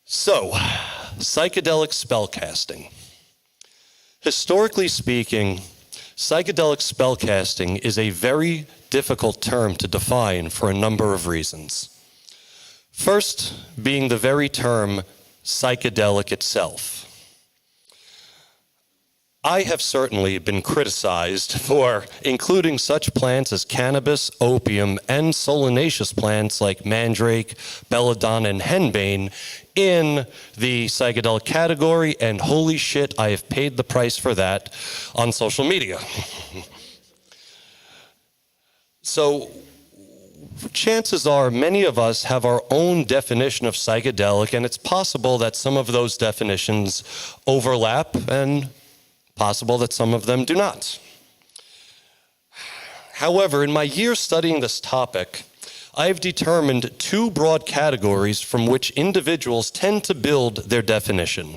So, psychedelic spellcasting. Historically speaking, psychedelic spellcasting is a very difficult term to define for a number of reasons. First, being the very term psychedelic itself. I have certainly been criticized for including such plants as cannabis, opium, and solanaceous plants like mandrake, belladonna, and henbane in the psychedelic category, and holy shit, I have paid the price for that on social media. So, chances are many of us have our own definition of psychedelic, and it's possible that some of those definitions overlap and possible that some of them do not. However, in my years studying this topic, I've determined two broad categories from which individuals tend to build their definition.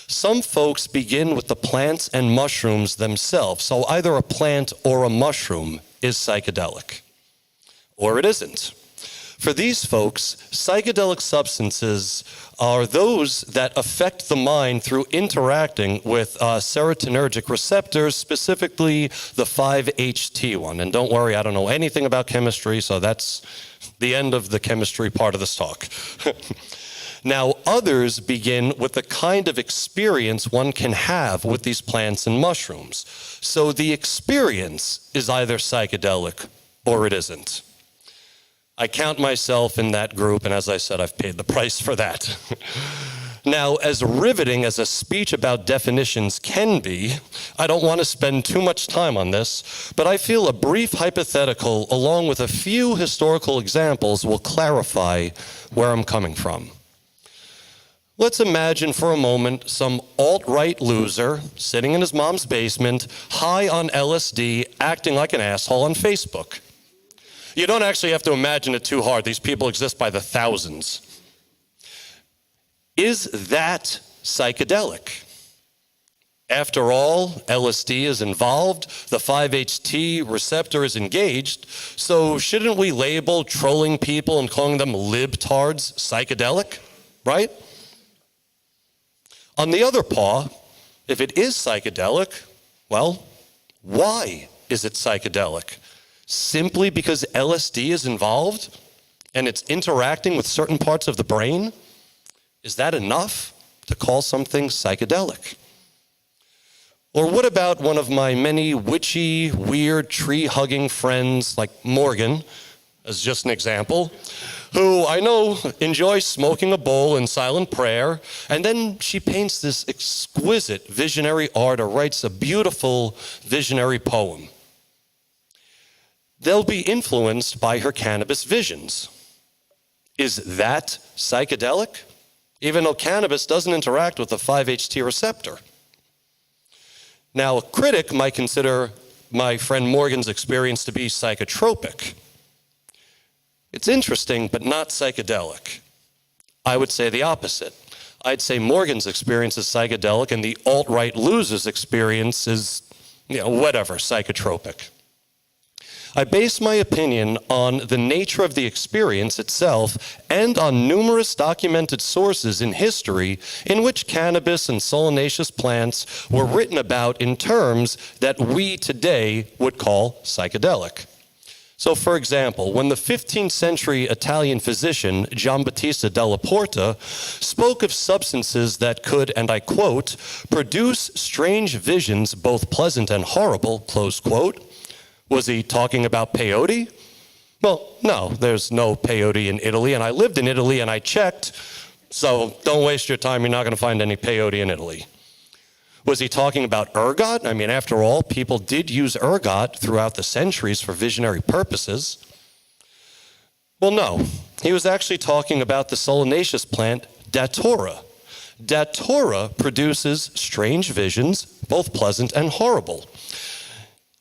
Some folks begin with the plants and mushrooms themselves, so either a plant or a mushroom is psychedelic, or it isn't. For these folks, psychedelic substances are those that affect the mind through interacting with serotonergic receptors, specifically the 5-HT1. And don't worry, I don't know anything about chemistry, so that's the end of the chemistry part of this talk. Now, others begin with the kind of experience one can have with these plants and mushrooms. So the experience is either psychedelic or it isn't. I count myself in that group, and as I said, I've paid the price for that. Now, as riveting as a speech about definitions can be, I don't want to spend too much time on this, but I feel a brief hypothetical along with a few historical examples will clarify where I'm coming from. Let's imagine for a moment some alt-right loser sitting in his mom's basement, high on LSD, acting like an asshole on Facebook. You don't actually have to imagine it too hard. These people exist by the thousands. Is that psychedelic? After all, LSD is involved, the 5-HT receptor is engaged, so shouldn't we label trolling people and calling them libtards psychedelic, right? On the other paw, if it is psychedelic, well, why is it psychedelic? Simply because LSD is involved and it's interacting with certain parts of the brain? Is that enough to call something psychedelic? Or what about one of my many witchy, weird, tree-hugging friends like Morgan, as just an example, who I know enjoys smoking a bowl in silent prayer, and then she paints this exquisite visionary art or writes a beautiful visionary poem. They'll be influenced by her cannabis visions. Is that psychedelic? Even though cannabis doesn't interact with the 5-HT receptor. Now, a critic might consider my friend Morgan's experience to be psychotropic. It's interesting, but not psychedelic. I would say the opposite. I'd say Morgan's experience is psychedelic and the alt-right loser's experience is, whatever, psychotropic. I base my opinion on the nature of the experience itself and on numerous documented sources in history in which cannabis and solanaceous plants were written about in terms that we today would call psychedelic. So, for example, when the 15th century Italian physician Giambattista della Porta spoke of substances that could, and I quote, produce strange visions, both pleasant and horrible, close quote, was he talking about peyote? Well, no, there's no peyote in Italy, and I lived in Italy and I checked, so don't waste your time, you're not going to find any peyote in Italy. Was he talking about ergot? I mean, after all, people did use ergot throughout the centuries for visionary purposes. Well, no, he was actually talking about the solanaceous plant datura. Datura produces strange visions, both pleasant and horrible.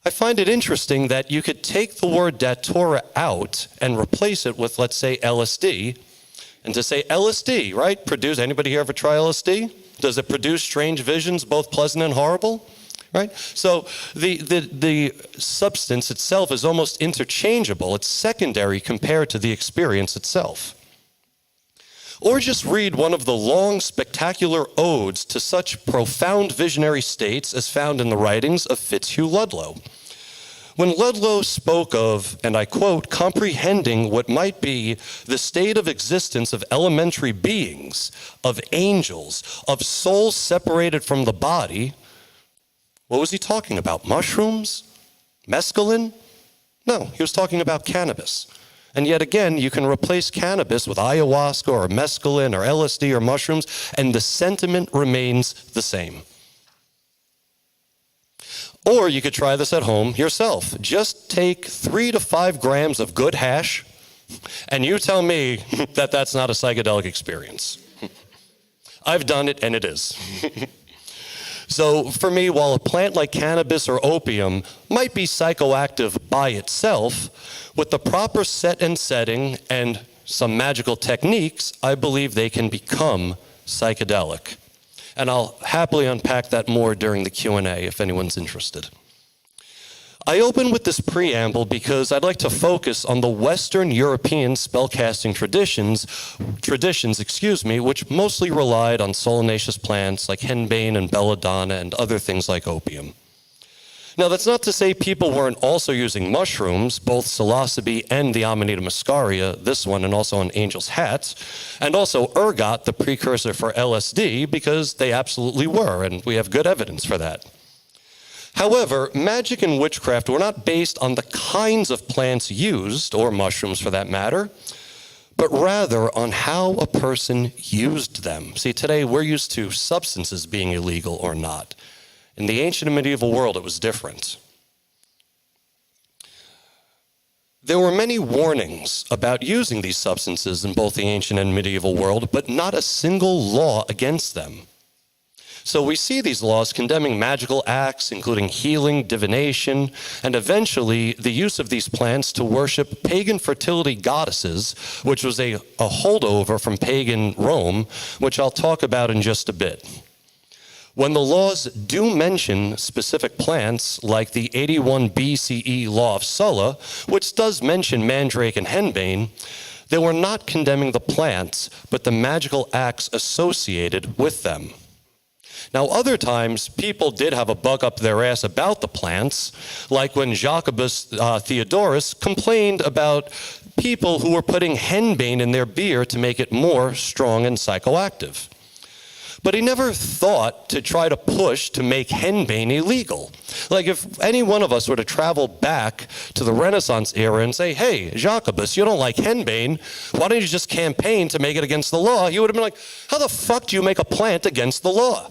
I find it interesting that you could take the word datura out and replace it with, let's say, LSD. And to say LSD, right? Anybody here ever try LSD? Does it produce strange visions, both pleasant and horrible? Right? So the substance itself is almost interchangeable. It's secondary compared to the experience itself. Or just read one of the long, spectacular odes to such profound visionary states as found in the writings of Fitzhugh Ludlow. When Ludlow spoke of, and I quote, comprehending what might be the state of existence of elementary beings, of angels, of souls separated from the body, what was he talking about? Mushrooms? Mescaline? No, he was talking about cannabis. And yet again, you can replace cannabis with ayahuasca or mescaline or LSD or mushrooms, and the sentiment remains the same. Or you could try this at home yourself. Just take 3 to 5 grams of good hash, and you tell me that that's not a psychedelic experience. I've done it, and it is. So for me, while a plant like cannabis or opium might be psychoactive by itself, with the proper set and setting and some magical techniques, I believe they can become psychedelic. And I'll happily unpack that more during the Q&A if anyone's interested. I open with this preamble because I'd like to focus on the Western European spellcasting traditions, which mostly relied on solanaceous plants like henbane and belladonna and other things like opium. Now, that's not to say people weren't also using mushrooms, both psilocybe and the Amanita muscaria, this one, and also on angel's hats, and also ergot, the precursor for LSD, because they absolutely were, and we have good evidence for that. However, magic and witchcraft were not based on the kinds of plants used, or mushrooms for that matter, but rather on how a person used them. See, today we're used to substances being illegal or not. In the ancient and medieval world, it was different. There were many warnings about using these substances in both the ancient and medieval world, but not a single law against them. So we see these laws condemning magical acts, including healing, divination, and eventually the use of these plants to worship pagan fertility goddesses, which was a holdover from pagan Rome, which I'll talk about in just a bit. When the laws do mention specific plants, like the 81 BCE Law of Sulla, which does mention mandrake and henbane, they were not condemning the plants, but the magical acts associated with them. Now, other times, people did have a bug up their ass about the plants, like when Jacobus Theodorus complained about people who were putting henbane in their beer to make it more strong and psychoactive. But he never thought to try to push to make henbane illegal. Like if any one of us were to travel back to the Renaissance era and say, hey, Jacobus, you don't like henbane, why don't you just campaign to make it against the law? He would have been like, how the fuck do you make a plant against the law?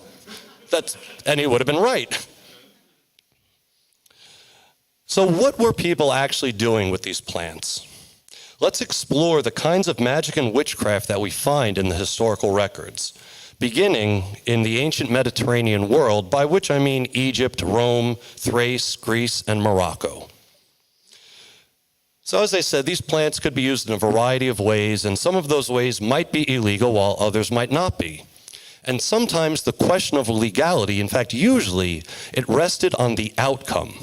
And he would have been right. So what were people actually doing with these plants? Let's explore the kinds of magic and witchcraft that we find in the historical records, beginning in the ancient Mediterranean world, by which I mean Egypt, Rome, Thrace, Greece, and Morocco. So as I said, these plants could be used in a variety of ways, and some of those ways might be illegal while others might not be. And sometimes the question of legality, in fact, usually, it rested on the outcome.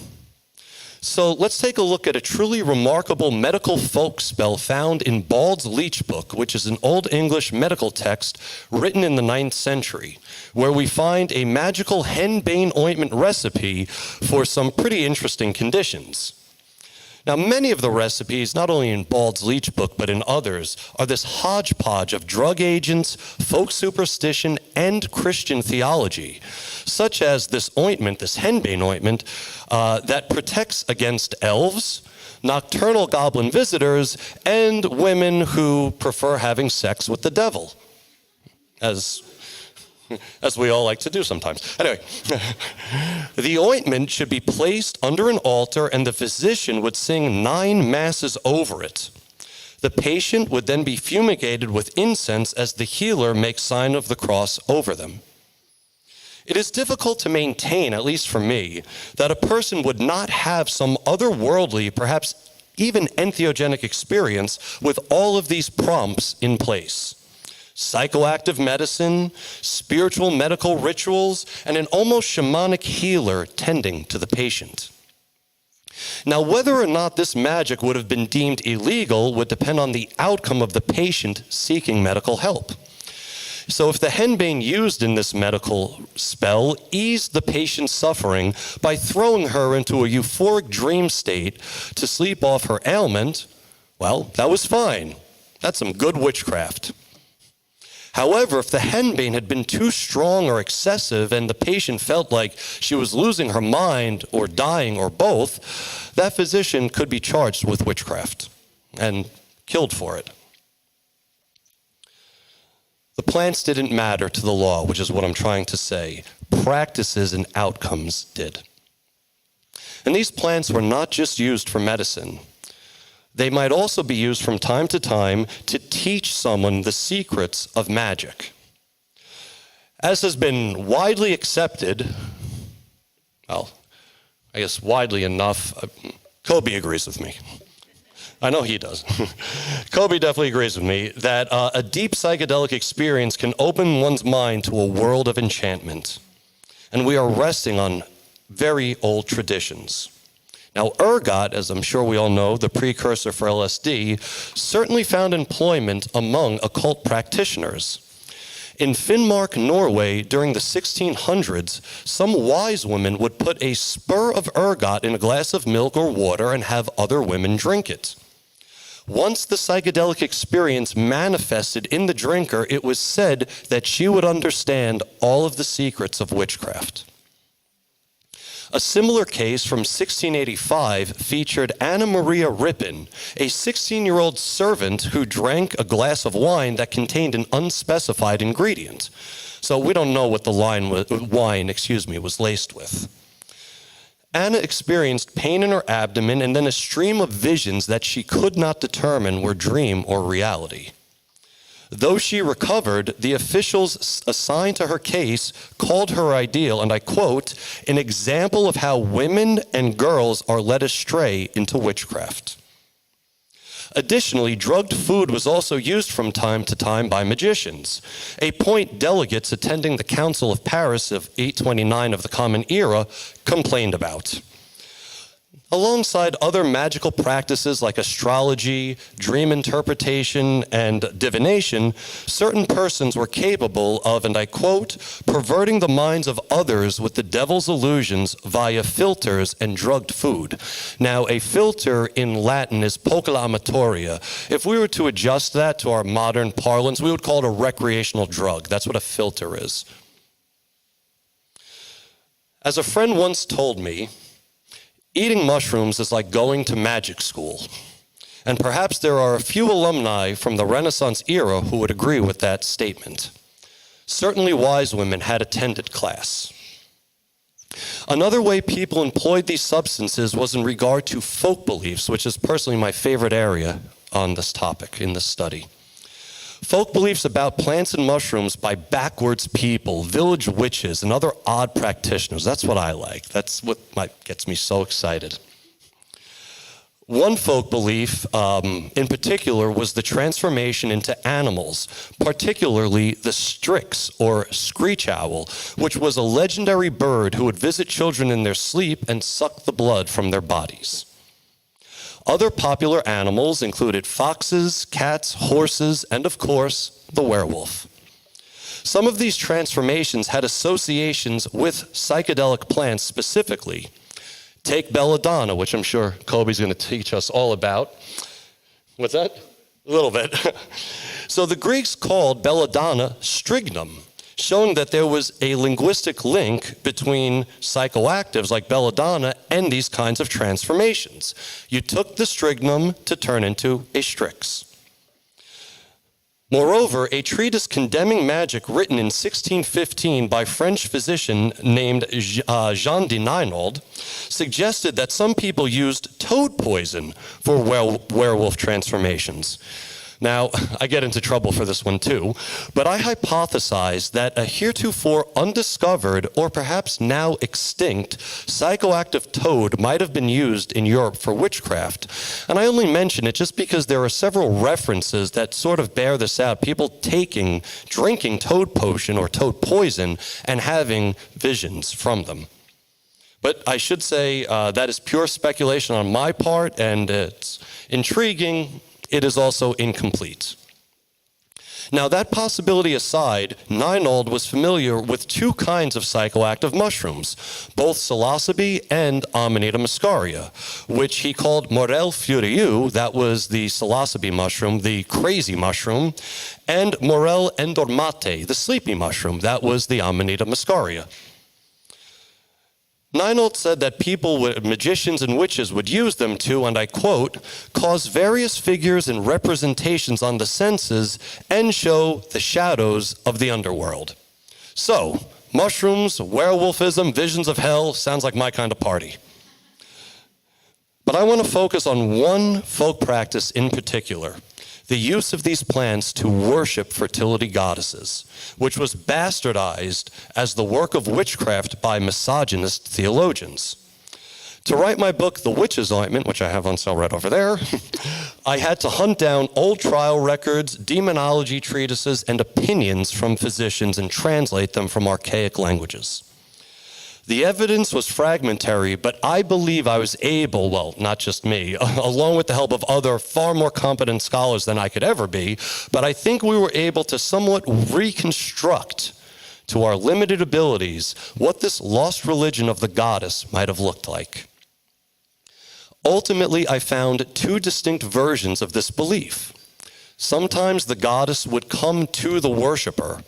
So let's take a look at a truly remarkable medical folk spell found in Bald's Leech Book, which is an Old English medical text written in the 9th century, where we find a magical henbane ointment recipe for some pretty interesting conditions. Now, many of the recipes, not only in Bald's Leech Book, but in others, are this hodgepodge of drug agents, folk superstition, and Christian theology, such as this ointment, this henbane ointment, that protects against elves, nocturnal goblin visitors, and women who prefer having sex with the devil, as we all like to do sometimes. Anyway, the ointment should be placed under an altar and the physician would sing 9 masses over it. The patient would then be fumigated with incense as the healer makes sign of the cross over them. It is difficult to maintain, at least for me, that a person would not have some otherworldly, perhaps even entheogenic experience with all of these prompts in place. Psychoactive medicine, spiritual medical rituals, and an almost shamanic healer tending to the patient. Now, whether or not this magic would have been deemed illegal would depend on the outcome of the patient seeking medical help. So if the henbane used in this medical spell eased the patient's suffering by throwing her into a euphoric dream state to sleep off her ailment, well, that was fine. That's some good witchcraft. However, if the henbane had been too strong or excessive and the patient felt like she was losing her mind or dying or both, that physician could be charged with witchcraft and killed for it. The plants didn't matter to the law, which is what I'm trying to say. Practices and outcomes did. And these plants were not just used for medicine. They might also be used from time to time to teach someone the secrets of magic. As has been widely accepted, well, I guess widely enough, Coby agrees with me. I know he does. Coby definitely agrees with me that a deep psychedelic experience can open one's mind to a world of enchantment. And we are resting on very old traditions. Now, ergot, as I'm sure we all know, the precursor for LSD, certainly found employment among occult practitioners. In Finnmark, Norway, during the 1600s, some wise women would put a spur of ergot in a glass of milk or water and have other women drink it. Once the psychedelic experience manifested in the drinker, it was said that she would understand all of the secrets of witchcraft. A similar case from 1685 featured Anna Maria Rippin, a 16-year-old servant who drank a glass of wine that contained an unspecified ingredient. So we don't know what the wine was laced with. Anna experienced pain in her abdomen and then a stream of visions that she could not determine were dream or reality. Though she recovered, the officials assigned to her case called her ideal, and I quote, an example of how women and girls are led astray into witchcraft. Additionally, drugged food was also used from time to time by magicians, a point delegates attending the Council of Paris of 829 of the Common Era complained about. Alongside other magical practices like astrology, dream interpretation, and divination, certain persons were capable of, and I quote, perverting the minds of others with the devil's illusions via filters and drugged food. Now, a filter in Latin is pocola amatoria. If we were to adjust that to our modern parlance, we would call it a recreational drug. That's what a filter is. As a friend once told me, eating mushrooms is like going to magic school. And perhaps there are a few alumni from the Renaissance era who would agree with that statement. Certainly wise women had attended class. Another way people employed these substances was in regard to folk beliefs, which is personally my favorite area on this topic in this study. Folk beliefs about plants and mushrooms by backwards people, village witches, and other odd practitioners. That's what I like. That's what gets me so excited. One folk belief in particular was the transformation into animals, particularly the strix or screech owl, which was a legendary bird who would visit children in their sleep and suck the blood from their bodies. Other popular animals included foxes, cats, horses, and of course, the werewolf. Some of these transformations had associations with psychedelic plants specifically. Take belladonna, which I'm sure Coby's going to teach us all about. What's that? A little bit. So the Greeks called belladonna strygnum, showing that there was a linguistic link between psychoactives like belladonna and these kinds of transformations. You took the strygnum to turn into a strix. Moreover, a treatise condemning magic written in 1615 by French physician named Jean de Nienold suggested that some people used toad poison for werewolf transformations. Now, I get into trouble for this one too, but I hypothesize that a heretofore undiscovered or perhaps now extinct psychoactive toad might have been used in Europe for witchcraft. And I only mention it just because there are several references that sort of bear this out. People drinking toad potion or toad poison and having visions from them. But I should say that is pure speculation on my part, and it's intriguing. It is also incomplete. Now, that possibility aside, Nienold was familiar with two kinds of psychoactive mushrooms, both psilocybe and Amanita muscaria, which he called Morel furieux, that was the psilocybe mushroom, the crazy mushroom, and Morel endormate, the sleepy mushroom, that was the Amanita muscaria. Nienold said that magicians and witches would use them to, and I quote, cause various figures and representations on the senses and show the shadows of the underworld. So, mushrooms, werewolfism, visions of hell, sounds like my kind of party. But I want to focus on one folk practice in particular, the use of these plants to worship fertility goddesses, which was bastardized as the work of witchcraft by misogynist theologians. To write my book, The Witches Ointment, which I have on sale right over there, I had to hunt down old trial records, demonology treatises, and opinions from physicians and translate them from archaic languages. The evidence was fragmentary, but I believe I was able, well, not just me, along with the help of other far more competent scholars than I could ever be, but I think we were able to somewhat reconstruct to our limited abilities what this lost religion of the goddess might have looked like. Ultimately, I found two distinct versions of this belief. Sometimes the goddess would come to the worshiper.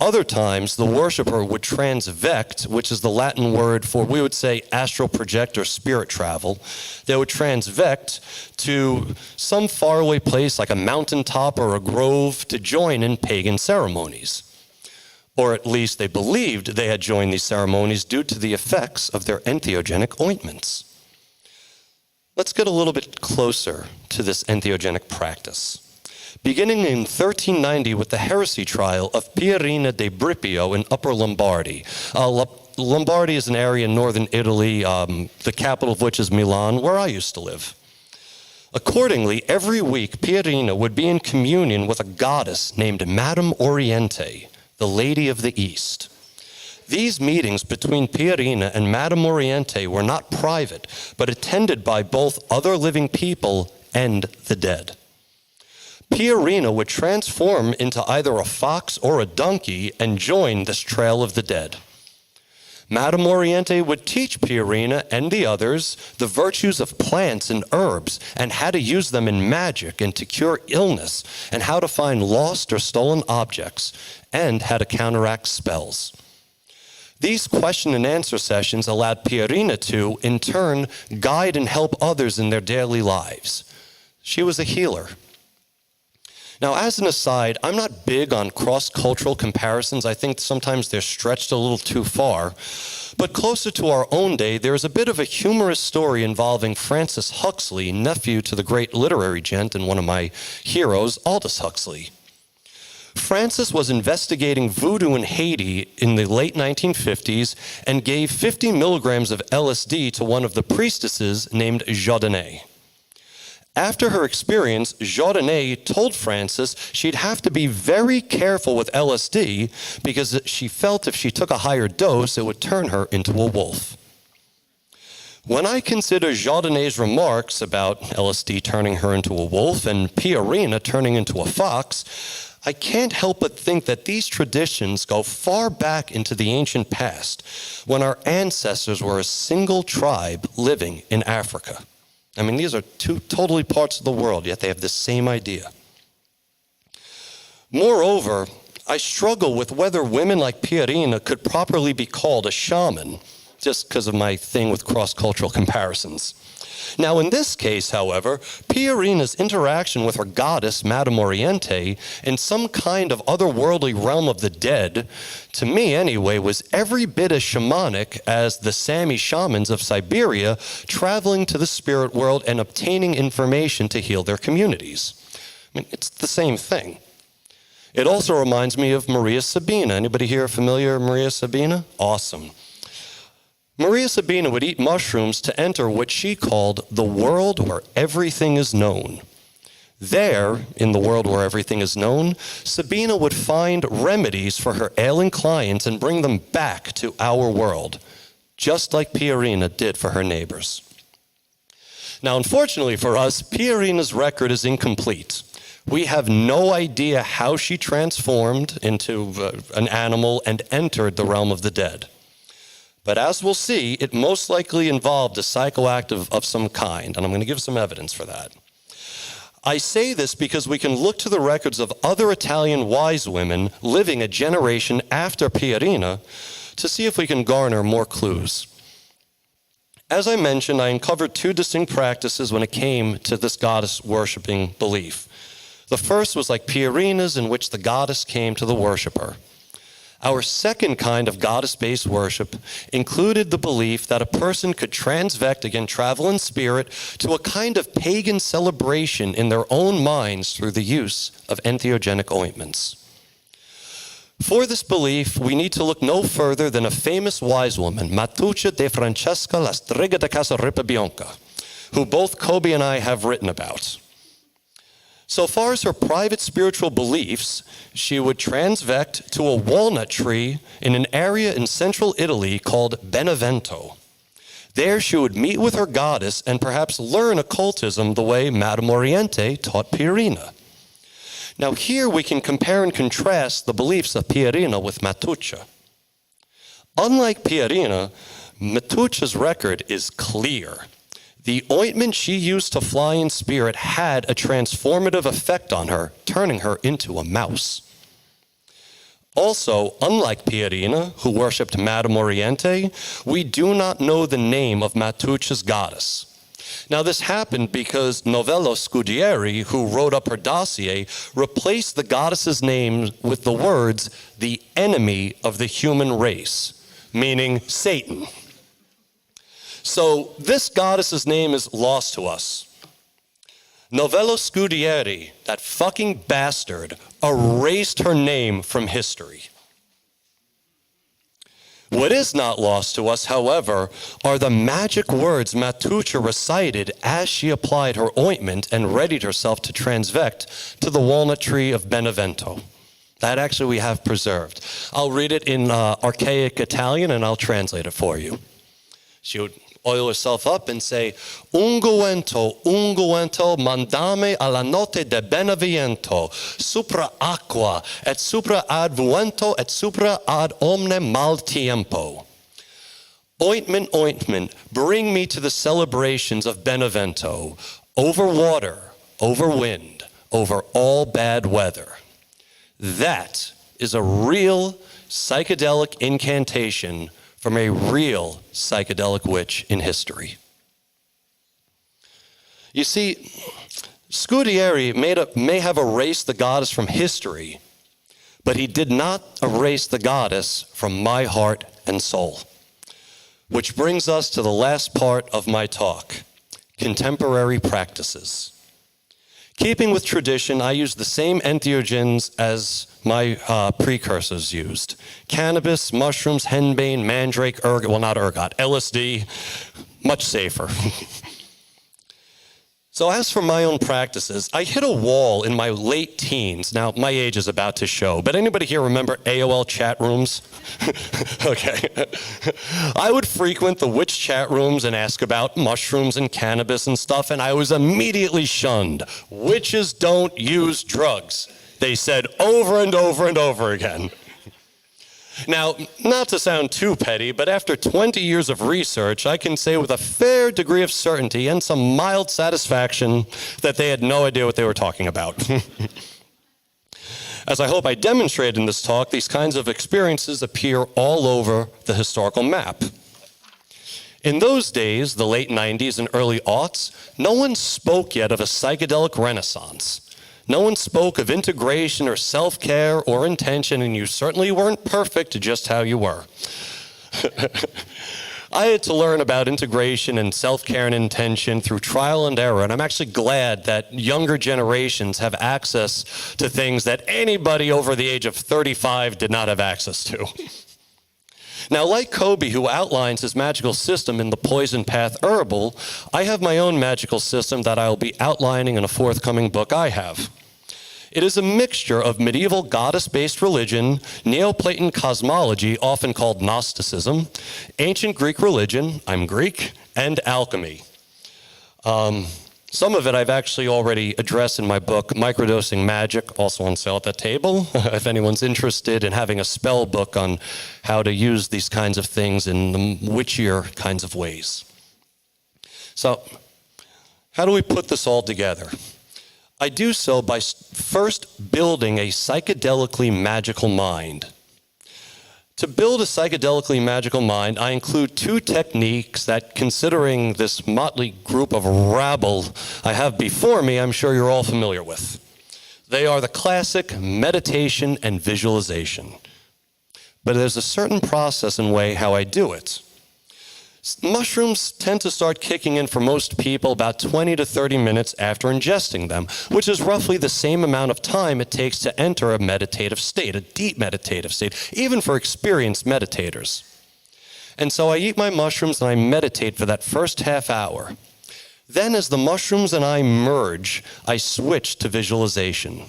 Other times, the worshiper would transvect, which is the Latin word for, we would say, astral project or spirit travel. They would transvect to some faraway place like a mountaintop or a grove to join in pagan ceremonies. Or at least they believed they had joined these ceremonies due to the effects of their entheogenic ointments. Let's get a little bit closer to this entheogenic practice. Beginning in 1390 with the heresy trial of Pierina de Bripio in Upper Lombardy. Lombardy is an area in northern Italy, the capital of which is Milan, where I used to live. Accordingly, every week Pierina would be in communion with a goddess named Madame Oriente, the Lady of the East. These meetings between Pierina and Madame Oriente were not private, but attended by both other living people and the dead. Pierina would transform into either a fox or a donkey and join this trail of the dead. Madame Oriente would teach Pierina and the others the virtues of plants and herbs and how to use them in magic and to cure illness and how to find lost or stolen objects and how to counteract spells. These question and answer sessions allowed Pierina to, in turn, guide and help others in their daily lives. She was a healer. Now, as an aside, I'm not big on cross-cultural comparisons. I think sometimes they're stretched a little too far. But closer to our own day, there is a bit of a humorous story involving Francis Huxley, nephew to the great literary gent and one of my heroes, Aldous Huxley. Francis was investigating voodoo in Haiti in the late 1950s and gave 50 milligrams of LSD to one of the priestesses named Jardinay. After her experience, Jardinay told Francis she'd have to be very careful with LSD because she felt if she took a higher dose, it would turn her into a wolf. When I consider Jardinay's remarks about LSD turning her into a wolf and Pierina turning into a fox, I can't help but think that these traditions go far back into the ancient past when our ancestors were a single tribe living in Africa. I mean, these are two totally parts of the world, yet they have the same idea. Moreover, I struggle with whether women like Pierina could properly be called a shaman, just because of my thing with cross-cultural comparisons. Now, in this case, however, Pierina's interaction with her goddess, Madame Oriente, in some kind of otherworldly realm of the dead, to me anyway, was every bit as shamanic as the Sami shamans of Siberia traveling to the spirit world and obtaining information to heal their communities. I mean, it's the same thing. It also reminds me of Maria Sabina. Anybody here familiar with Maria Sabina? Awesome. Maria Sabina would eat mushrooms to enter what she called the world where everything is known. There, in the world where everything is known, Sabina would find remedies for her ailing clients and bring them back to our world, just like Pierina did for her neighbors. Now, unfortunately for us, Pierina's record is incomplete. We have no idea how she transformed into an animal and entered the realm of the dead. But as we'll see, it most likely involved a psychoactive of some kind, and I'm going to give some evidence for that. I say this because we can look to the records of other Italian wise women living a generation after Pierina to see if we can garner more clues. As I mentioned, I uncovered two distinct practices when it came to this goddess worshiping belief. The first was like Pierina's, in which the goddess came to the worshiper. Our second kind of goddess-based worship included the belief that a person could transvect, again, travel in spirit, to a kind of pagan celebration in their own minds through the use of entheogenic ointments. For this belief, we need to look no further than a famous wise woman, Matuccia de Francesca la Strega da Casa Ripabianca, who both Coby and I have written about. So far as her private spiritual beliefs, she would transvect to a walnut tree in an area in central Italy called Benevento. There she would meet with her goddess and perhaps learn occultism the way Madame Oriente taught Pierina. Now here we can compare and contrast the beliefs of Pierina with Matuccia. Unlike Pierina, Matuccia's record is clear. The ointment she used to fly in spirit had a transformative effect on her, turning her into a mouse. Also, unlike Pierina, who worshipped Madame Oriente, we do not know the name of Matuccia's goddess. Now, this happened because Novello Scudieri, who wrote up her dossier, replaced the goddess's name with the words, the enemy of the human race, meaning Satan. So this goddess's name is lost to us. Novello Scudieri, that fucking bastard, erased her name from history. What is not lost to us, however, are the magic words Matuccia recited as she applied her ointment and readied herself to transvect to the walnut tree of Benevento. That actually we have preserved. I'll read it in archaic Italian and I'll translate it for you. She would oil herself up and say, unguento, unguento, mandame alla notte de Benevento, supra aqua, et supra ad vuento, et supra ad omne mal tiempo. Ointment, ointment, bring me to the celebrations of Benevento, over water, over wind, over all bad weather. That is a real psychedelic incantation from a real psychedelic witch in history. You see, Scudieri may have erased the goddess from history, but he did not erase the goddess from my heart and soul. Which brings us to the last part of my talk, contemporary practices. Keeping with tradition, I use the same entheogens as my precursors used. Cannabis, mushrooms, henbane, mandrake, LSD, much safer. So as for my own practices, I hit a wall in my late teens. Now, my age is about to show, but anybody here remember AOL chat rooms? Okay. I would frequent the witch chat rooms and ask about mushrooms and cannabis and stuff, and I was immediately shunned. Witches don't use drugs, they said over and over and over again. Now, not to sound too petty, but after 20 years of research, I can say with a fair degree of certainty and some mild satisfaction that they had no idea what they were talking about. As I hope I demonstrated in this talk, these kinds of experiences appear all over the historical map. In those days, the late 90s and early aughts, no one spoke yet of a psychedelic renaissance. No one spoke of integration or self-care or intention, and you certainly weren't perfect just how you were. I had to learn about integration and self-care and intention through trial and error, and I'm actually glad that younger generations have access to things that anybody over the age of 35 did not have access to. Now, like Coby, who outlines his magical system in the Poison Path Herbal, I have my own magical system that I'll be outlining in a forthcoming book I have. It is a mixture of medieval goddess-based religion, Neoplaton cosmology, often called Gnosticism, ancient Greek religion, I'm Greek, and alchemy. Some of it I've actually already addressed in my book, Microdosing Magic, also on sale at the table, if anyone's interested in having a spell book on how to use these kinds of things in the witchier kinds of ways. So, how do we put this all together? I do so by first building a psychedelically magical mind. To build a psychedelically magical mind, I include two techniques that, considering this motley group of rabble I have before me, I'm sure you're all familiar with. They are the classic meditation and visualization. But there's a certain process and way how I do it. Mushrooms tend to start kicking in for most people about 20 to 30 minutes after ingesting them, which is roughly the same amount of time it takes to enter a meditative state, a deep meditative state, even for experienced meditators. And so I eat my mushrooms and I meditate for that first half hour. Then as the mushrooms and I merge, I switch to visualization.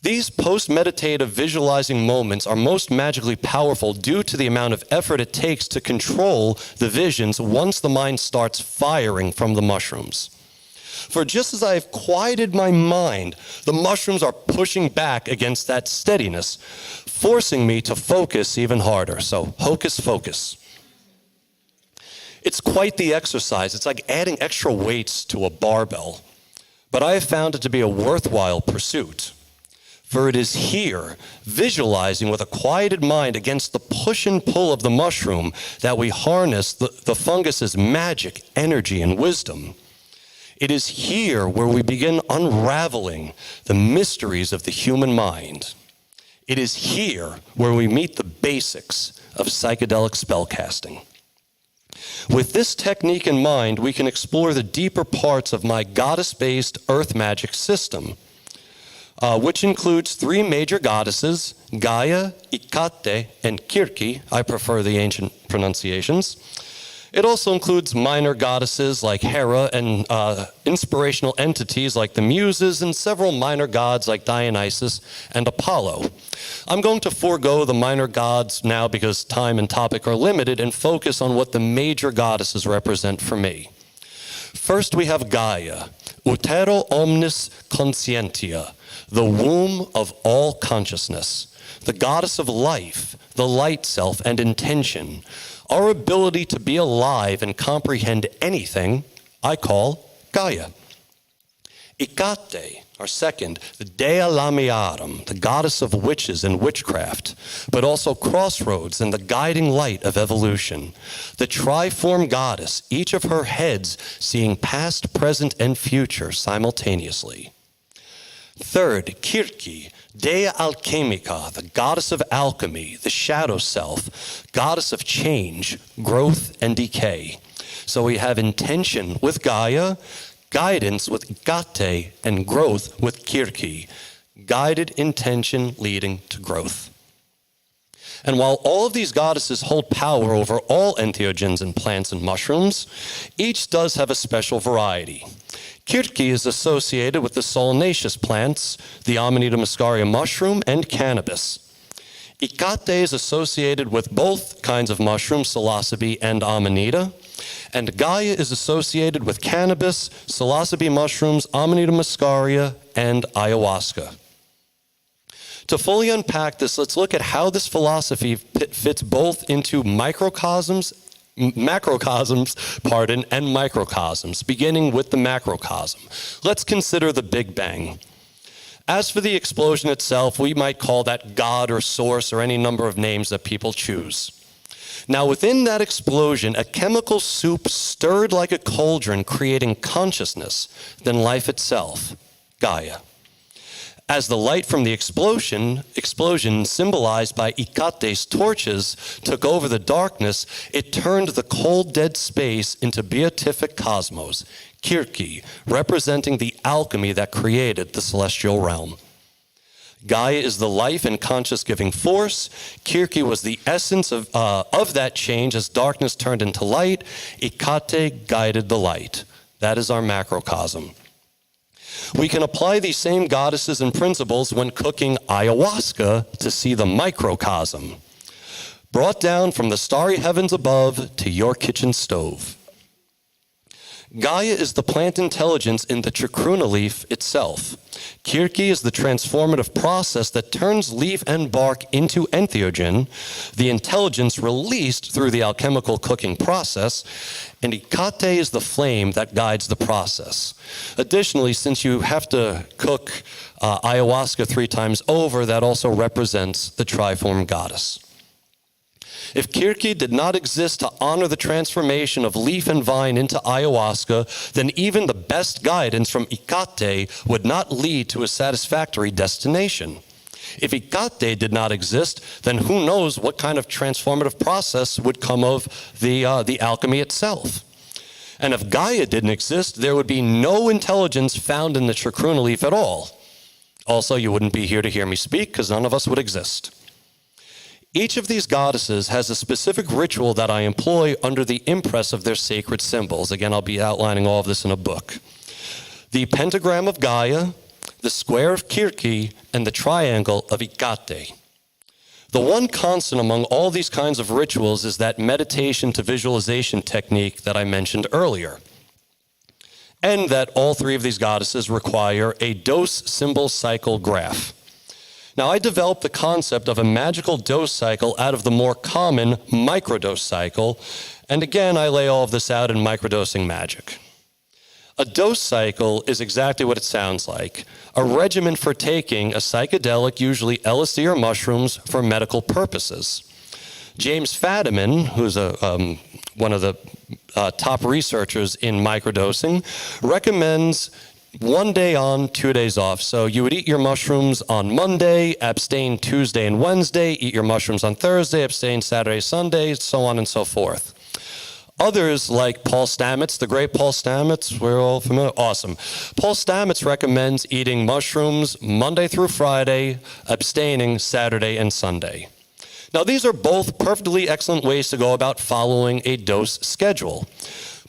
These post-meditative visualizing moments are most magically powerful due to the amount of effort it takes to control the visions once the mind starts firing from the mushrooms. For just as I have quieted my mind, the mushrooms are pushing back against that steadiness, forcing me to focus even harder. So, hocus pocus. It's quite the exercise. It's like adding extra weights to a barbell. But I have found it to be a worthwhile pursuit. For it is here, visualizing with a quieted mind against the push and pull of the mushroom, that we harness the fungus's magic, energy, and wisdom. It is here where we begin unraveling the mysteries of the human mind. It is here where we meet the basics of psychedelic spellcasting. With this technique in mind, we can explore the deeper parts of my goddess-based earth magic system, which includes three major goddesses, Gaia, Hecate, and Kirki. I prefer the ancient pronunciations. It also includes minor goddesses like Hera and inspirational entities like the Muses and several minor gods like Dionysus and Apollo. I'm going to forego the minor gods now because time and topic are limited and focus on what the major goddesses represent for me. First, we have Gaia, utero omnis conscientia, the womb of all consciousness, the goddess of life, the light self, and intention. Our ability to be alive and comprehend anything, I call Gaia. Hecate, our second, the Dea Lamiarum, the goddess of witches and witchcraft, but also crossroads and the guiding light of evolution. The triform goddess, each of her heads seeing past, present, and future simultaneously. Third, Kirki, Dea Alchemica, the goddess of alchemy, the shadow self, goddess of change, growth, and decay. So we have intention with Gaia, guidance with Hecate, and growth with Kirki. Guided intention leading to growth. And while all of these goddesses hold power over all entheogens in plants and mushrooms, each does have a special variety. Kirki is associated with the solanaceous plants, the Amanita muscaria mushroom, and cannabis. Hecate is associated with both kinds of mushrooms, psilocybe and amanita. And Gaia is associated with cannabis, psilocybe mushrooms, Amanita muscaria, and ayahuasca. To fully unpack this, let's look at how this philosophy fits both into macrocosms, and microcosms, beginning with the macrocosm. Let's consider the Big Bang. As for the explosion itself, we might call that God or source or any number of names that people choose. Now, within that explosion, a chemical soup stirred like a cauldron, creating consciousness, then life itself, Gaia. As the light from the explosion symbolized by Hecate's torches, took over the darkness, it turned the cold, dead space into beatific cosmos, Kirki, representing the alchemy that created the celestial realm. Gaia is the life and conscious-giving force. Kirki was the essence of that change as darkness turned into light. Hecate guided the light. That is our macrocosm. We can apply these same goddesses and principles when cooking ayahuasca to see the microcosm, brought down from the starry heavens above to your kitchen stove. Gaia is the plant intelligence in the chacruna leaf itself. Kirki is the transformative process that turns leaf and bark into entheogen, the intelligence released through the alchemical cooking process, and Ikate is the flame that guides the process. Additionally, since you have to cook ayahuasca 3 times over, that also represents the triform goddess. If Kirki did not exist to honor the transformation of leaf and vine into ayahuasca, then even the best guidance from Ikate would not lead to a satisfactory destination. If Ikate did not exist, then who knows what kind of transformative process would come of the alchemy itself. And if Gaia didn't exist, there would be no intelligence found in the chacruna leaf at all. Also, you wouldn't be here to hear me speak because none of us would exist. Each of these goddesses has a specific ritual that I employ under the impress of their sacred symbols. Again, I'll be outlining all of this in a book. The pentagram of Gaia, the square of Kirki, and the triangle of Ikate. The one constant among all these kinds of rituals is that meditation to visualization technique that I mentioned earlier. And that all 3 of these goddesses require a dose symbol cycle graph. Now, I developed the concept of a magical dose cycle out of the more common microdose cycle, and again, I lay all of this out in Microdosing Magic. A dose cycle is exactly what it sounds like, a regimen for taking a psychedelic, usually LSD or mushrooms, for medical purposes. James Fadiman, who's one of the top researchers in microdosing, recommends 1 day on, 2 days off. So you would eat your mushrooms on Monday, abstain Tuesday and Wednesday, eat your mushrooms on Thursday, abstain Saturday, Sunday, so on and so forth. Others, like Paul Stamets, the great Paul Stamets, we're all familiar, awesome. Paul Stamets recommends eating mushrooms Monday through Friday, abstaining Saturday and Sunday. Now, these are both perfectly excellent ways to go about following a dose schedule.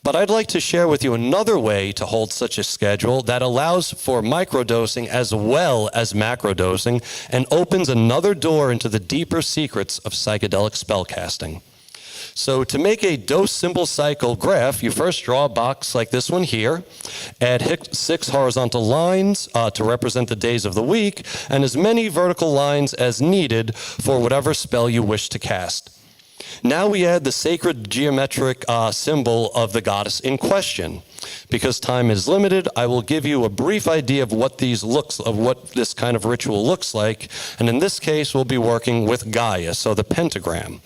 But I'd like to share with you another way to hold such a schedule that allows for microdosing as well as macrodosing and opens another door into the deeper secrets of psychedelic spellcasting. So to make a dose symbol cycle graph, you first draw a box like this one here, add 6 horizontal lines to represent the days of the week, and as many vertical lines as needed for whatever spell you wish to cast. Now we add the sacred geometric symbol of the goddess in question. Because time is limited, I will give you a brief idea of what this kind of ritual looks like, and in this case, we'll be working with Gaia, so the pentagram.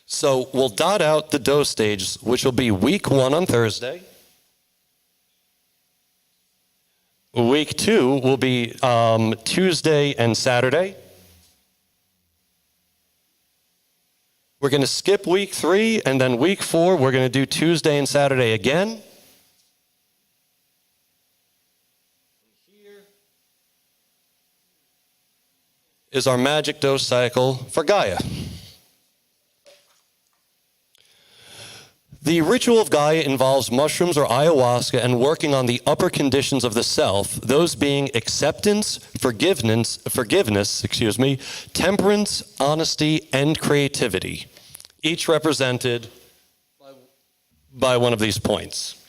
So we'll dot out the dose stages, which will be week 1 on Thursday. Week 2 will be Tuesday and Saturday. We're going to skip week 3, and then week 4, we're going to do Tuesday and Saturday again. Here is our magic dose cycle for Gaia. The ritual of Gaia involves mushrooms or ayahuasca and working on the upper conditions of the self, those being acceptance, forgiveness, temperance, honesty, and creativity, each represented by one of these points.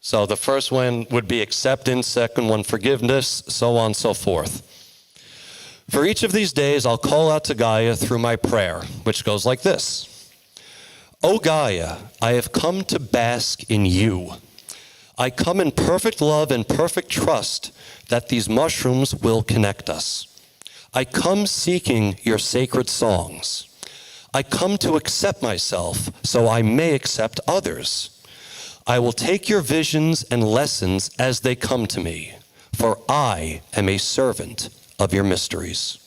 So the first one would be acceptance, second one forgiveness, so on and so forth. For each of these days, I'll call out to Gaia through my prayer, which goes like this. O Gaia, I have come to bask in you. I come in perfect love and perfect trust that these mushrooms will connect us. I come seeking your sacred songs. I come to accept myself so I may accept others. I will take your visions and lessons as they come to me, for I am a servant of your mysteries.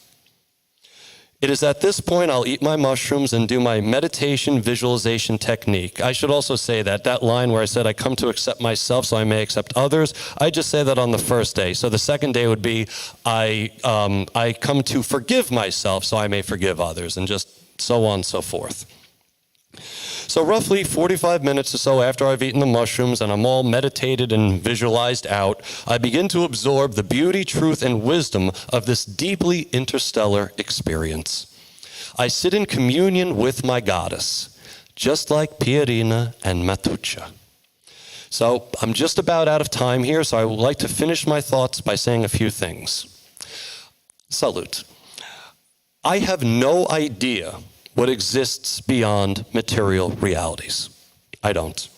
It is at this point I'll eat my mushrooms and do my meditation visualization technique. I should also say that line where I said I come to accept myself so I may accept others, I just say that on the first day. So the second day would be I come to forgive myself so I may forgive others, and just so on and so forth. So roughly 45 minutes or so after I've eaten the mushrooms and I'm all meditated and visualized out, I begin to absorb the beauty, truth, and wisdom of this deeply interstellar experience. I sit in communion with my goddess, just like Pierina and Matucha. So I'm just about out of time here, so I would like to finish my thoughts by saying a few things. Salute. I have no idea what exists beyond material realities. I don't.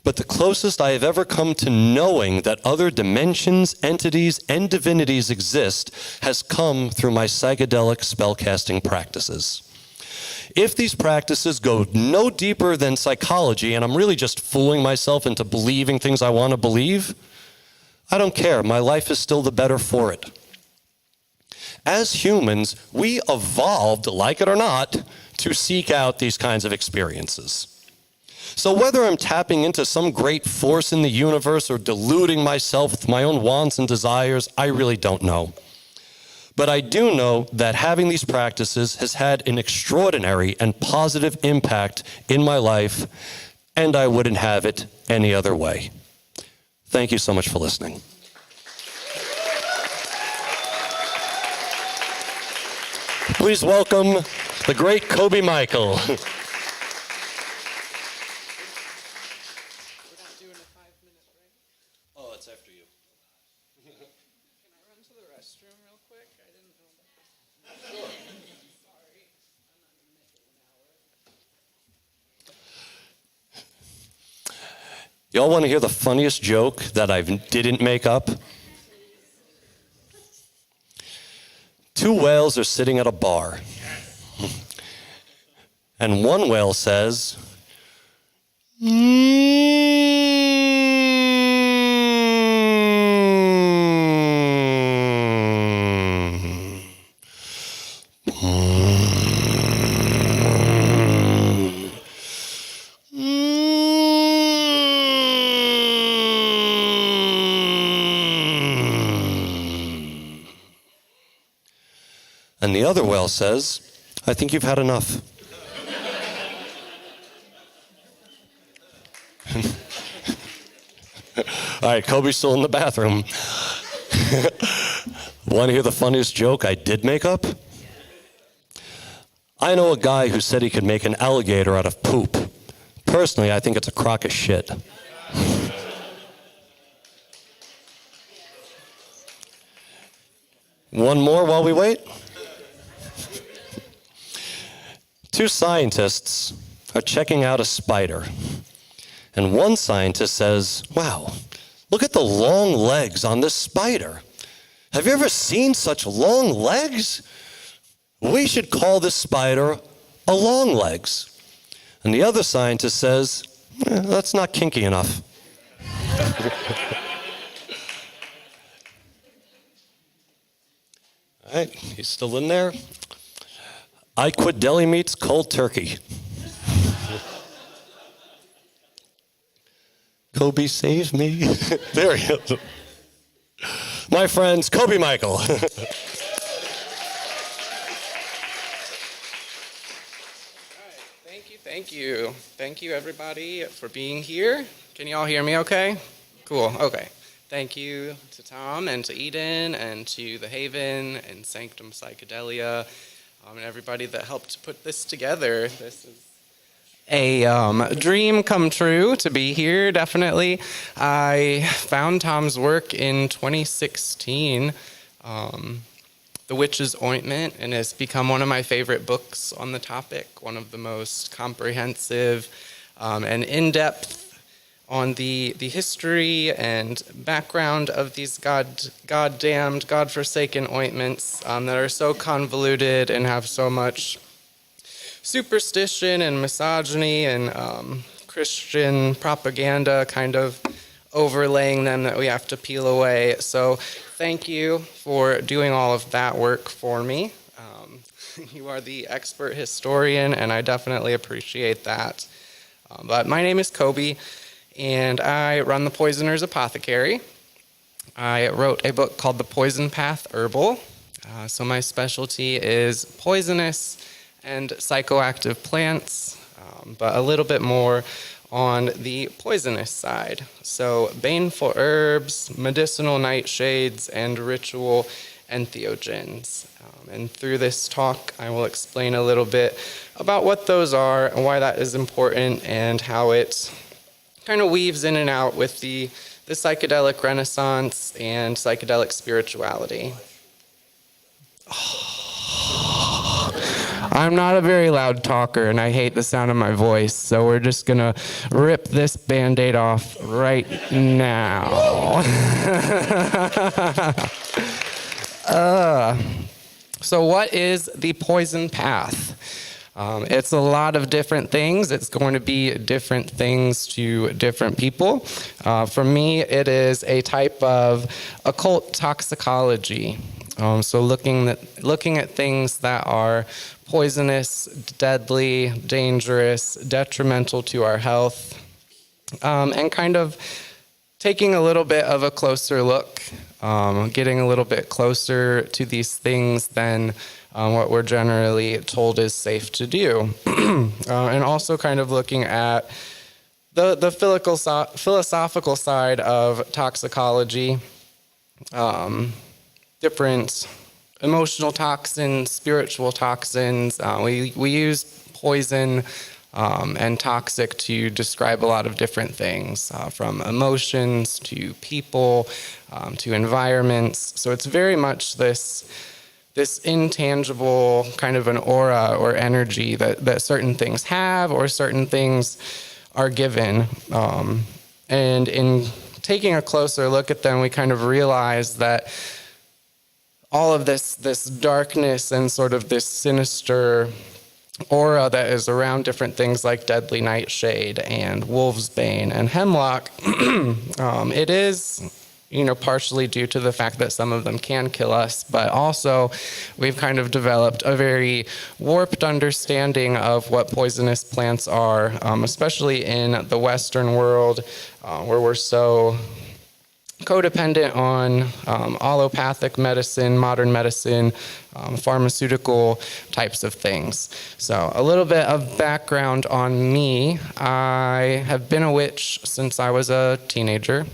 But the closest I have ever come to knowing that other dimensions, entities, and divinities exist has come through my psychedelic spellcasting practices. If these practices go no deeper than psychology, and I'm really just fooling myself into believing things I want to believe, I don't care. My life is still the better for it. As humans, we evolved, like it or not, to seek out these kinds of experiences. So whether I'm tapping into some great force in the universe or deluding myself with my own wants and desires, I really don't know. But I do know that having these practices has had an extraordinary and positive impact in my life, and I wouldn't have it any other way. Thank you so much for listening. Please welcome the great Coby Michael. We're not doing a 5-minute break. Oh, it's after you. Can I run to the restroom real quick? I didn't know that. Sure. Sorry. I'm not going to make it an hour. Y'all want to hear the funniest joke that I didn't make up? Two whales are sitting at a bar. And one whale says, and the other whale says, I think you've had enough. All right, Coby's still in the bathroom. Want to hear the funniest joke I did make up? I know a guy who said he could make an alligator out of poop. Personally, I think it's a crock of shit. One more while we wait? Two scientists are checking out a spider. And one scientist says, wow, look at the long legs on this spider. Have you ever seen such long legs? We should call this spider a long legs. And the other scientist says, that's not kinky enough. All right, he's still in there. I quit deli meats cold turkey. Coby, save me. There he is. My friends, Coby Michael. Thank you. Thank you, everybody, for being here. Can you all hear me okay? Cool, okay. Thank you to Tom and to Eden and to The Haven and Sanctum Psychedelia and everybody that helped put this together. This is a dream come true to be here, definitely. I found Tom's work in 2016, The Witches Ointment, and it's become one of my favorite books on the topic, one of the most comprehensive and in-depth on the history and background of these goddamned, godforsaken ointments that are so convoluted and have so much superstition and misogyny and Christian propaganda kind of overlaying them that we have to peel away. So thank you for doing all of that work for me. You are the expert historian, and I definitely appreciate that. But my name is Coby, and I run the Poisoner's Apothecary. I wrote a book called The Poison Path Herbal. So my specialty is poisonous and psychoactive plants, but a little bit more on the poisonous side. So baneful herbs, medicinal nightshades, and ritual entheogens. And through this talk, I will explain a little bit about what those are and why that is important and how it kind of weaves in and out with the psychedelic renaissance and psychedelic spirituality. I'm not a very loud talker, and I hate the sound of my voice, so we're just going to rip this Band-Aid off right now. So what is the poison path? It's a lot of different things. It's going to be different things to different people. For me, it is a type of occult toxicology. So looking at things that are poisonous, deadly, dangerous, detrimental to our health, and kind of taking a little bit of a closer look, getting a little bit closer to these things than what we're generally told is safe to do. And also kind of looking at the philosophical side of toxicology, different emotional toxins, spiritual toxins. We use poison and toxic to describe a lot of different things, from emotions to people to environments. So it's very much this intangible kind of an aura or energy that certain things have or certain things are given. And in taking a closer look at them, we kind of realize that all of this darkness and sort of this sinister aura that is around different things like deadly nightshade and wolf's bane and hemlock, it is, partially due to the fact that some of them can kill us, but also we've kind of developed a very warped understanding of what poisonous plants are, especially in the Western world, where we're so codependent on allopathic medicine, modern medicine, pharmaceutical types of things. So a little bit of background on me. I have been a witch since I was a teenager.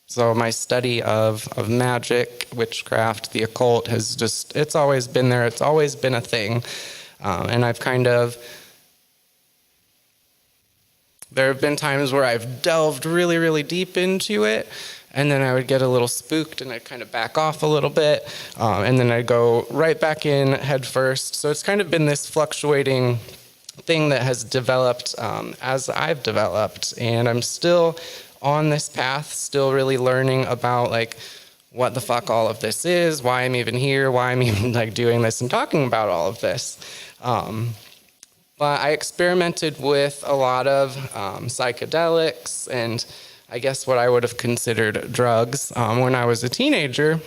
So my study of magic, witchcraft, the occult it's always been there. It's always been a thing. And I've there have been times where I've delved really, really deep into it, and then I would get a little spooked and I'd kind of back off a little bit, and then I'd go right back in head first. So it's kind of been this fluctuating thing that has developed as I've developed, and I'm still on this path, still really learning about what the fuck all of this is, why I'm even here, why I'm even doing this and talking about all of this. But I experimented with a lot of psychedelics and I guess what I would have considered drugs when I was a teenager.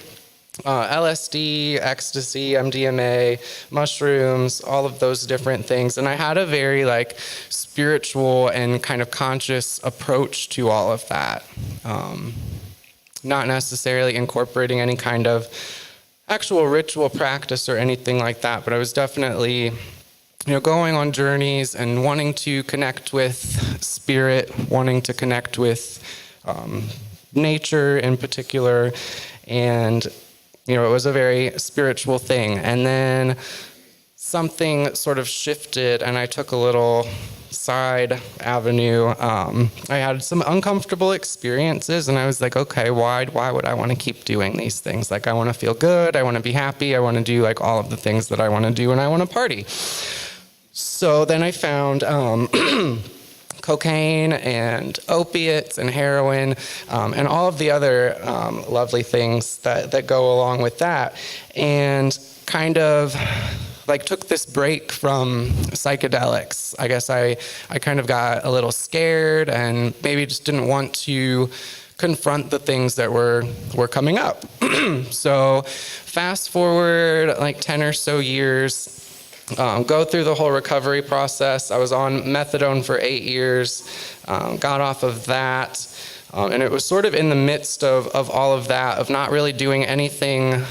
LSD, ecstasy, MDMA, mushrooms, all of those different things. And I had a very spiritual and kind of conscious approach to all of that. Not necessarily incorporating any kind of actual ritual practice or anything like that, but I was definitely going on journeys and wanting to connect with spirit, wanting to connect with nature in particular. And, it was a very spiritual thing. And then something sort of shifted and I took a little side avenue. I had some uncomfortable experiences and I was like, okay, why would I want to keep doing these things? I want to feel good. I want to be happy. I want to do all of the things that I want to do and I want to party. So then I found cocaine and opiates and heroin and all of the other lovely things that go along with that, and kind of took this break from psychedelics. I guess I kind of got a little scared and maybe just didn't want to confront the things that were coming up. So fast forward 10 or so years, go through the whole recovery process. I was on methadone for 8 years, got off of that, and it was sort of in the midst of all of that, of not really doing anything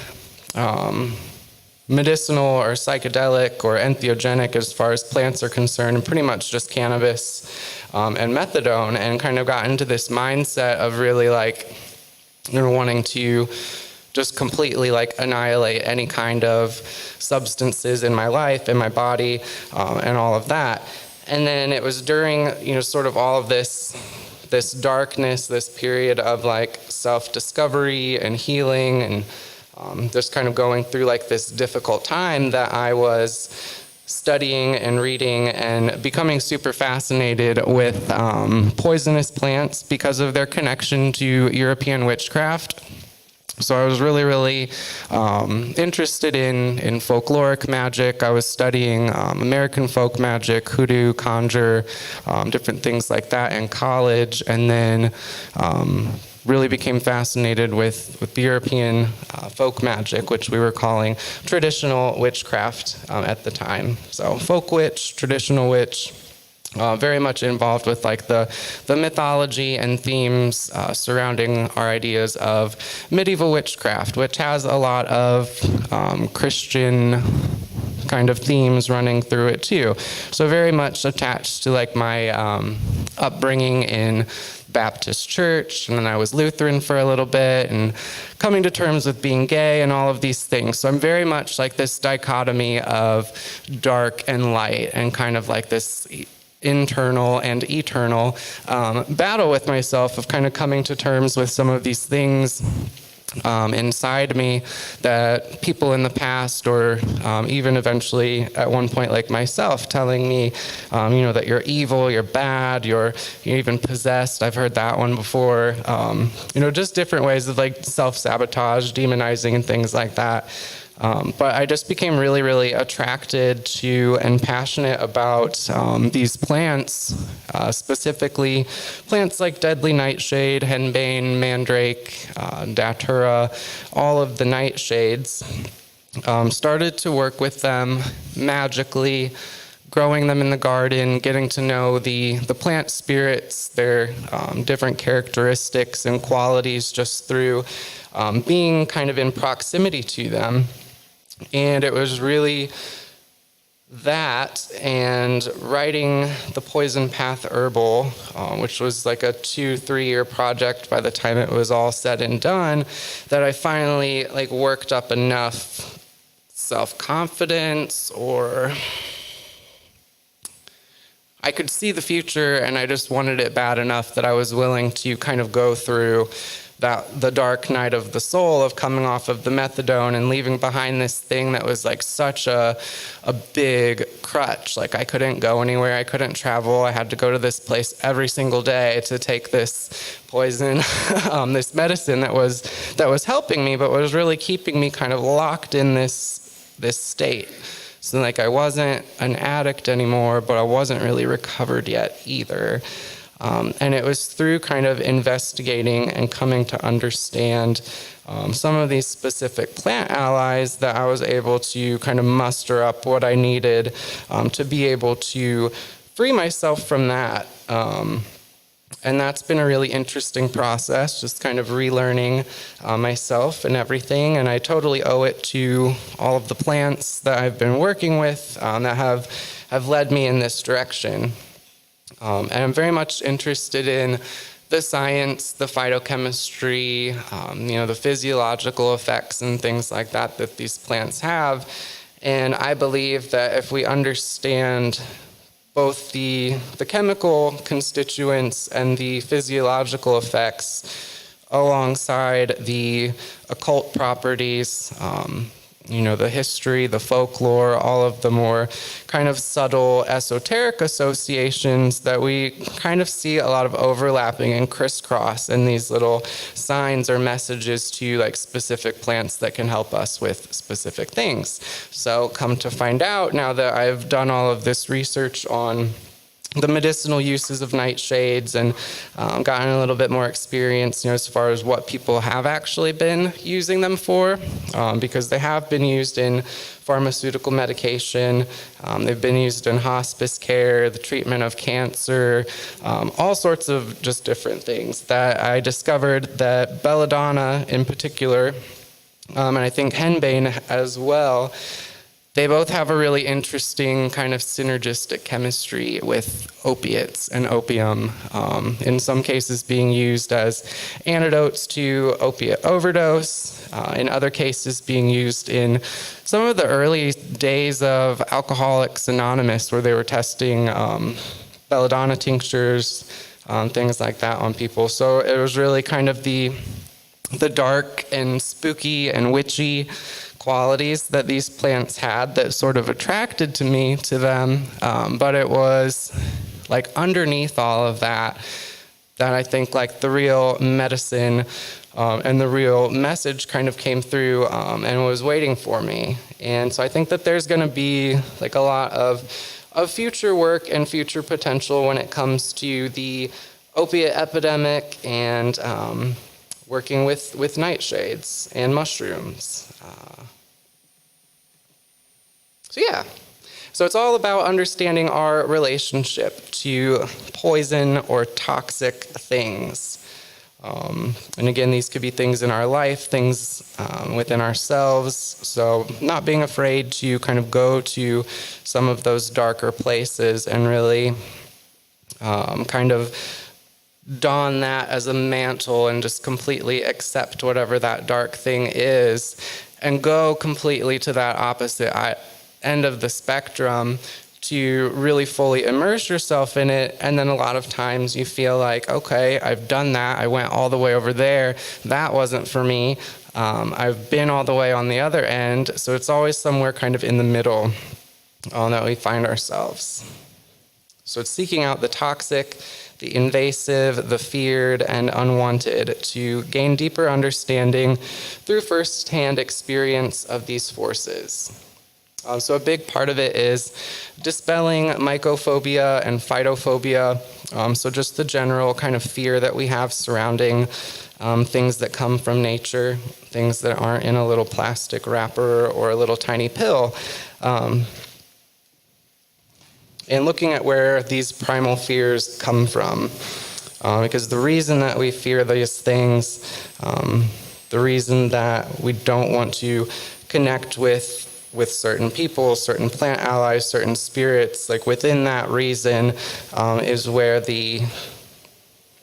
medicinal or psychedelic or entheogenic as far as plants are concerned, and pretty much just cannabis and methadone, and kind of got into this mindset of really and wanting to just completely like annihilate any kind of substances in my life, in my body, and all of that. And then it was during, sort of all of this darkness, this period of like self-discovery and healing, and just kind of going through like this difficult time, that I was studying and reading and becoming super fascinated with poisonous plants because of their connection to European witchcraft. So I was really, really interested in folkloric magic. I was studying American folk magic, hoodoo, conjure, different things like that in college, and then really became fascinated with the European folk magic, which we were calling traditional witchcraft at the time. So folk witch, traditional witch. Very much involved with like the mythology and themes surrounding our ideas of medieval witchcraft, which has a lot of Christian kind of themes running through it too. So very much attached to like my upbringing in Baptist church, and then I was Lutheran for a little bit, and coming to terms with being gay and all of these things. So I'm very much like this dichotomy of dark and light, and kind of like this internal and eternal battle with myself of kind of coming to terms with some of these things inside me that people in the past, or even eventually at one point like myself, telling me that you're evil, you're bad, you're even possessed. I've heard that one before. Just different ways of like self-sabotage, demonizing, and things like that. But I just became really, really attracted to and passionate about these plants, specifically plants like deadly nightshade, henbane, mandrake, datura, all of the nightshades. Started to work with them magically, growing them in the garden, getting to know the plant spirits, their different characteristics and qualities just through being kind of in proximity to them. And it was really that, and writing the Poison Path Herbal, which was like a 2-3 year project by the time it was all said and done, that I finally like worked up enough self-confidence, or I could see the future, and I just wanted it bad enough that I was willing to kind of go through the dark night of the soul of coming off of the methadone and leaving behind this thing that was like such a big crutch. Like I couldn't go anywhere, I couldn't travel. I had to go to this place every single day to take this poison, this medicine that was helping me, but was really keeping me kind of locked in this state. So like I wasn't an addict anymore, but I wasn't really recovered yet either. And it was through kind of investigating and coming to understand some of these specific plant allies that I was able to kind of muster up what I needed to be able to free myself from that. And that's been a really interesting process, just kind of relearning myself and everything. And I totally owe it to all of the plants that I've been working with that have led me in this direction. And I'm very much interested in the science, the phytochemistry, the physiological effects and things like that these plants have. And I believe that if we understand both the chemical constituents and the physiological effects alongside the occult properties, the history, the folklore, all of the more kind of subtle esoteric associations that we kind of see a lot of overlapping and crisscross in these little signs or messages to like specific plants that can help us with specific things. So come to find out, now that I've done all of this research on the medicinal uses of nightshades and gotten a little bit more experience, as far as what people have actually been using them for, because they have been used in pharmaceutical medication, they've been used in hospice care, the treatment of cancer, all sorts of just different things that I discovered that belladonna in particular, and I think henbane as well, They both have a really interesting kind of synergistic chemistry with opiates and opium, in some cases being used as antidotes to opiate overdose, in other cases being used in some of the early days of Alcoholics Anonymous, where they were testing belladonna tinctures, things like that on people. So it was really kind of the dark and spooky and witchy qualities that these plants had that sort of attracted me to them, but it was like underneath all of that I think like the real medicine and the real message kind of came through and was waiting for me. And so I think that there's going to be like a lot of future work and future potential when it comes to the opiate epidemic and working with nightshades and mushrooms. So it's all about understanding our relationship to poison or toxic things. And again, these could be things in our life, things within ourselves. So not being afraid to kind of go to some of those darker places and really kind of don that as a mantle and just completely accept whatever that dark thing is and go completely to that opposite end of the spectrum to really fully immerse yourself in it. And then a lot of times you feel like, okay, I've done that. I went all the way over there. That wasn't for me. I've been all the way on the other end. So it's always somewhere kind of in the middle that we find ourselves. So it's seeking out the toxic, the invasive, the feared, and unwanted to gain deeper understanding through firsthand experience of these forces. So a big part of it is dispelling mycophobia and phytophobia, so just the general kind of fear that we have surrounding things that come from nature, things that aren't in a little plastic wrapper or a little tiny pill. And looking at where these primal fears come from. Because the reason that we fear these things, the reason that we don't want to connect with certain people, certain plant allies, certain spirits, like within that reason is where the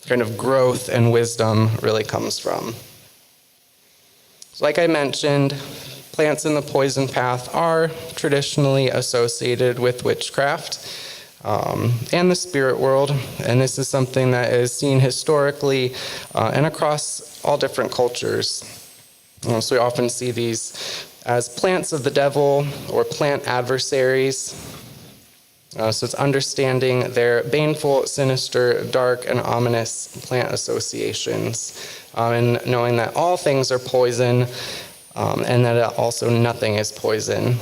kind of growth and wisdom really comes from. So like I mentioned, plants in the poison path are traditionally associated with witchcraft and the spirit world, and this is something that is seen historically and across all different cultures. So we often see these as plants of the devil or plant adversaries. So it's understanding their baneful, sinister, dark, and ominous plant associations, and knowing that all things are poison, and that also nothing is poison.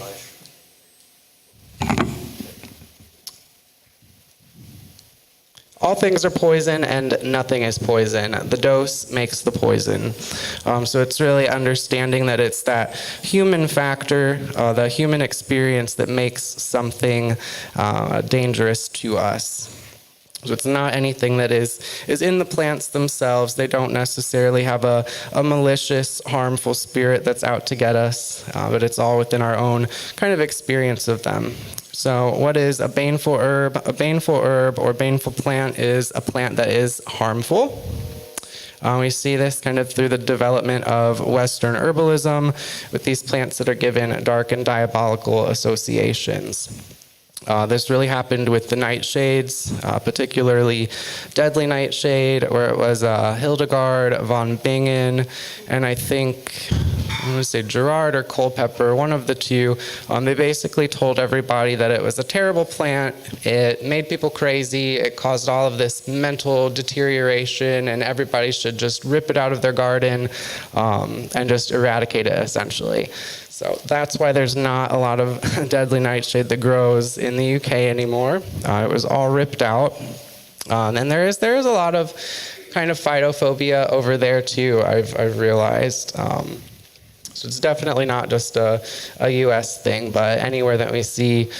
All things are poison and nothing is poison. The dose makes the poison. So it's really understanding that it's that human factor, the human experience that makes something dangerous to us. So it's not anything that is in the plants themselves. They don't necessarily have a malicious, harmful spirit that's out to get us, but it's all within our own kind of experience of them. So what is a baneful herb? A baneful herb or baneful plant is a plant that is harmful. We see this kind of through the development of Western herbalism with these plants that are given dark and diabolical associations. This really happened with the nightshades, particularly Deadly Nightshade, where it was Hildegard von Bingen, and I think, I'm going to say Gerard or Culpeper, one of the two. They basically told everybody that it was a terrible plant, it made people crazy, it caused all of this mental deterioration, and everybody should just rip it out of their garden and just eradicate it, essentially. So that's why there's not a lot of Deadly Nightshade that grows in the UK anymore. It was all ripped out. And there is a lot of kind of phytophobia over there too, I've realized. So it's definitely not just a US thing, but anywhere that we see,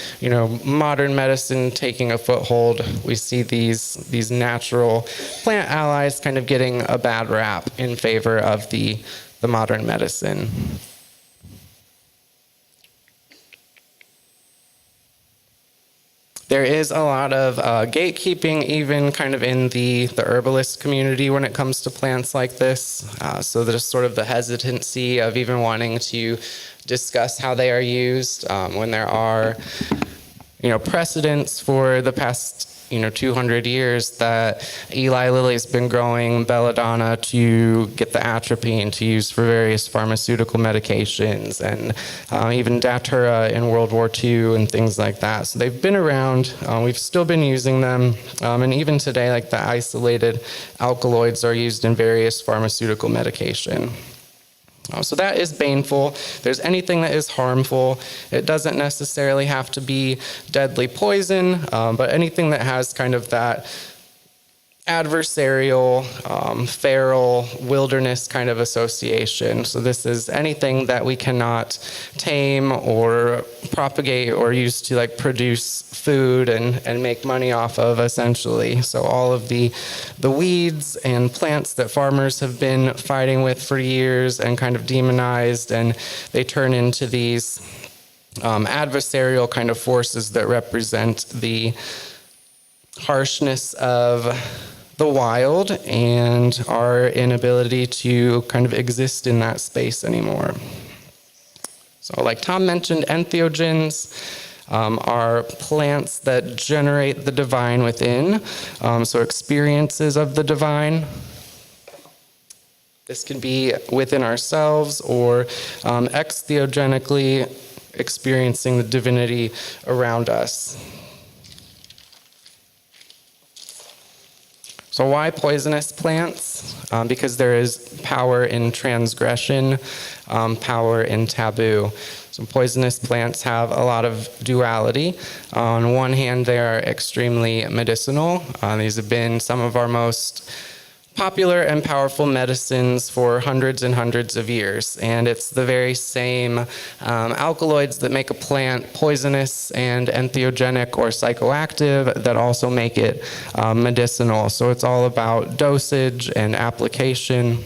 modern medicine taking a foothold, we see these natural plant allies kind of getting a bad rap in favor of the modern medicine. There is a lot of gatekeeping, even kind of in the herbalist community when it comes to plants like this. So there's sort of the hesitancy of even wanting to discuss how they are used when there are, precedents for the past 200 years that Eli Lilly's been growing belladonna to get the atropine to use for various pharmaceutical medications, and even datura in World War II and things like that. So they've been around. We've still been using them, and even today, like the isolated alkaloids are used in various pharmaceutical medication. So that is baneful. If there's anything that is harmful, it doesn't necessarily have to be deadly poison, but anything that has kind of that adversarial, feral, wilderness kind of association. So this is anything that we cannot tame or propagate or use to produce food and make money off of, essentially. So all of the weeds and plants that farmers have been fighting with for years and kind of demonized, and they turn into these adversarial kind of forces that represent the harshness of the wild and our inability to kind of exist in that space anymore. So like Tom mentioned, entheogens are plants that generate the divine within, so experiences of the divine. This can be within ourselves or entheogenically experiencing the divinity around us. So why poisonous plants? Because there is power in transgression, power in taboo. So poisonous plants have a lot of duality. On one hand, they are extremely medicinal. These have been some of our most popular and powerful medicines for hundreds and hundreds of years. And it's the very same alkaloids that make a plant poisonous and entheogenic or psychoactive that also make it medicinal. So it's all about dosage and application.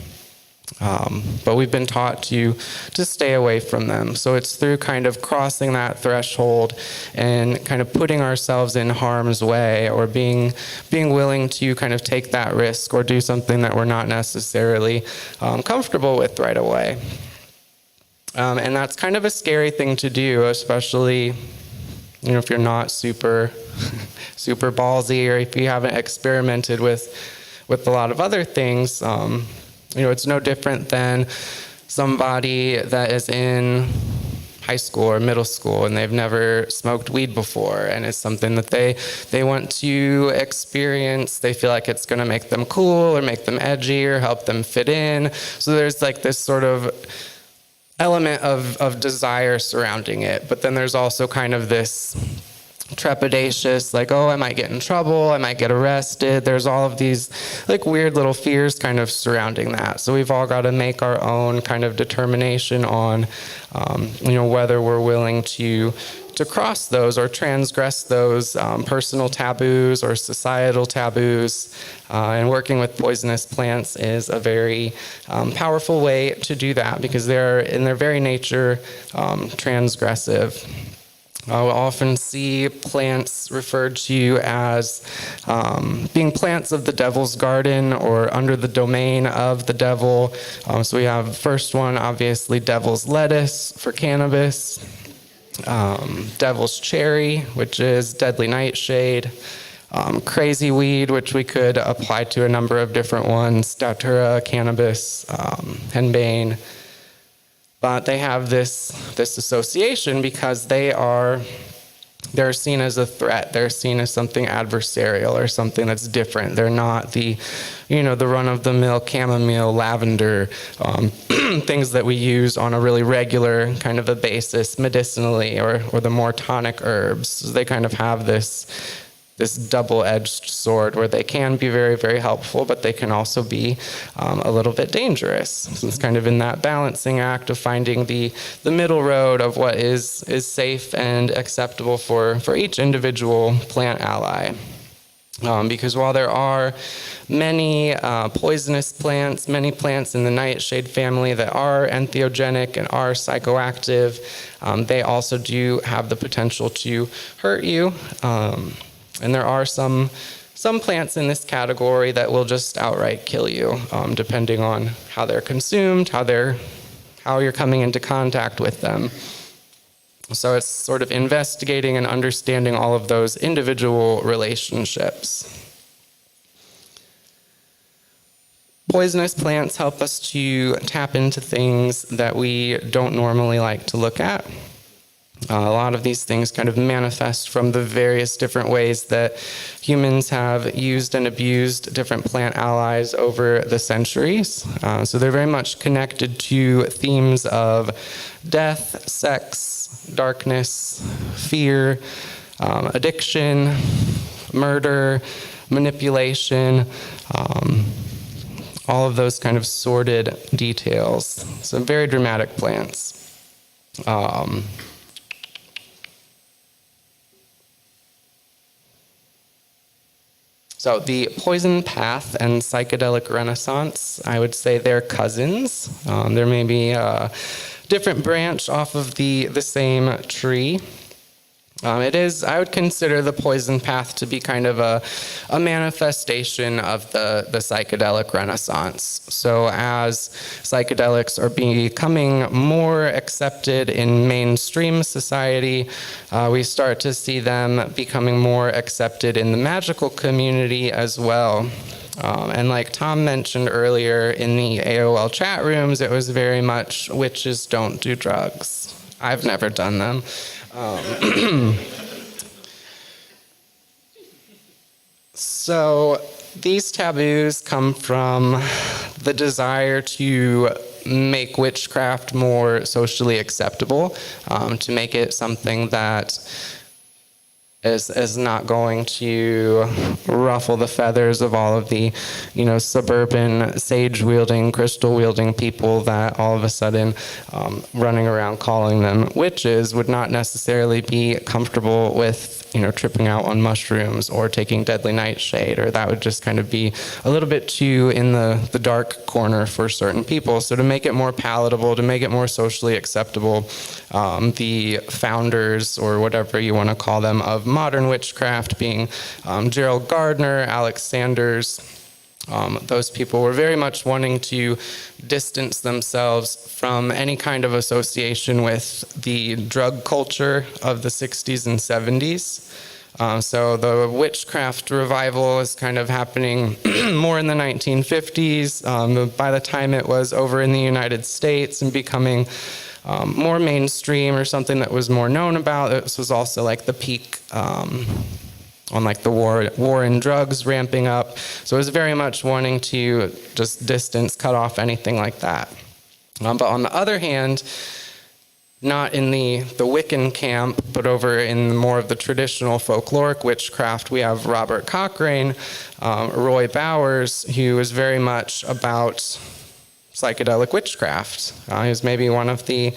But we've been taught to stay away from them. So it's through kind of crossing that threshold and kind of putting ourselves in harm's way, or being willing to kind of take that risk or do something that we're not necessarily comfortable with right away. And that's kind of a scary thing to do, especially if you're not super ballsy, or if you haven't experimented with a lot of other things. It's no different than somebody that is in high school or middle school and they've never smoked weed before, and it's something that they want to experience. They feel like it's going to make them cool or make them edgy or help them fit in. So there's this sort of element of desire surrounding it. But then there's also kind of this trepidatious, I might get in trouble, I might get arrested. There's all of these weird little fears kind of surrounding that. So we've all got to make our own kind of determination on whether we're willing to cross those or transgress those personal taboos or societal taboos. And working with poisonous plants is a very powerful way to do that, because they're in their very nature transgressive. We'll often see plants referred to as being plants of the devil's garden or under the domain of the devil. So we have the first one, obviously, devil's lettuce for cannabis, devil's cherry, which is deadly nightshade, crazy weed, which we could apply to a number of different ones, datura, cannabis, henbane. But they have this association because they're seen as a threat. They're seen as something adversarial or something that's different. They're not the run-of-the-mill chamomile, lavender, things that we use on a really regular kind of a basis medicinally, or the more tonic herbs. So they kind of have this double-edged sword where they can be very, very helpful, but they can also be a little bit dangerous. So it's kind of in that balancing act of finding the middle road of what is safe and acceptable for each individual plant ally. Because while there are many poisonous plants, many plants in the nightshade family that are entheogenic and are psychoactive, they also do have the potential to hurt you. And there are some plants in this category that will just outright kill you, depending on how they're consumed, how you're coming into contact with them. So it's sort of investigating and understanding all of those individual relationships. Poisonous plants help us to tap into things that we don't normally like to look at. A lot of these things kind of manifest from the various different ways that humans have used and abused different plant allies over the centuries. So they're very much connected to themes of death, sex, darkness, fear, addiction, murder, manipulation, all of those kind of sordid details. So very dramatic plants. So the poison path and psychedelic renaissance, I would say they're cousins. There may be a different branch off of the same tree. I would consider the poison path to be kind of a manifestation of the psychedelic renaissance. So as psychedelics are becoming more accepted in mainstream society, we start to see them becoming more accepted in the magical community as well. And like Tom mentioned earlier in the AOL chat rooms, it was very much witches don't do drugs. I've never done them. So these taboos come from the desire to make witchcraft more socially acceptable, to make it something that is not going to ruffle the feathers of all of the, suburban sage-wielding, crystal-wielding people that all of a sudden running around calling them witches would not necessarily be comfortable with, tripping out on mushrooms or taking deadly nightshade, or that would just kind of be a little bit too in the dark corner for certain people. So to make it more palatable, to make it more socially acceptable, the founders, or whatever you want to call them, of modern witchcraft, being Gerald Gardner, Alex Sanders, those people were very much wanting to distance themselves from any kind of association with the drug culture of the 60s and 70s. So the witchcraft revival is kind of happening more in the 1950s. By the time it was over in the United States and becoming more mainstream, or something that was more known about, this was also like the peak on like the war in drugs ramping up. So it was very much wanting to just distance, cut off anything like that. But on the other hand, not in the Wiccan camp, but over in more of the traditional folkloric witchcraft, we have Robert Cochrane, Roy Bowers, who is very much about psychedelic witchcraft. He was maybe one of the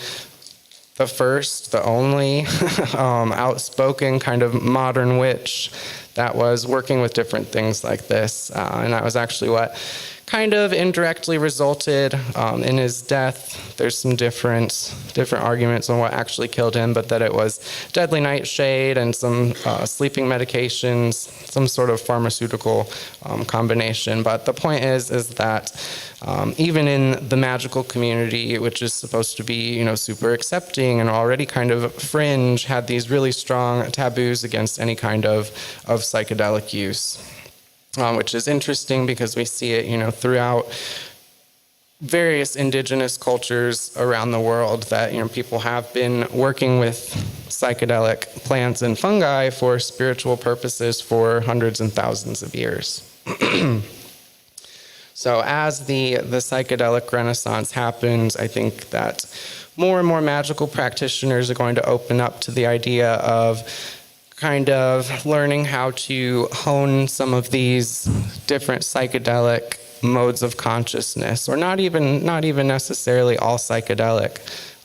first, the only outspoken kind of modern witch that was working with different things like this. And that was actually what kind of indirectly resulted in his death. There's some different arguments on what actually killed him, but that it was deadly nightshade and some sleeping medications, some sort of pharmaceutical combination. But the point is that even in the magical community, which is supposed to be, super accepting and already kind of fringe, had these really strong taboos against any kind of psychedelic use. Which is interesting because we see it, throughout various indigenous cultures around the world, that, people have been working with psychedelic plants and fungi for spiritual purposes for hundreds and thousands of years. So as the psychedelic renaissance happens, I think that more and more magical practitioners are going to open up to the idea of kind of learning how to hone some of these different psychedelic modes of consciousness, or not even necessarily all psychedelic.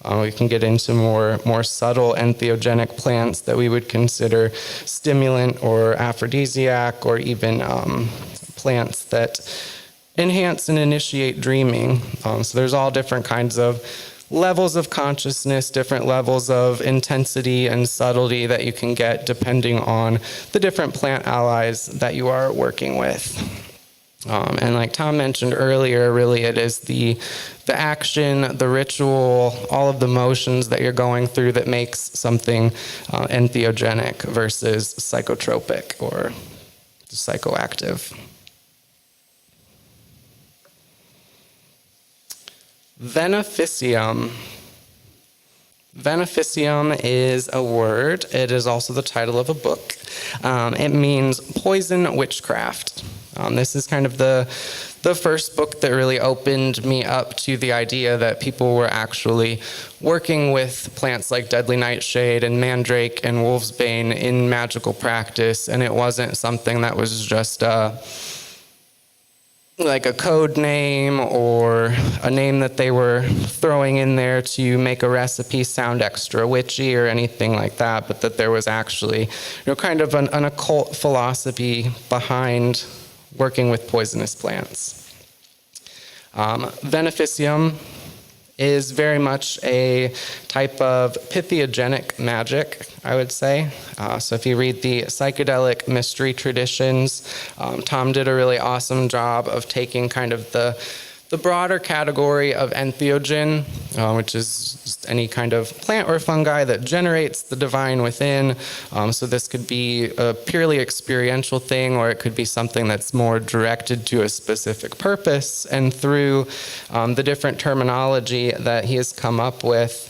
We can get into more subtle entheogenic plants that we would consider stimulant or aphrodisiac, or even plants that enhance and initiate dreaming. So there's all different kinds of levels of consciousness, different levels of intensity and subtlety that you can get depending on the different plant allies that you are working with. And like Tom mentioned earlier, really it is the action, the ritual, all of the motions that you're going through that makes something entheogenic versus psychotropic or psychoactive. Beneficium. Beneficium is a word. It is also the title of a book. It means poison witchcraft. This is kind of the first book that really opened me up to the idea that people were actually working with plants like deadly nightshade and mandrake and wolfsbane in magical practice, and it wasn't something that was just like a code name or a name that they were throwing in there to make a recipe sound extra witchy or anything like that, but that there was actually, kind of an occult philosophy behind working with poisonous plants. Beneficium is very much a type of entheogenic magic, I would say. So if you read the Psychedelic Mystery Traditions, Tom did a really awesome job of taking kind of the broader category of entheogen, which is just any kind of plant or fungi that generates the divine within. So this could be a purely experiential thing, or it could be something that's more directed to a specific purpose. And through the different terminology that he has come up with,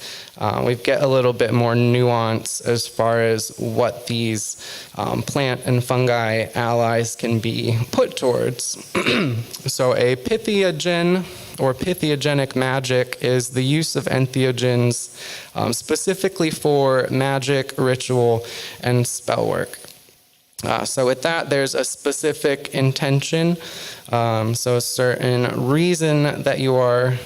we get a little bit more nuance as far as what these plant and fungi allies can be put towards. So a entheogen or entheogenic magic is the use of entheogens specifically for magic, ritual, and spell work. So with that, there's a specific intention, so a certain reason that you are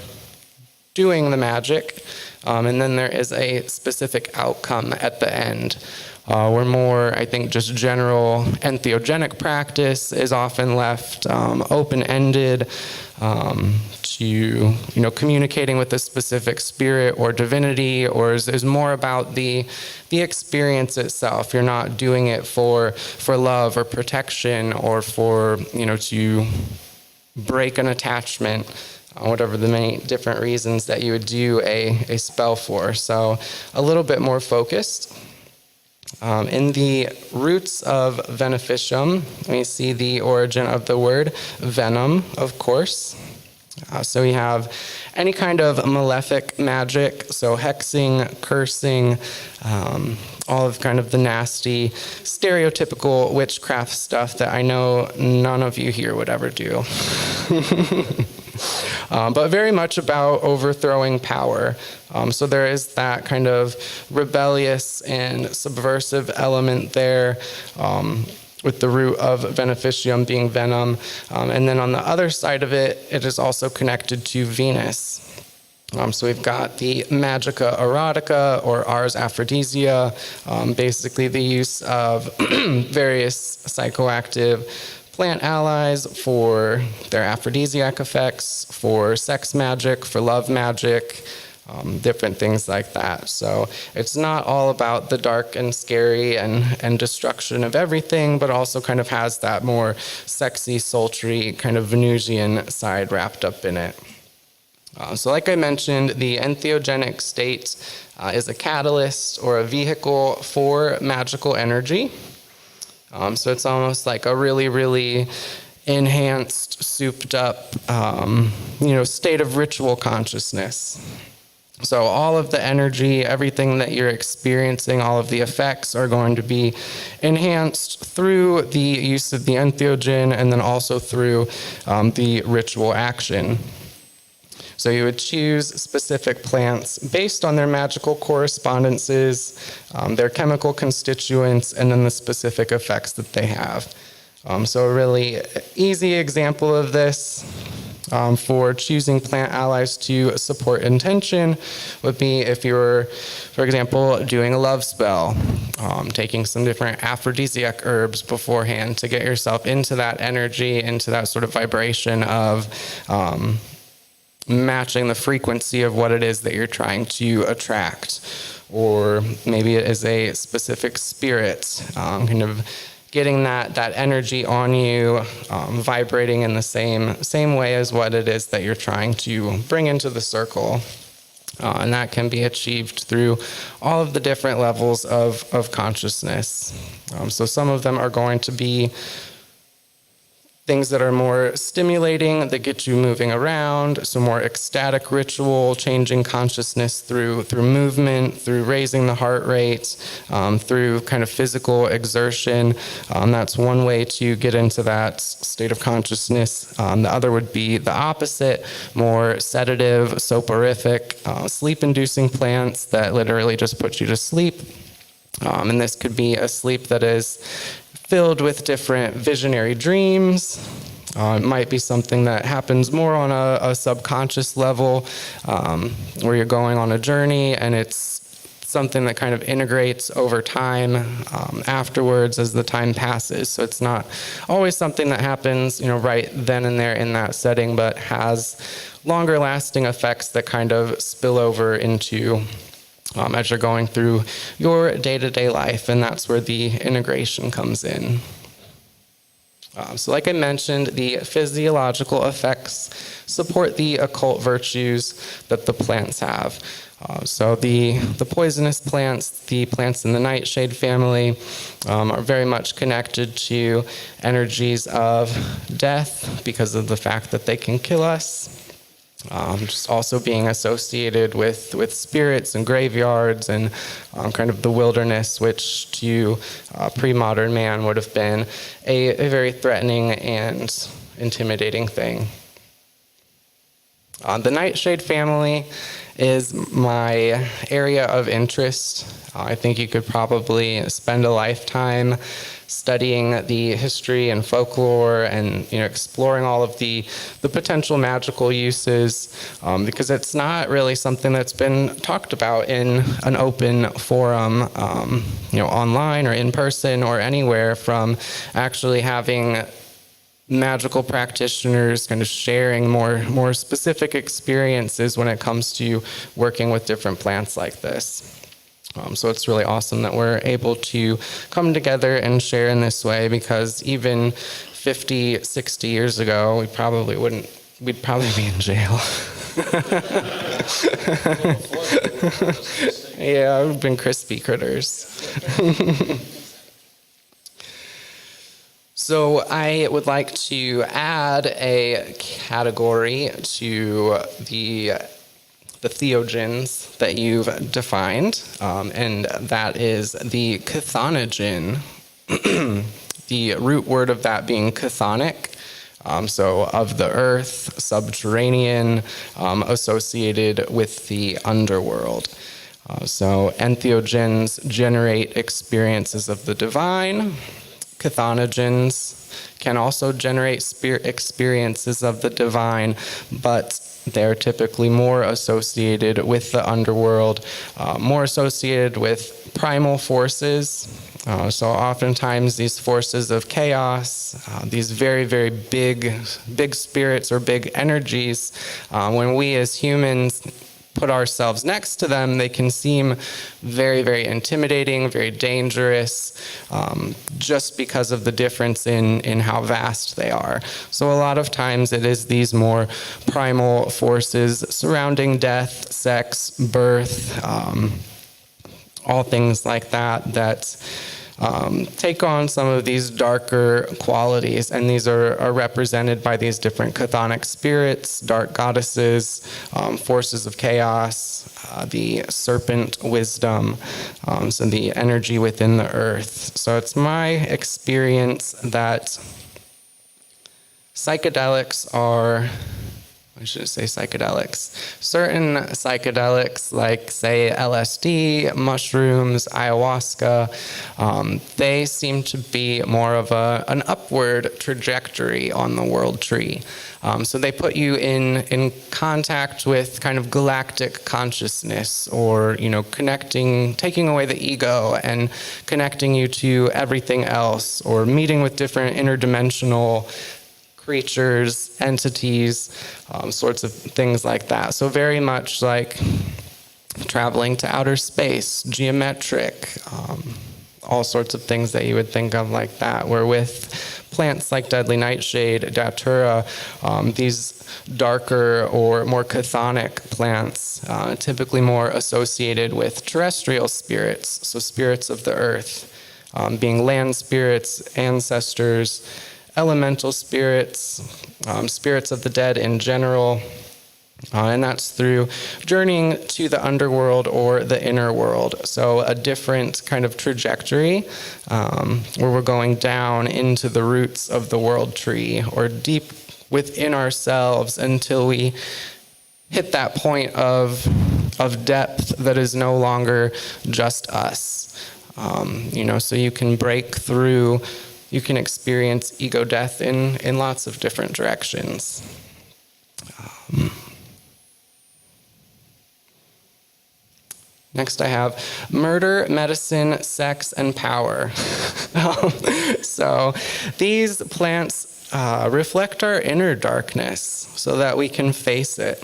doing the magic, and then there is a specific outcome at the end. Where more, I think, just general entheogenic practice is often left open-ended to, communicating with a specific spirit or divinity, or is more about the experience itself. You're not doing it for love or protection or for, to break an attachment, whatever the many different reasons that you would do a spell for. So a little bit more focused. In the roots of beneficium, we see the origin of the word venom, of course. So we have any kind of malefic magic, so hexing, cursing, all of kind of the nasty, stereotypical witchcraft stuff that I know none of you here would ever do. But very much about overthrowing power. So there is that kind of rebellious and subversive element there, with the root of beneficium being venom. And then on the other side of it, it is also connected to Venus. So we've got the magica erotica, or ars aphrodisia, basically the use of various psychoactive plant allies for their aphrodisiac effects, for sex magic, for love magic, different things like that. So it's not all about the dark and scary and destruction of everything, but also kind of has that more sexy, sultry, kind of Venusian side wrapped up in it. So like I mentioned, the entheogenic state is a catalyst or a vehicle for magical energy. So it's almost like a really, really enhanced, souped up, state of ritual consciousness. So all of the energy, everything that you're experiencing, all of the effects are going to be enhanced through the use of the entheogen, and then also through the ritual action. So you would choose specific plants based on their magical correspondences, their chemical constituents, and then the specific effects that they have. So a really easy example of this For choosing plant allies to support intention would be if you were, for example, doing a love spell, taking some different aphrodisiac herbs beforehand to get yourself into that energy, into that sort of vibration of matching the frequency of what it is that you're trying to attract. Or maybe it is a specific spirit, kind of getting that energy on you, vibrating in the same way as what it is that you're trying to bring into the circle. And that can be achieved through all of the different levels of consciousness. So some of them are going to be things that are more stimulating, that get you moving around, so more ecstatic ritual, changing consciousness through movement, through raising the heart rate, through kind of physical exertion. That's one way to get into that state of consciousness. The other would be the opposite, more sedative, soporific, sleep-inducing plants that literally just put you to sleep. And this could be a sleep that is filled with different visionary dreams. It might be something that happens more on a subconscious level, where you're going on a journey, and it's something that kind of integrates over time afterwards as the time passes. So it's not always something that happens, right then and there in that setting, but has longer lasting effects that kind of spill over into as you're going through your day-to-day life, and that's where the integration comes in. So like I mentioned, the physiological effects support the occult virtues that the plants have. So the poisonous plants, the plants in the nightshade family, are very much connected to energies of death because of the fact that they can kill us. Just also being associated with spirits and graveyards and kind of the wilderness, which to pre-modern man would have been a very threatening and intimidating thing. The nightshade family is my area of interest. I think you could probably spend a lifetime studying the history and folklore and exploring all of the potential magical uses, because it's not really something that's been talked about in an open forum, online or in person or anywhere, from actually having magical practitioners kind of sharing more specific experiences when it comes to working with different plants like this. So it's really awesome that we're able to come together and share in this way, because even 50, 60 years ago, we'd probably be in jail. Yeah, we've been crispy critters. So I would like to add a category to the theogens that you've defined, and that is the chthonigen. The root word of that being chthonic, so of the earth, subterranean, associated with the underworld. So entheogens generate experiences of the divine. Chthonigens can also generate experiences of the divine, but they're typically more associated with the underworld, more associated with primal forces. So oftentimes these forces of chaos, these very, very big spirits or big energies, when we as humans put ourselves next to them, they can seem very, very intimidating, very dangerous, just because of the difference in how vast they are. So a lot of times it is these more primal forces surrounding death, sex, birth, all things like that take on some of these darker qualities, and these are represented by these different chthonic spirits, dark goddesses, forces of chaos, the serpent wisdom, so the energy within the earth. So it's my experience that psychedelics are I should say psychedelics. Certain psychedelics, like, say, LSD, mushrooms, ayahuasca, they seem to be more of an upward trajectory on the world tree. So they put you in contact with kind of galactic consciousness, or, taking away the ego and connecting you to everything else, or meeting with different interdimensional creatures, entities, sorts of things like that. So very much like traveling to outer space, geometric, all sorts of things that you would think of like that. Where with plants like deadly nightshade, datura, these darker or more chthonic plants, typically more associated with terrestrial spirits, so spirits of the earth, being land spirits, ancestors, elemental spirits, spirits of the dead in general, and that's through journeying to the underworld or the inner world. So a different kind of trajectory, where we're going down into the roots of the world tree, or deep within ourselves until we hit that point of depth that is no longer just us. So you can break through. You can experience ego death in lots of different directions. Next I have murder, medicine, sex, and power. So these plants reflect our inner darkness so that we can face it.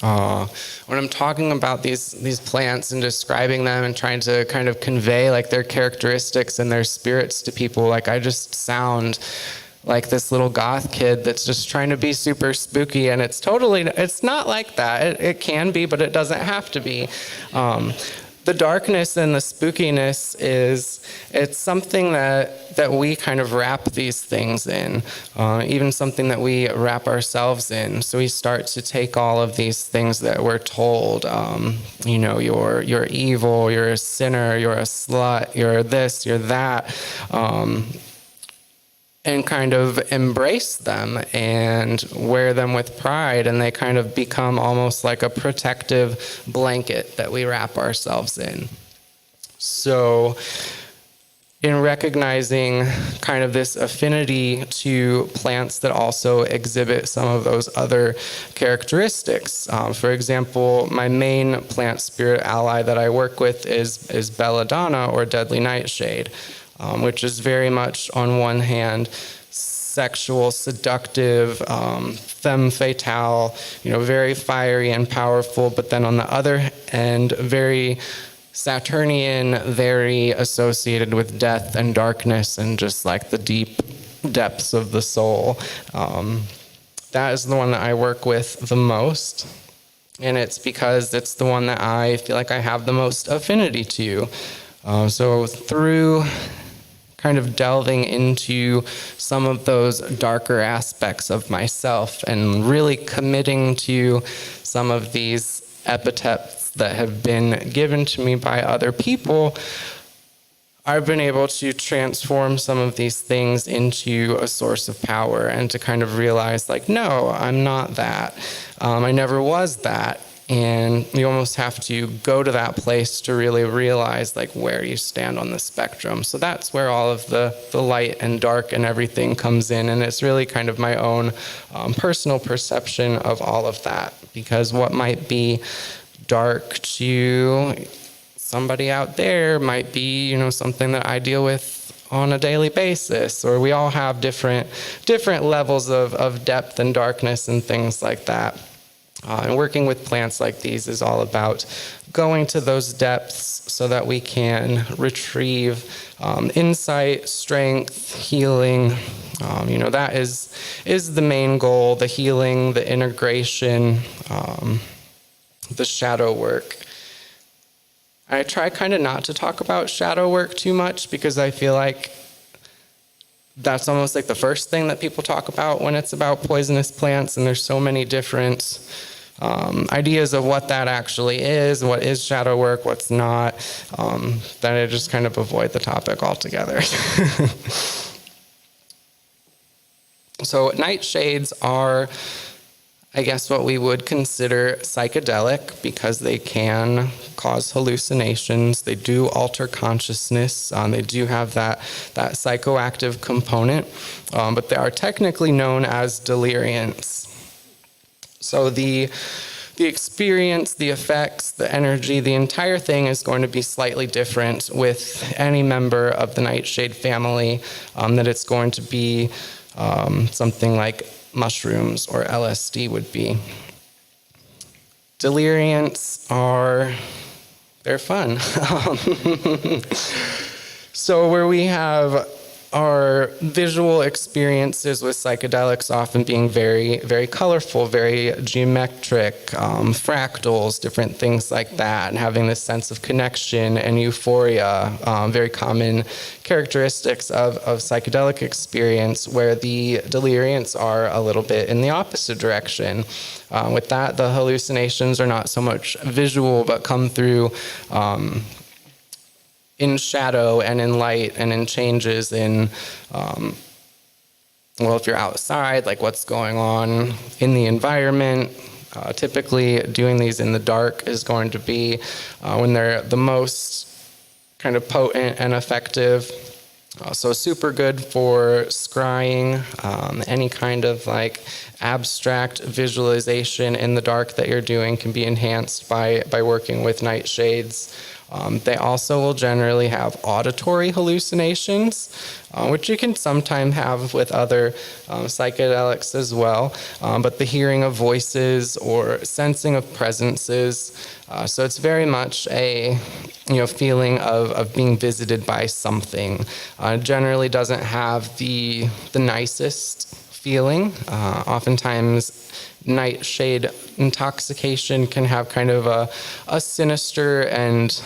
When I'm talking about these plants and describing them and trying to kind of convey like their characteristics and their spirits to people, like I just sound like this little goth kid that's just trying to be super spooky, and it's not like that. It can be, but it doesn't have to be. The darkness and the spookiness it's something that we kind of wrap these things in, even something that we wrap ourselves in. So we start to take all of these things that we're told, you're evil, you're a sinner, you're a slut, you're this, you're that, and kind of embrace them and wear them with pride, and they kind of become almost like a protective blanket that we wrap ourselves in. So in recognizing kind of this affinity to plants that also exhibit some of those other characteristics. For example, my main plant spirit ally that I work with is belladonna, or deadly nightshade. Which is very much, on one hand, sexual, seductive, femme fatale, very fiery and powerful, but then on the other end, very Saturnian, very associated with death and darkness and just like the deep depths of the soul. That is the one that I work with the most, and it's because it's the one that I feel like I have the most affinity to. So through kind of delving into some of those darker aspects of myself and really committing to some of these epithets that have been given to me by other people, I've been able to transform some of these things into a source of power, and to kind of realize, like, no, I'm not that. I never was that. And you almost have to go to that place to really realize like where you stand on the spectrum. So that's where all of the light and dark and everything comes in. And it's really kind of my own personal perception of all of that. Because what might be dark to somebody out there might be, something that I deal with on a daily basis. Or we all have different levels of depth and darkness and things like that. And working with plants like these is all about going to those depths so that we can retrieve insight, strength, healing. That is the main goal, the healing, the integration, the shadow work. I try kind of not to talk about shadow work too much, because I feel like that's almost like the first thing that people talk about when it's about poisonous plants, and there's so many different ideas of what that actually is, what is shadow work, what's not, that I just kind of avoid the topic altogether. So nightshades are I guess what we would consider psychedelic because they can cause hallucinations. They do alter consciousness. They do have that psychoactive component, but they are technically known as deliriants. So the experience, the effects, the energy, the entire thing is going to be slightly different with any member of the nightshade family, that it's going to be something like mushrooms or LSD would be. Deliriants they're fun. So where we have our visual experiences with psychedelics often being very, very colorful, very geometric, fractals, different things like that, and having this sense of connection and euphoria, very common characteristics of psychedelic experience, where the deliriants are a little bit in the opposite direction. With that, the hallucinations are not so much visual, but come through in shadow and in light and in changes in, if you're outside, like what's going on in the environment. Typically, doing these in the dark is going to be when they're the most kind of potent and effective. So super good for scrying, any kind of like abstract visualization in the dark that you're doing can be enhanced by working with nightshades. They also will generally have auditory hallucinations, which you can sometimes have with other psychedelics as well, but the hearing of voices or sensing of presences. So it's very much a feeling of being visited by something. Generally doesn't have the nicest feeling. Oftentimes nightshade intoxication can have kind of a sinister and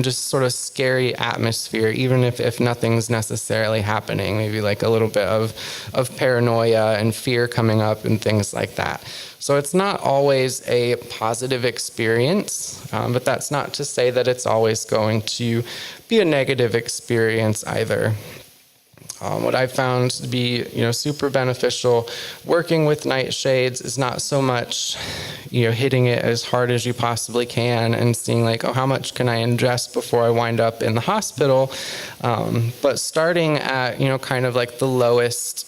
just sort of scary atmosphere, even if nothing's necessarily happening. Maybe like a little bit of paranoia and fear coming up and things like that. So it's not always a positive experience, but that's not to say that it's always going to be a negative experience either. What I've found to be, super beneficial working with nightshades is not so much, hitting it as hard as you possibly can and seeing like, how much can I ingest before I wind up in the hospital, but starting at, kind of like the lowest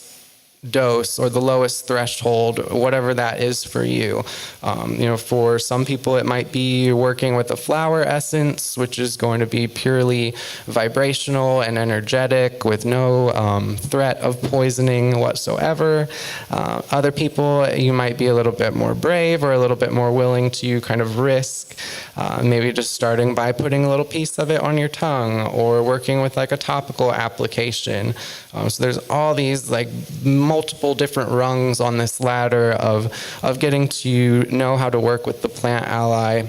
dose or the lowest threshold, whatever that is for you. For some people it might be working with a flower essence, which is going to be purely vibrational and energetic with no threat of poisoning whatsoever. Other people, you might be a little bit more brave or a little bit more willing to kind of risk, maybe just starting by putting a little piece of it on your tongue or working with like a topical application. So there's all these like multiple different rungs on this ladder of getting to know how to work with the plant ally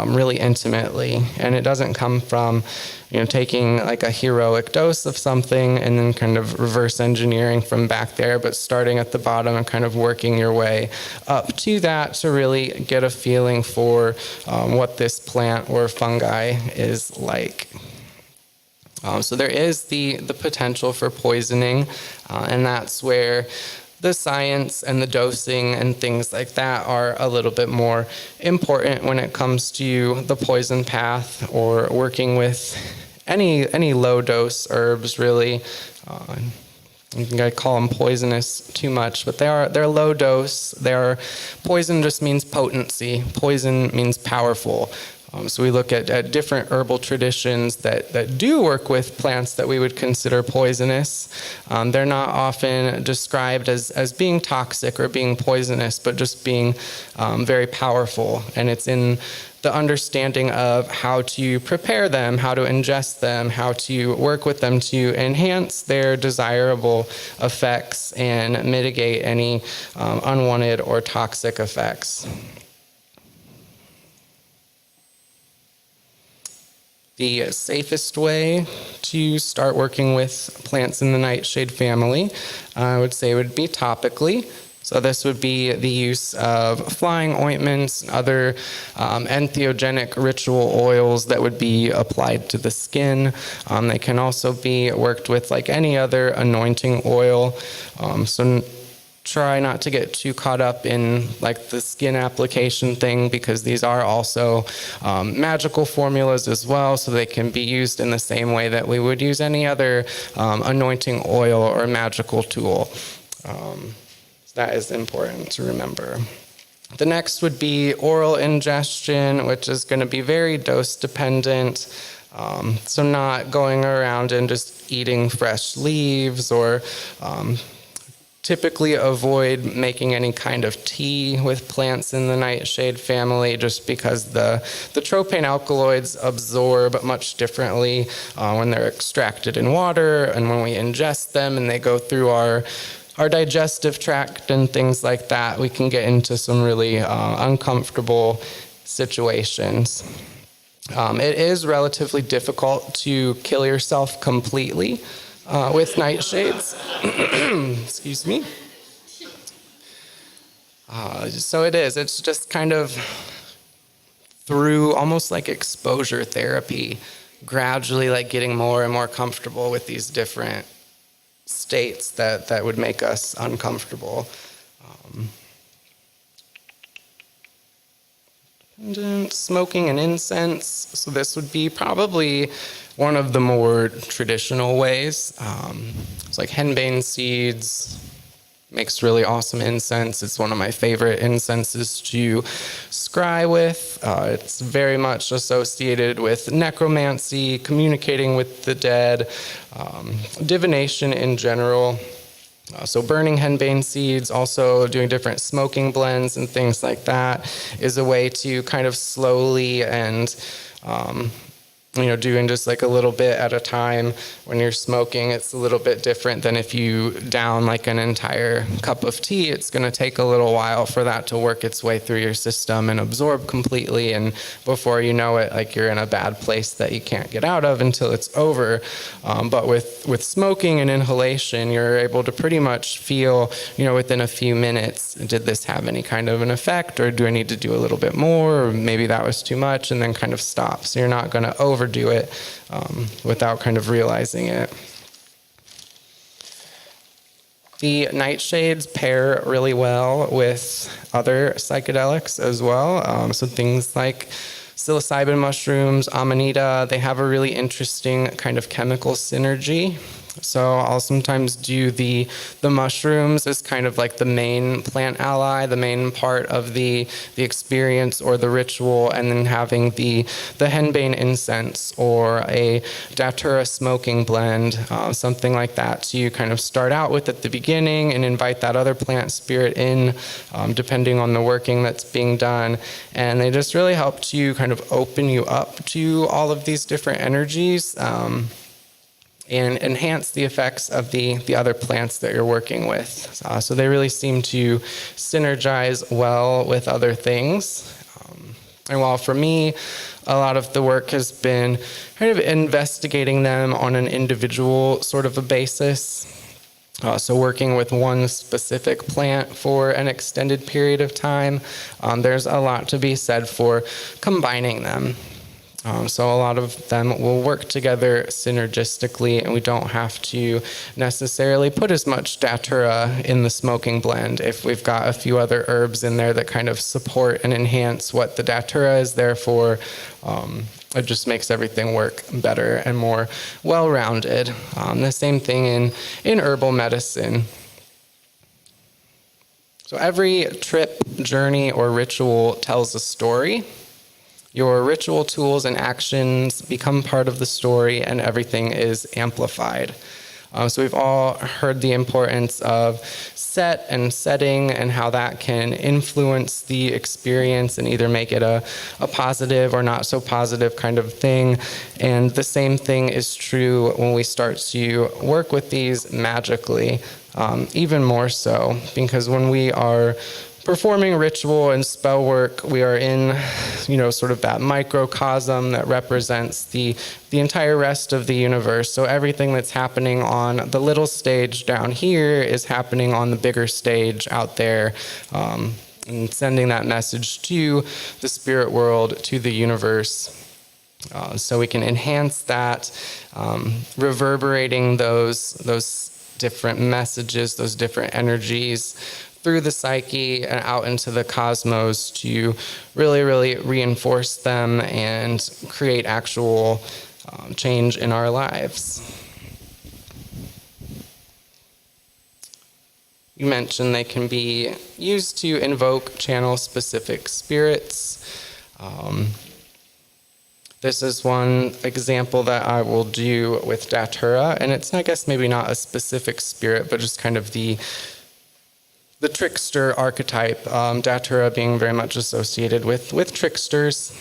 really intimately. And it doesn't come from taking like a heroic dose of something and then kind of reverse engineering from back there, but starting at the bottom and kind of working your way up to that to really get a feeling for what this plant or fungi is like. So there is the potential for poisoning, and that's where the science and the dosing and things like that are a little bit more important when it comes to the poison path or working with any low dose herbs really. You can call them poisonous too much, but they're low dose. Poison just means potency. Poison means powerful. So we look at different herbal traditions that do work with plants that we would consider poisonous. They're not often described as being toxic or being poisonous, but just being very powerful. And it's in the understanding of how to prepare them, how to ingest them, how to work with them to enhance their desirable effects and mitigate any unwanted or toxic effects. The safest way to start working with plants in the nightshade family, I would say, would be topically. So this would be the use of flying ointments, other entheogenic ritual oils that would be applied to the skin. They can also be worked with like any other anointing oil. So try not to get too caught up in like the skin application thing, because these are also magical formulas as well, so they can be used in the same way that we would use any other anointing oil or magical tool. That is important to remember. The next would be oral ingestion, which is going to be very dose dependent. So not going around and just eating fresh leaves, or typically avoid making any kind of tea with plants in the nightshade family, just because the tropane alkaloids absorb much differently when they're extracted in water and when we ingest them and they go through our digestive tract and things like that. We can get into some really uncomfortable situations. It is relatively difficult to kill yourself completely with nightshades. Excuse me. So it is. It's just kind of through almost like exposure therapy, gradually like getting more and more comfortable with these different states that would make us uncomfortable. And smoking and incense. So this would be probably one of the more traditional ways. It's like henbane seeds makes really awesome incense. It's one of my favorite incenses to scry with. It's very much associated with necromancy, communicating with the dead, divination in general. So burning henbane seeds, also doing different smoking blends and things like that is a way to kind of slowly and doing just like a little bit at a time. When you're smoking, it's a little bit different than if you down like an entire cup of tea. It's going to take a little while for that to work its way through your system and absorb completely, and before you know it, like you're in a bad place that you can't get out of until it's over. But with smoking and inhalation, you're able to pretty much feel, within a few minutes, did this have any kind of an effect, or do I need to do a little bit more, or maybe that was too much, and then kind of stop. So you're not going to overdo it without kind of realizing it. The nightshades pair really well with other psychedelics as well. So things like psilocybin mushrooms, amanita, they have a really interesting kind of chemical synergy. So I'll sometimes do the mushrooms as kind of like the main plant ally, the main part of the experience or the ritual, and then having the henbane incense or a datura smoking blend, something like that, to kind of start out with at the beginning and invite that other plant spirit in, depending on the working that's being done. And they just really help to kind of open you up to all of these different energies, and enhance the effects of the other plants that you're working with. So they really seem to synergize well with other things. And while for me, a lot of the work has been kind of investigating them on an individual sort of a basis. So working with one specific plant for an extended period of time, there's a lot to be said for combining them. So a lot of them will work together synergistically, and we don't have to necessarily put as much datura in the smoking blend if we've got a few other herbs in there that kind of support and enhance what the datura is there for. It just makes everything work better and more well-rounded. The same thing in herbal medicine. So every trip, journey, or ritual tells a story. Your ritual tools and actions become part of the story, and everything is amplified. So we've all heard the importance of set and setting and how that can influence the experience and either make it a positive or not so positive kind of thing. And the same thing is true when we start to work with these magically, even more so, because when we are performing ritual and spell work, we are in, sort of that microcosm that represents the entire rest of the universe. So everything that's happening on the little stage down here is happening on the bigger stage out there, and sending that message to the spirit world, to the universe. So we can enhance that, reverberating those different messages, those different energies through the psyche and out into the cosmos to really, really reinforce them and create actual change in our lives. You mentioned they can be used to invoke, channel specific spirits. This is one example that I will do with Datura, and it's, I guess, maybe not a specific spirit, but just kind of the trickster archetype, Datura being very much associated with tricksters.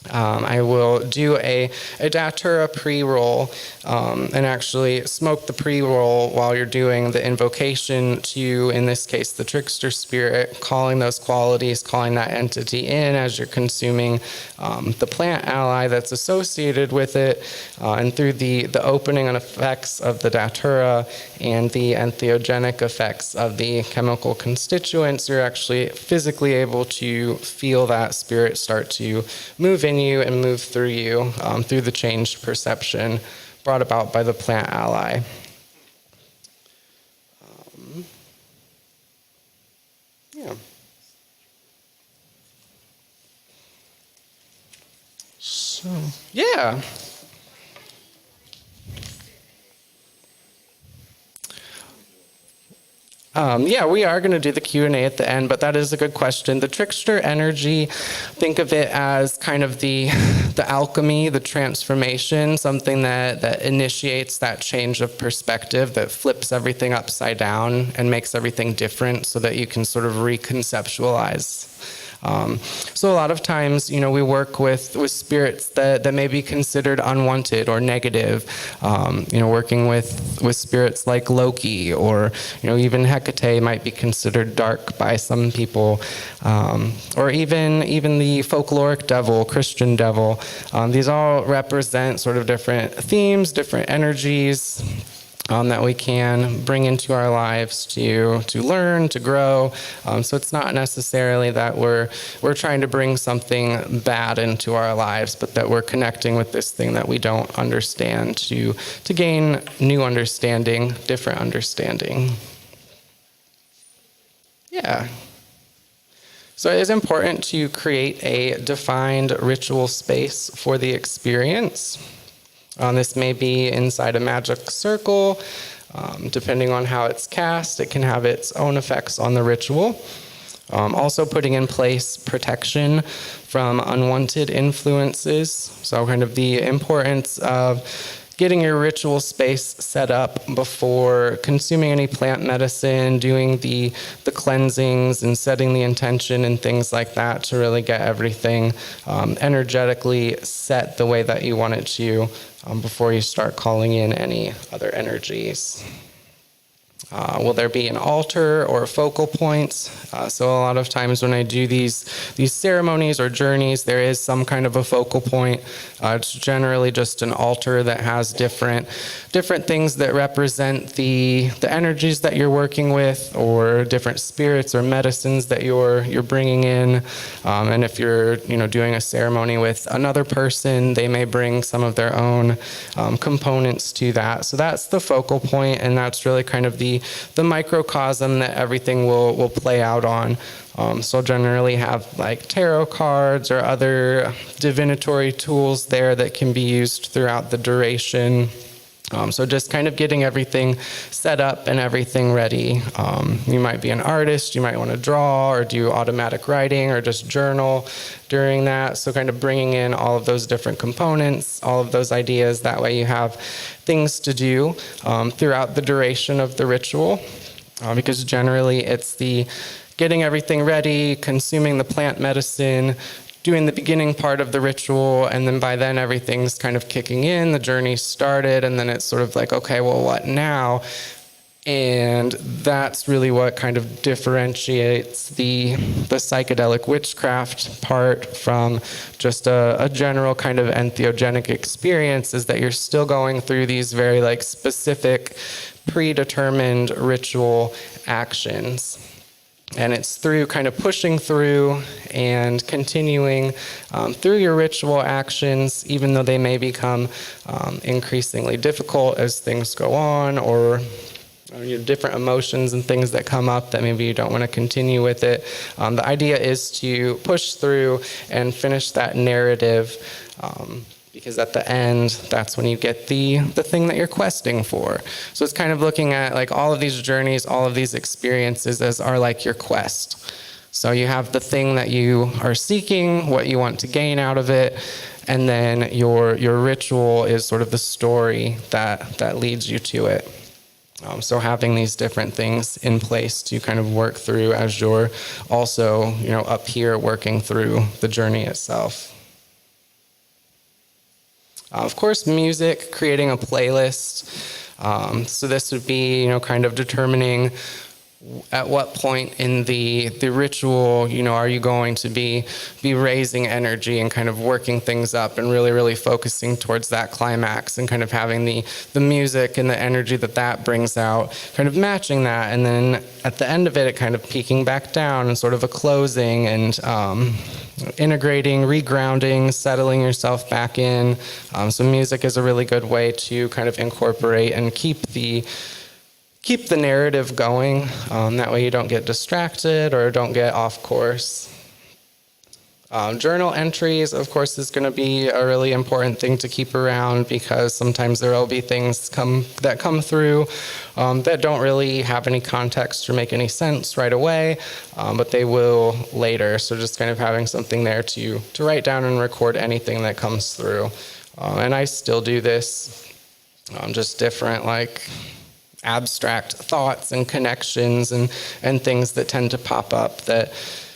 I will do a Datura pre-roll and actually smoke the pre-roll while you're doing the invocation to, in this case, the trickster spirit, calling those qualities, calling that entity in as you're consuming the plant ally that's associated with it. And through the opening and effects of the Datura and the entheogenic effects of the chemical constituents, you're actually physically able to feel that spirit start to move in you and move through you through the changed perception brought about by the plant ally. So, yeah. We are going to do the Q&A at the end, but that is a good question. The trickster energy, think of it as kind of the alchemy, the transformation, something that initiates that change of perspective, that flips everything upside down and makes everything different so that you can sort of reconceptualize. So a lot of times, we work with spirits that may be considered unwanted or negative. Working with spirits like Loki or, even Hecate might be considered dark by some people. Or even the folkloric devil, Christian devil. These all represent sort of different themes, different energies, that we can bring into our lives to learn, to grow. So it's not necessarily that we're trying to bring something bad into our lives, but that we're connecting with this thing that we don't understand to gain new understanding, different understanding. Yeah. So it is important to create a defined ritual space for the experience. This may be inside a magic circle. Depending on how it's cast, it can have its own effects on the ritual. Also putting in place protection from unwanted influences. So kind of the importance of getting your ritual space set up before consuming any plant medicine, doing the cleansings and setting the intention and things like that to really get everything energetically set the way that you want it to before you start calling in any other energies. Will there be an altar or focal points? So a lot of times when I do these ceremonies or journeys, there is some kind of a focal point. It's generally just an altar that has different things that represent the energies that you're working with, or different spirits or medicines that you're bringing in. And if you're doing a ceremony with another person, they may bring some of their own components to that. So that's the focal point, and that's really kind of the microcosm that everything will play out on. So generally have like tarot cards or other divinatory tools there that can be used throughout the duration. So just kind of getting everything set up and everything ready. You might be an artist, you might want to draw or do automatic writing or just journal during that. So kind of bringing in all of those different components, all of those ideas. That way you have things to do throughout the duration of the ritual. Because generally it's the getting everything ready, consuming the plant medicine, doing the beginning part of the ritual, and then by then everything's kind of kicking in, the journey started, and then it's sort of like, okay, well, what now? And that's really what kind of differentiates the psychedelic witchcraft part from just a general kind of entheogenic experience, is that you're still going through these very like specific predetermined ritual actions. And it's through kind of pushing through and continuing through your ritual actions, even though they may become increasingly difficult as things go on, or different emotions and things that come up that maybe you don't want to continue with it. The idea is to push through and finish that narrative, because at the end, that's when you get the thing that you're questing for. So it's kind of looking at like all of these journeys, all of these experiences as are like your quest. So you have the thing that you are seeking, what you want to gain out of it, and then your ritual is sort of the story that leads you to it. So having these different things in place to kind of work through as you're also, up here working through the journey itself. Of course, music, creating a playlist. So this would be, kind of determining at what point in the ritual, are you going to be raising energy and kind of working things up and really, really focusing towards that climax and kind of having the music and the energy that brings out, kind of matching that. And then at the end of it, kind of peaking back down and sort of a closing and integrating, regrounding, settling yourself back in. So music is a really good way to kind of incorporate and keep the narrative going. That way you don't get distracted or don't get off course. Journal entries, of course, is going to be a really important thing to keep around, because sometimes there will be things that come through that don't really have any context or make any sense right away, but they will later. So just kind of having something there to write down and record anything that comes through. And I still do this, just different, like abstract thoughts and connections and things that tend to pop up that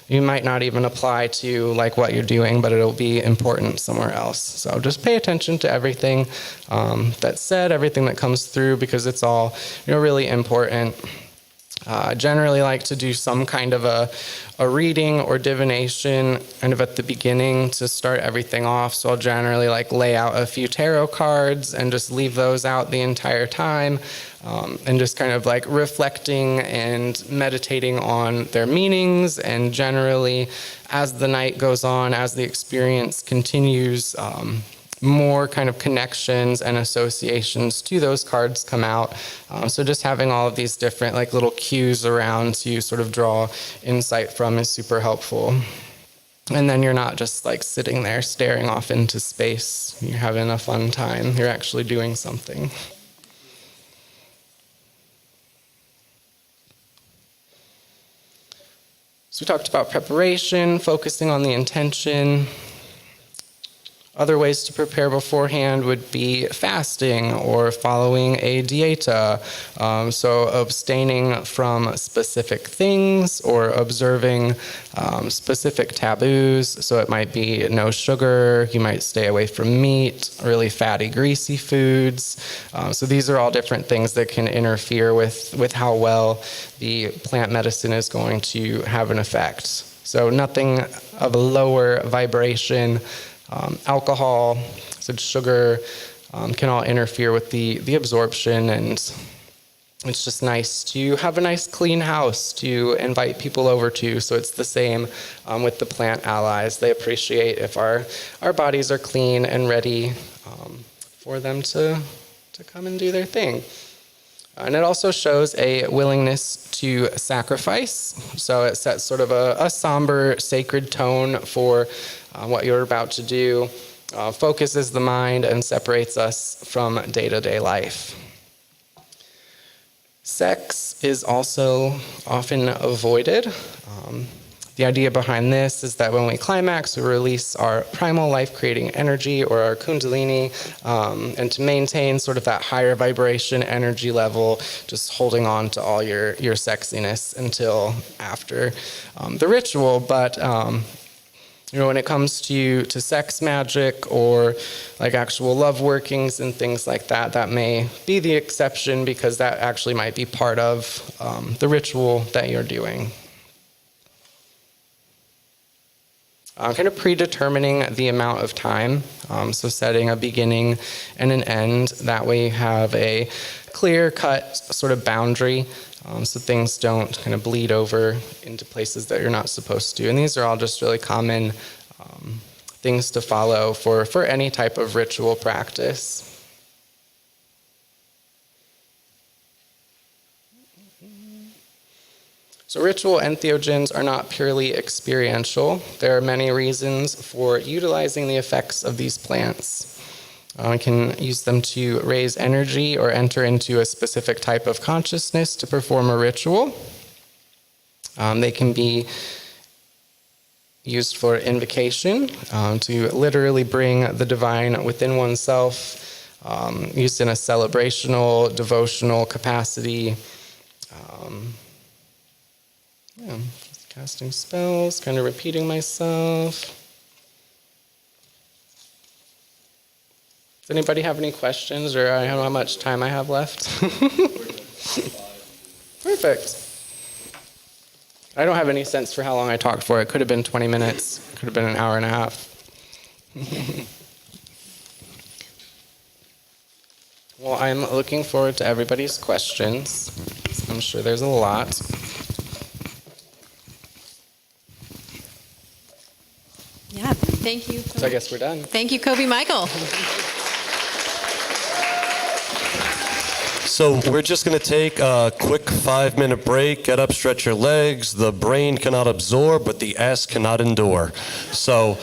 you might not even apply to like what you're doing, but it'll be important somewhere else. So just pay attention to everything that's said, everything that comes through, because it's all really important. I generally like to do some kind of a reading or divination kind of at the beginning to start everything off. So I'll generally like lay out a few tarot cards and just leave those out the entire time, and just kind of like reflecting and meditating on their meanings. And generally, as the night goes on, as the experience continues, more kind of connections and associations to those cards come out. So just having all of these different like little cues around to sort of draw insight from is super helpful. And then you're not just like sitting there staring off into space. You're having a fun time. You're actually doing something. So we talked about preparation, focusing on the intention. Other ways to prepare beforehand would be fasting or following a dieta, so abstaining from specific things or observing specific taboos. So it might be no sugar, you might stay away from meat, really fatty, greasy foods. So these are all different things that can interfere with how well the plant medicine is going to have an effect. So nothing of a lower vibration. Alcohol, so sugar, can all interfere with the absorption, and it's just nice to have a nice clean house to invite people over to. So it's the same with the plant allies. They appreciate if our bodies are clean and ready for them to come and do their thing. And it also shows a willingness to sacrifice. So it sets sort of a somber, sacred tone for what you're about to do, focuses the mind, and separates us from day-to-day life. Sex is also often avoided. The idea behind this is that when we climax, we release our primal life-creating energy, or our kundalini, and to maintain sort of that higher vibration energy level, just holding on to all your sexiness until after the ritual. But when it comes to sex magic or like actual love workings and things like that, that may be the exception, because that actually might be part of the ritual that you're doing. Kind of predetermining the amount of time, so setting a beginning and an end. That way you have a clear-cut sort of boundary, so things don't kind of bleed over into places that you're not supposed to. And these are all just really common things to follow for any type of ritual practice. So ritual entheogens are not purely experiential. There are many reasons for utilizing the effects of these plants. We can use them to raise energy or enter into a specific type of consciousness to perform a ritual. They can be used for invocation, to literally bring the divine within oneself, used in a celebrational, devotional capacity. Just casting spells, kind of repeating myself. Does anybody have any questions, or I don't know how much time I have left? Perfect. I don't have any sense for how long I talked for. It could have been 20 minutes. It could have been an hour and a half. Well, I'm looking forward to everybody's questions. I'm sure there's a lot. Yeah, thank you. So I guess we're done. Thank you, Coby Michael. So we're just going to take a quick 5-minute break. Get up, stretch your legs. The brain cannot absorb, but the ass cannot endure. So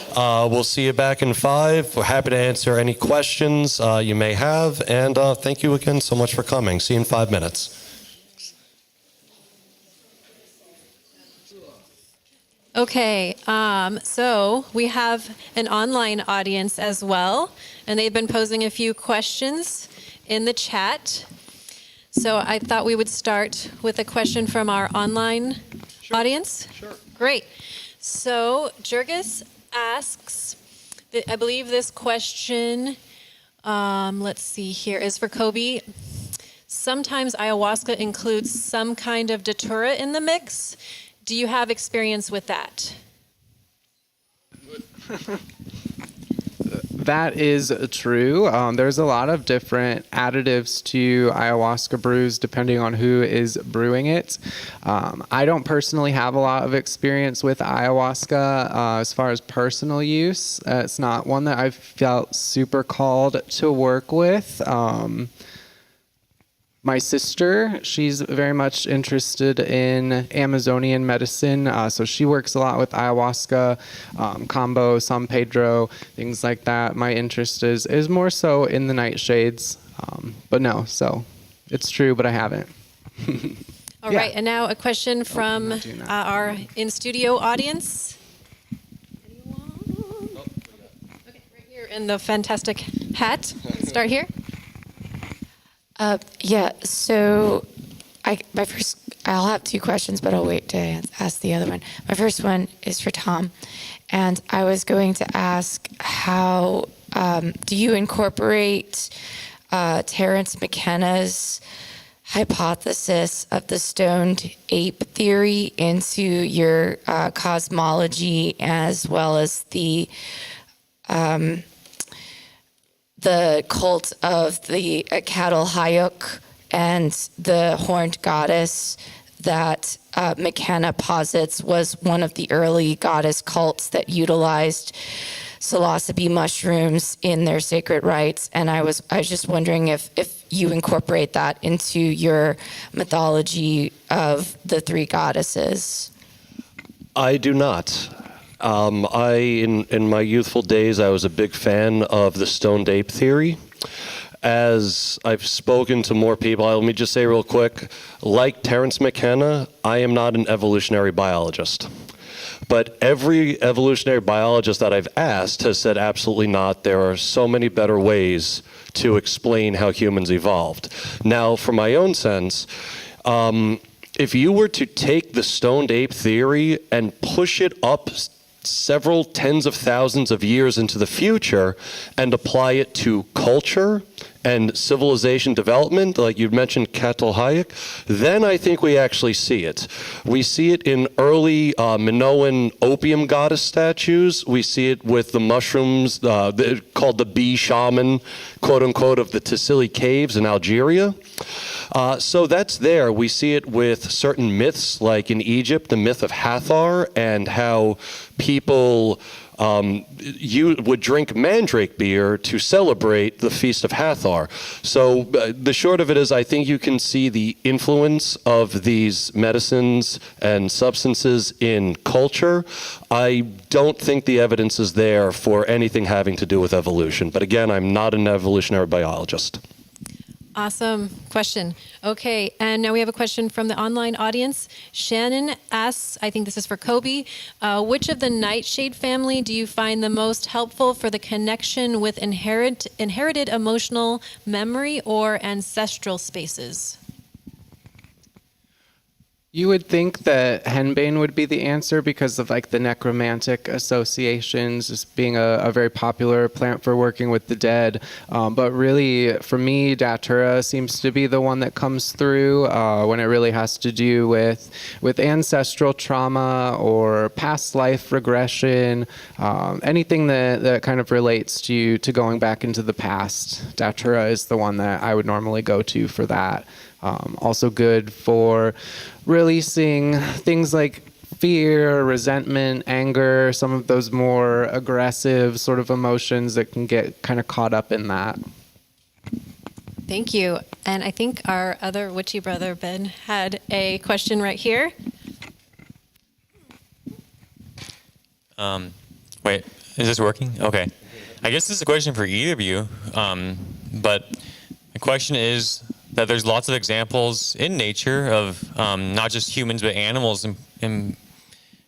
we'll see you back in 5. We're happy to answer any questions you may have. And thank you again so much for coming. See you in 5 minutes. Okay, so we have an online audience as well, and they've been posing a few questions in the chat. So I thought we would start with a question from our online audience. Sure. Great. So Jurgis asks, I believe this question, let's see here, is for Coby. Sometimes ayahuasca includes some kind of datura in the mix. Do you have experience with that? That is true. There's a lot of different additives to ayahuasca brews depending on who is brewing it. I don't personally have a lot of experience with ayahuasca as far as personal use. It's not one that I've felt super called to work with. My sister, she's very much interested in Amazonian medicine, so she works a lot with ayahuasca, combo, San Pedro, things like that. My interest is more so in the nightshades, but no, so it's true, but I haven't. All right, and now a question from our in-studio audience. Okay, right here in the fantastic hat. Start here. Yeah, so I'll have 2 questions, but I'll wait to ask the other one. My first one is for Tom, and I was going to ask how do you incorporate Terence McKenna's hypothesis of the stoned ape theory into your cosmology, as well as the cult of the cattle Hayuk and the horned goddess that McKenna posits was one of the early goddess cults that utilized psilocybe mushrooms in their sacred rites. And I was just wondering if you incorporate that into your mythology of the 3 goddesses. I do not. In my youthful days, I was a big fan of the stoned ape theory. As I've spoken to more people, let me just say real quick, like Terence McKenna, I am not an evolutionary biologist. But every evolutionary biologist that I've asked has said absolutely not. There are so many better ways to explain how humans evolved. Now, for my own sense, if you were to take the stoned ape theory and push it up several tens of thousands of years into the future and apply it to culture and civilization development, like you mentioned Cattle Hayek, then I think we actually see it. We see it in early Minoan opium goddess statues. We see it with the mushrooms called the bee shaman, quote unquote, of the Tassili caves in Algeria. So that's there. We see it with certain myths, like in Egypt, the myth of Hathor, and how people you would drink mandrake beer to celebrate the Feast of Hathor. So the short of it is, I think you can see the influence of these medicines and substances in culture. I don't think the evidence is there for anything having to do with evolution. But again, I'm not an evolutionary biologist. Awesome question. Okay, and now we have a question from the online audience. Shannon asks, I think this is for Coby, which of the nightshade family do you find the most helpful for the connection with inherited emotional memory or ancestral spaces? You would think that henbane would be the answer because of like the necromantic associations, just being a very popular plant for working with the dead. But really, for me, datura seems to be the one that comes through when it really has to do with ancestral trauma or past life regression, anything that kind of relates to going back into the past. Datura is the one that I would normally go to for that. Also good for releasing things like fear, resentment, anger, some of those more aggressive sort of emotions that can get kind of caught up in that. Thank you. And I think our other witchy brother, Ben, had a question right here. Wait, is this working? Okay. I guess this is a question for either of you. But the question is that there's lots of examples in nature of not just humans but animals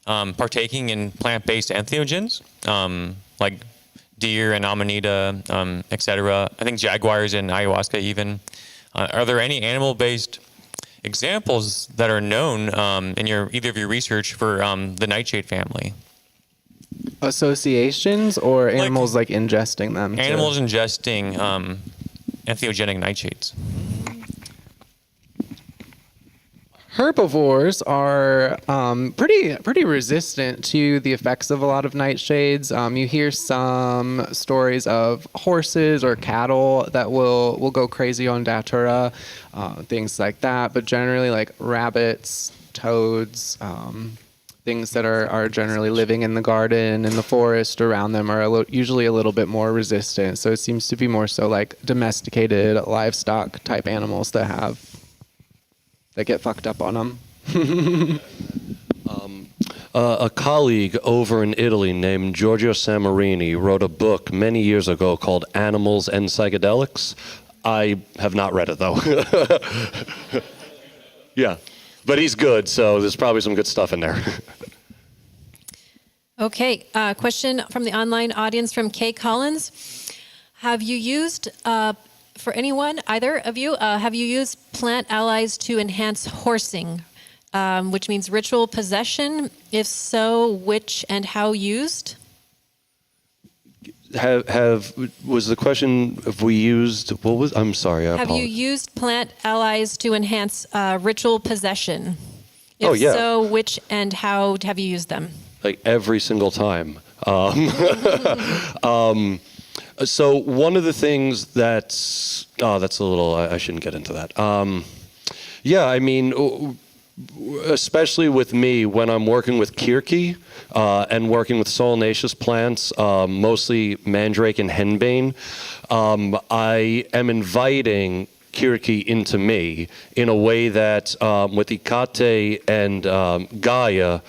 partaking in plant-based entheogens, like deer and amanita, etc. I think jaguars and ayahuasca even. Are there any animal-based examples that are known in either of your research for the nightshade family? Associations or animals like ingesting them? Animals ingesting entheogenic nightshades. Herbivores are pretty resistant to the effects of a lot of nightshades. You hear some stories of horses or cattle that will go crazy on datura, things like that. But generally, like rabbits, toads, things that are generally living in the garden, in the forest around them are usually a little bit more resistant. So it seems to be more so like domesticated livestock type animals that get fucked up on them. A colleague over in Italy named Giorgio Samarini wrote a book many years ago called Animals and Psychedelics. I have not read it, though. Yeah, but he's good, so there's probably some good stuff in there. Okay, question from the online audience from Kay Collins. Have you used... for anyone, either of you, have you used plant allies to enhance horsing, which means ritual possession? If so, which and how used? Was the question if we used, what was, I'm sorry, I Have you apologize. used plant allies to enhance ritual possession? If Oh, yeah. so, which and how have you used them? Like every single time. So one of the things that's a little, I shouldn't get into that. Yeah, I mean, especially with me when I'm working with kirki and working with solanaceous plants, mostly mandrake and henbane, I am inviting kirki into me in a way that with Ikate and Gaia,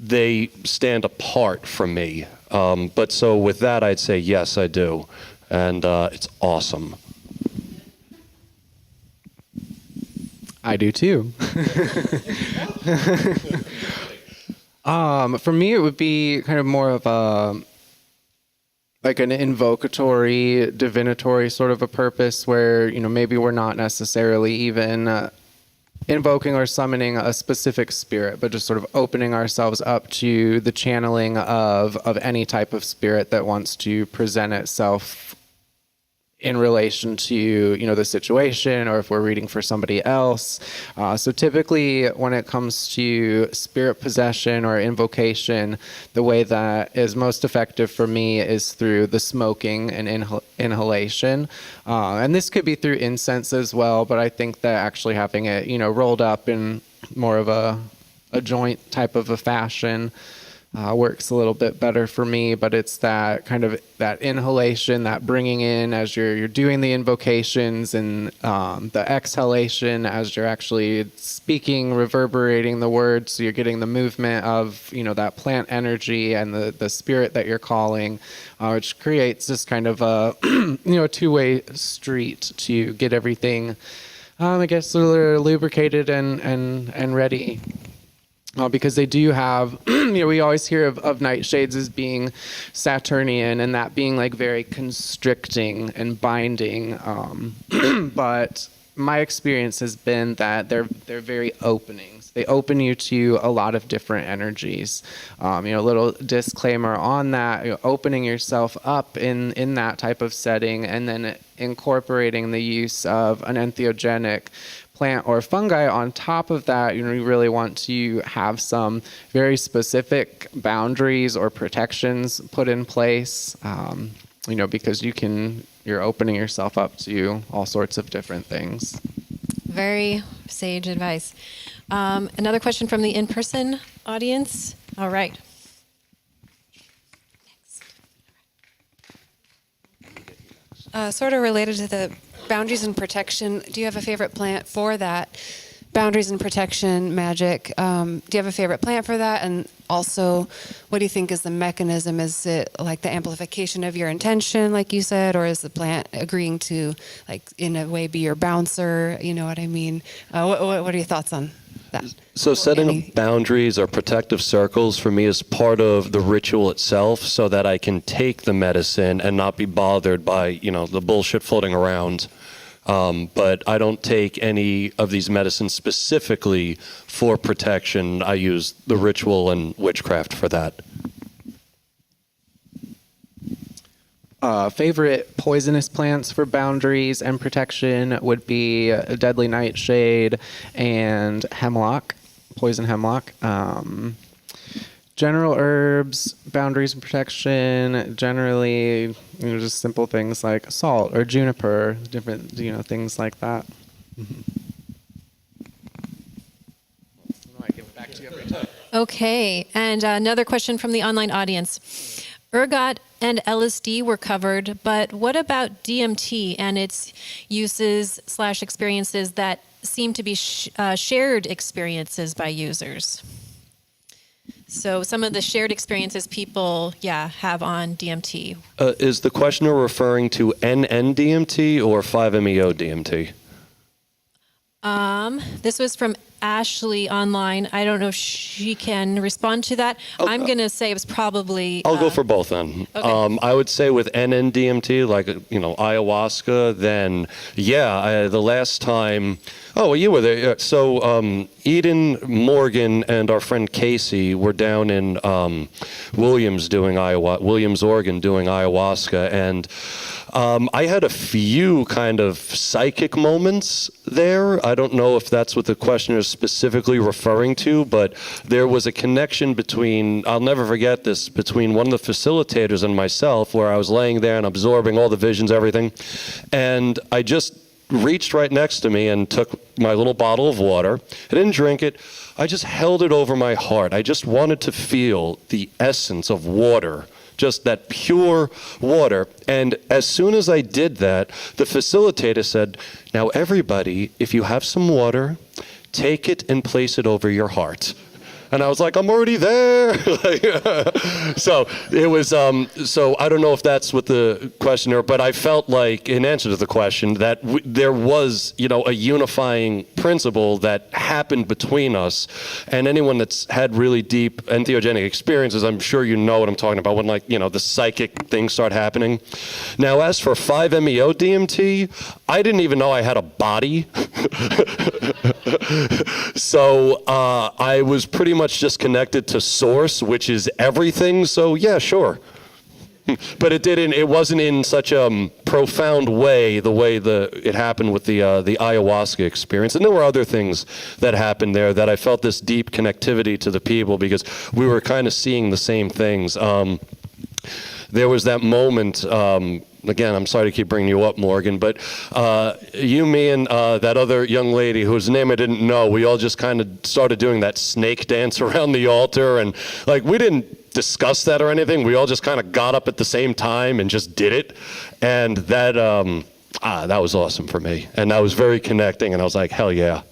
they stand apart from me. But so with that, I'd say yes, I do. And it's awesome. I do too. For me, it would be kind of more of an invocatory, divinatory sort of a purpose where, maybe we're not necessarily even invoking or summoning a specific spirit, but just sort of opening ourselves up to the channeling of any type of spirit that wants to present itself in relation to, the situation, or if we're reading for somebody else. So typically when it comes to spirit possession or invocation, the way that is most effective for me is through the smoking and inhalation. And this could be through incense as well, but I think that actually having it, rolled up in more of a joint type of a fashion, works a little bit better for me, but it's that kind of that inhalation, that bringing in as you're doing the invocations, and the exhalation as you're actually speaking, reverberating the words, so you're getting the movement of that plant energy and the spirit that you're calling, which creates this kind of a a two-way street to get everything I guess lubricated and ready. Because they do have, we always hear of nightshades as being Saturnian, and that being like very constricting and binding. But my experience has been that they're very openings. They open you to a lot of different energies. A little disclaimer on that: opening yourself up in that type of setting, and then incorporating the use of an entheogenic plant or fungi on top of that. You really want to have some very specific boundaries or protections put in place, because you're opening yourself up to all sorts of different things. Very sage advice. Another question from the in-person audience. All right. Sort of related to the boundaries and protection, do you have a favorite plant for that? Boundaries and protection magic. Do you have a favorite plant for that? And also, what do you think is the mechanism? Is it like the amplification of your intention, like you said, or is the plant agreeing to, like, in a way, be your bouncer? You know what I mean? What are your thoughts on that? So setting up boundaries or protective circles for me is part of the ritual itself, so that I can take the medicine and not be bothered by, the bullshit floating around. But I don't take any of these medicines specifically for protection. I use the ritual and witchcraft for that. Favorite poisonous plants for boundaries and protection would be deadly nightshade and hemlock, poison hemlock. General herbs, boundaries and protection, generally, just simple things like salt or juniper, different, things like that. Okay, and another question from the online audience. Ergot and LSD were covered, but what about DMT and its uses/experiences that seem to be shared experiences by users? So some of the shared experiences people, have on DMT. Is the questioner referring to NN-DMT or 5-MeO-DMT? This was from Ashley online. I don't know if she can respond to that. I'm going to say it was probably... I'll go for both then. Okay. I would say with NN-DMT, like, ayahuasca, then, the last time... Oh, well, you were there. So Eden, Morgan, and our friend Casey were down in Williams, Oregon, doing ayahuasca, and I had a few kind of psychic moments there. I don't know if that's what the questioner is specifically referring to, but there was a connection between, I'll never forget this, between one of the facilitators and myself, where I was laying there and absorbing all the visions, everything, and I just reached right next to me and took my little bottle of water. I didn't drink it. I just held it over my heart. I just wanted to feel the essence of water, just that pure water. And as soon as I did that, the facilitator said, "Now everybody, if you have some water, take it and place it over your heart." And I was like, I'm already there. So it was, so I don't know if that's what the questioner, but I felt like, in answer to the question, that there was, a unifying principle that happened between us. And anyone that's had really deep entheogenic experiences, I'm sure you know what I'm talking about, when, the psychic things start happening. Now, as for 5-MeO-DMT, I didn't even know I had a body. So I was pretty much just connected to source, which is everything. So yeah, sure. But it wasn't in such a profound way, the way it happened with the ayahuasca experience. And there were other things that happened there that I felt this deep connectivity to the people, because we were kind of seeing the same things. There was that moment, again, I'm sorry to keep bringing you up, Morgan, but you, me, and that other young lady whose name I didn't know, we all just kind of started doing that snake dance around the altar, and we didn't discuss that or anything. We all just kind of got up at the same time and just did it. And that was awesome for me. And that was very connecting. And I was like, hell yeah.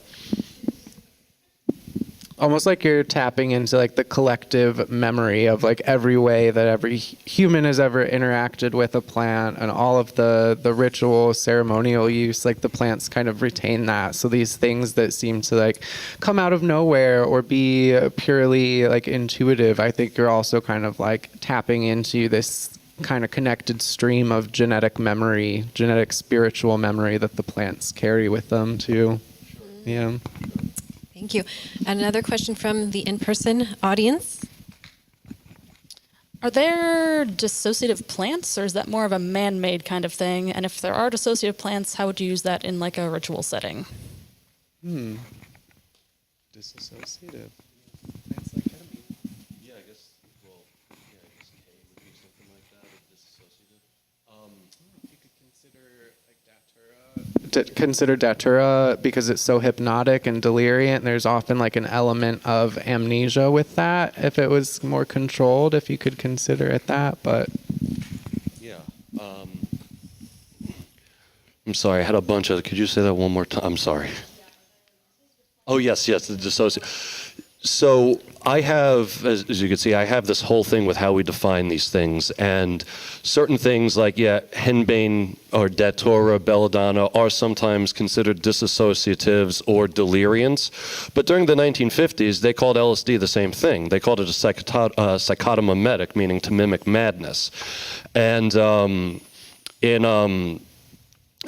Almost like you're tapping into like the collective memory of like every way that every human has ever interacted with a plant, and all of the ritual ceremonial use, like the plants kind of retain that. So these things that seem to like come out of nowhere or be purely like intuitive, I think you're also kind of like tapping into this kind of connected stream of genetic memory, genetic spiritual memory that the plants carry with them too. Yeah. Thank you. And another question from the in-person audience. Are there dissociative plants, or is that more of a man-made kind of thing? And if there are dissociative plants, how would you use that in like a ritual setting? Disassociative. Yeah, I guess, K would be something like that, or disassociative. You could consider datura because it's so hypnotic and deliriant. There's often like an element of amnesia with that. If it was more controlled, if you could consider it that, but Yeah. I'm sorry, I had a bunch of, could you say that one more time? I'm sorry. Oh, yes, the dissociative. So I have, as you can see, I have this whole thing with how we define these things. And certain things like, henbane or datura, belladonna are sometimes considered dissociatives or deliriants. But during the 1950s, they called LSD the same thing. They called it a psychotomimetic, meaning to mimic madness. And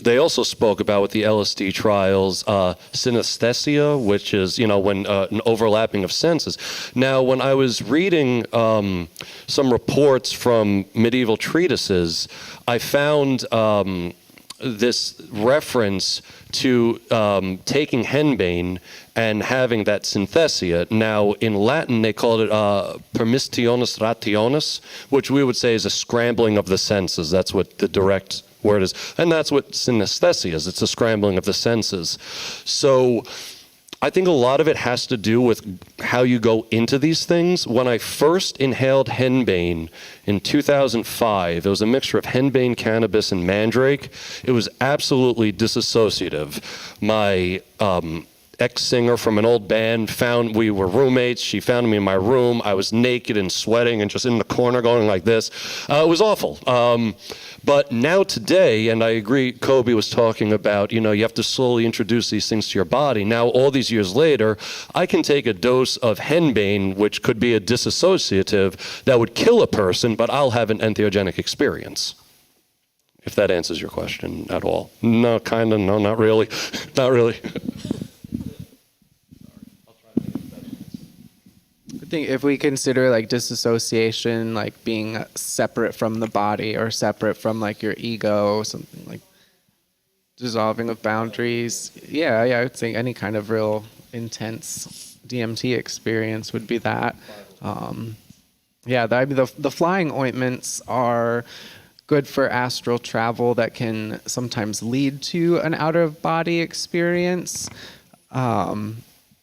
they also spoke about with the LSD trials synesthesia, which is, when an overlapping of senses. Now, when I was reading some reports from medieval treatises, I found this reference to taking henbane and having that synthesia. Now, in Latin, they called it permistionis rationis, which we would say is a scrambling of the senses. That's what the direct word is. And that's what synesthesia is. It's a scrambling of the senses. So I think a lot of it has to do with how you go into these things. When I first inhaled henbane in 2005, it was a mixture of henbane, cannabis, and mandrake. It was absolutely disassociative. My ex-singer from an old band we were roommates. She found me in my room. I was naked and sweating and just in the corner going like this. It was awful. But now today, and I agree, Coby was talking about, you have to slowly introduce these things to your body. Now, all these years later, I can take a dose of henbane, which could be a disassociative, that would kill a person, but I'll have an entheogenic experience. If that answers your question at all. No, kind of, no, not really. Not really. I think if we consider like disassociation like being separate from the body or separate from like your ego, something like dissolving of boundaries, I would think any kind of real intense DMT experience would be that. The flying ointments are good for astral travel that can sometimes lead to an out-of-body experience.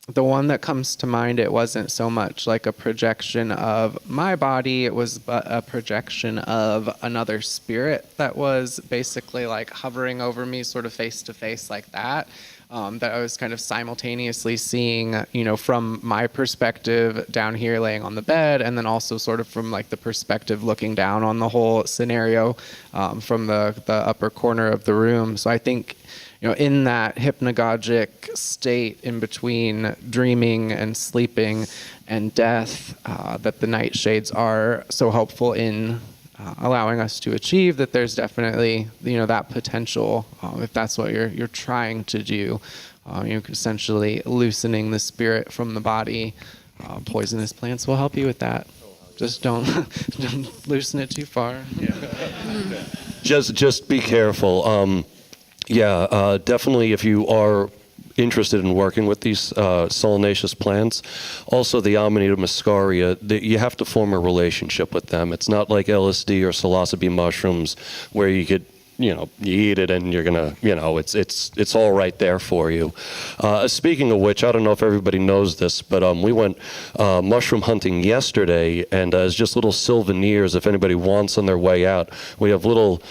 The one that comes to mind, it wasn't so much like a projection of my body, it was a projection of another spirit that was basically like hovering over me sort of face to face like that. That I was kind of simultaneously seeing, from my perspective down here laying on the bed, and then also sort of from like the perspective looking down on the whole scenario from the upper corner of the room. So I think, in that hypnagogic state in between dreaming and sleeping and death, that the nightshades are so helpful in allowing us to achieve, that there's definitely, that potential, if that's what you're trying to do, essentially loosening the spirit from the body. Poisonous plants will help you with that. Just don't loosen it too far. Just be careful. Definitely if you are interested in working with these solanaceous plants, also the Amanita muscaria, you have to form a relationship with them. It's not like LSD or psilocybe mushrooms where you could you eat it and you're gonna, it's all right there for you. Speaking of which, I don't know if everybody knows this, but we went mushroom hunting yesterday, and as just little souvenirs, if anybody wants on their way out, we have little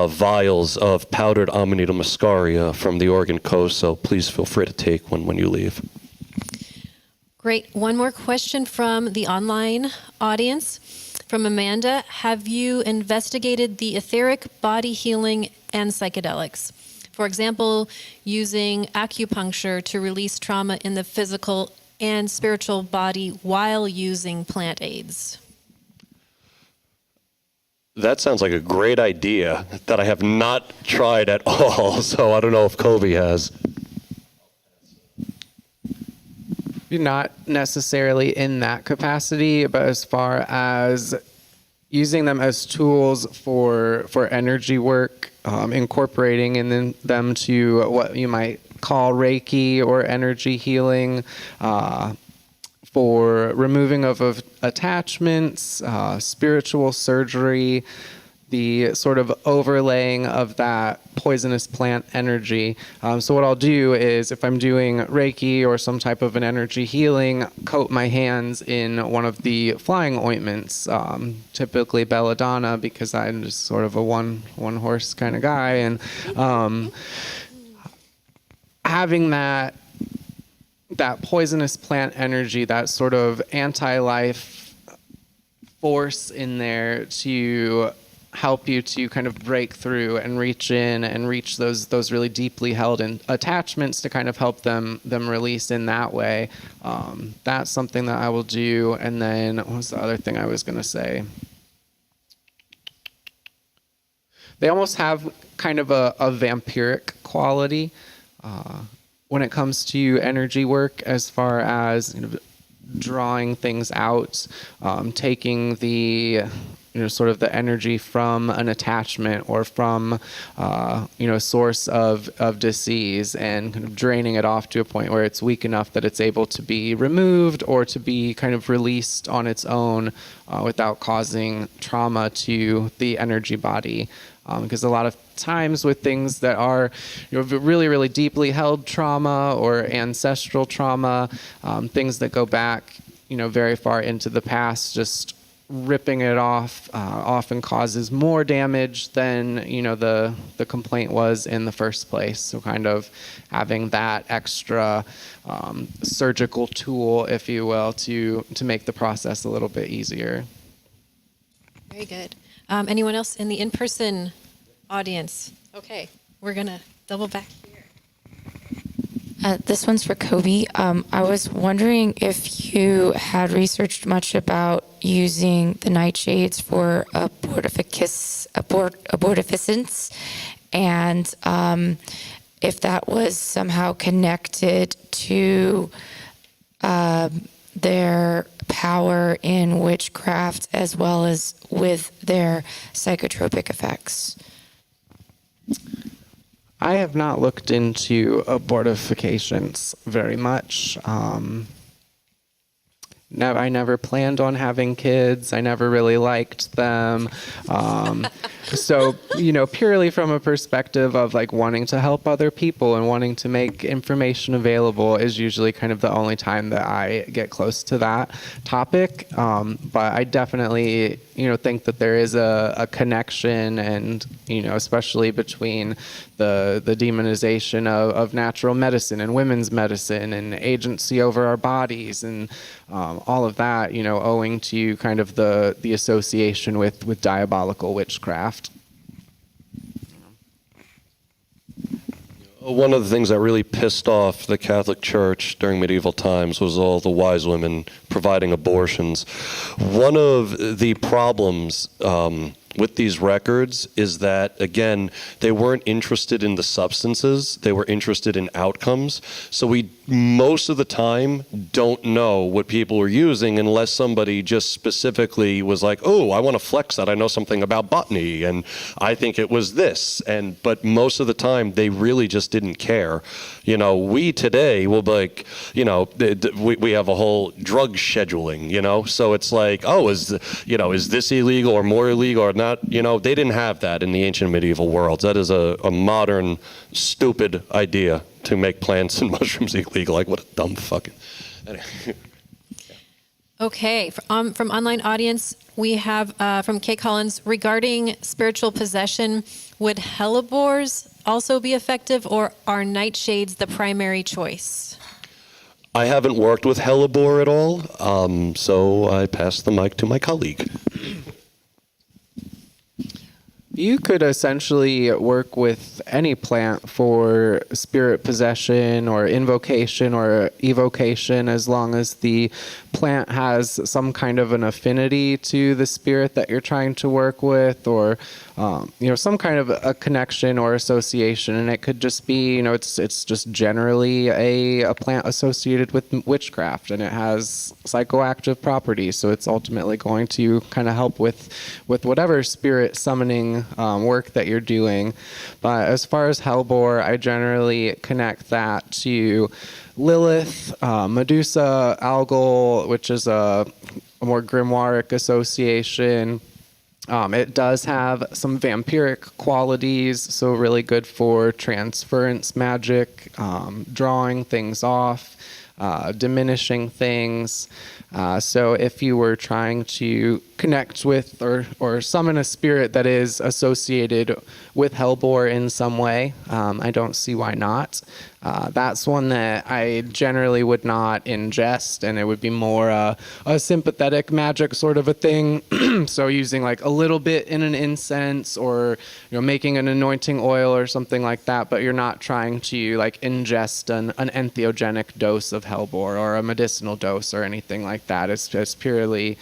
vials of powdered Amanita muscaria from the Oregon coast, so please feel free to take one when you leave. Great. One more question from the online audience. From Amanda, have you investigated the etheric body healing and psychedelics? For example, using acupuncture to release trauma in the physical and spiritual body while using plant aids. That sounds like a great idea that I have not tried at all, so I don't know if Coby has. Not necessarily in that capacity, but as far as using them as tools for energy work, incorporating them to what you might call Reiki or energy healing, for removing of attachments, spiritual surgery, the sort of overlaying of that poisonous plant energy. So what I'll do is, if I'm doing Reiki or some type of an energy healing, coat my hands in one of the flying ointments, typically belladonna, because I'm just sort of a one horse kind of guy, and having that poisonous plant energy, that sort of anti-life force in there to help you to kind of break through and reach in and reach those really deeply held attachments, to kind of help them release in that way. That's something that I will do. And then what was the other thing I was going to say? They almost have kind of a vampiric quality when it comes to energy work, as far as drawing things out, taking the sort of the energy from an attachment or from a source of disease, and kind of draining it off to a point where it's weak enough that it's able to be removed or to be kind of released on its own without causing trauma to the energy body. Because a lot of times with things that are really, really deeply held trauma or ancestral trauma, things that go back very far into the past, just ripping it off often causes more damage than the complaint was in the first place. So kind of having that extra surgical tool, if you will, to make the process a little bit easier. Very good. Anyone else in the in-person audience? Okay, we're gonna double back here. This one's for Coby. I was wondering if you had researched much about using the nightshades for abortificence, and if that was somehow connected to their power in witchcraft, as well as with their psychotropic effects. I have not looked into abortifications very much. I never planned on having kids. I never really liked them. So, purely from a perspective of like wanting to help other people and wanting to make information available is usually kind of the only time that I get close to that topic. But I definitely, think that there is a connection, and, especially between the demonization of natural medicine and women's medicine and agency over our bodies, and all of that, owing to kind of the association with diabolical witchcraft. One of the things that really pissed off the Catholic Church during medieval times was all the wise women providing abortions. One of the problems with these records is that, again, they weren't interested in the substances, they were interested in outcomes. So we, most of the time, don't know what people were using unless somebody just specifically was like, oh, I want to flex that, I know something about botany, and I think it was this. But most of the time, they really just didn't care. We today will be like, we have a whole drug scheduling, so it's like, oh, is this illegal or more illegal or not? Not, they didn't have that in the ancient medieval worlds. That is a modern, stupid idea to make plants and mushrooms illegal. Like, what a dumb fucking... Anyway. Okay, from online audience, we have from Kate Collins, regarding spiritual possession, would hellebores also be effective, or are nightshades the primary choice? I haven't worked with hellebore at all, so I pass the mic to my colleague. You could essentially work with any plant for spirit possession or invocation or evocation, as long as the plant has some kind of an affinity to the spirit that you're trying to work with, or some kind of a connection or association. And it could just be, it's just generally a plant associated with witchcraft, and it has psychoactive properties, so it's ultimately going to kind of help with whatever spirit summoning work that you're doing. But as far as hellebore, I generally connect that to Lilith, Medusa, Algol, which is a more grimoiric association. It does have some vampiric qualities, so really good for transference magic, drawing things off, diminishing things. So if you were trying to connect with or summon a spirit that is associated with hellebore in some way, I don't see why not. That's one that I generally would not ingest, and it would be more a sympathetic magic sort of a thing. So using like a little bit in an incense, or making an anointing oil or something like that, but you're not trying to like ingest an entheogenic dose of hellebore or a medicinal dose or anything like that. It's just purely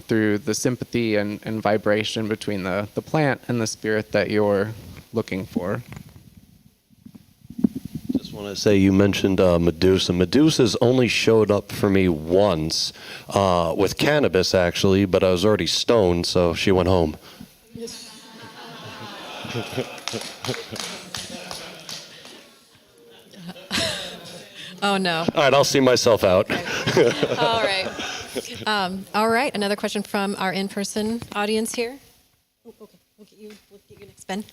through the sympathy and vibration between the plant and the spirit that you're looking for. Just want to say, you mentioned Medusa. Medusa's only showed up for me once with cannabis, actually, but I was already stoned, so she went home. Oh, no. All right, I'll see myself out. All right. All right, another question from our in-person audience here. Oh, okay, we'll get you next, Ben.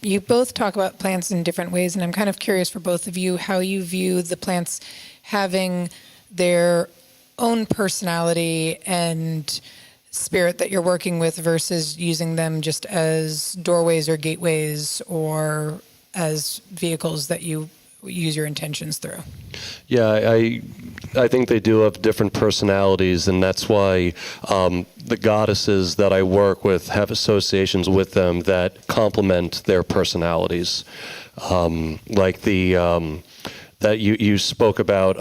You both talk about plants in different ways, and I'm kind of curious for both of you how you view the plants having their own personality and spirit that you're working with versus using them just as doorways or gateways or as vehicles that you use your intentions through. Yeah, I think they do have different personalities, and that's why the goddesses that I work with have associations with them that complement their personalities. Like that you spoke about,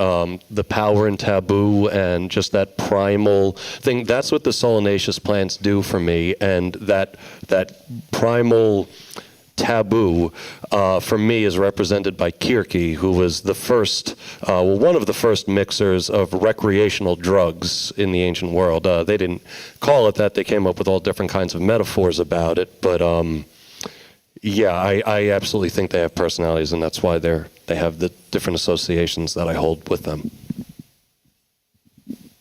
the power and taboo and just that primal thing. That's what the solanaceous plants do for me, and that primal taboo for me is represented by Kirki, who was the first, one of the first mixers of recreational drugs in the ancient world. They didn't call it that. They came up with all different kinds of metaphors about it. But yeah, I absolutely think they have personalities, and that's why they have the different associations that I hold with them.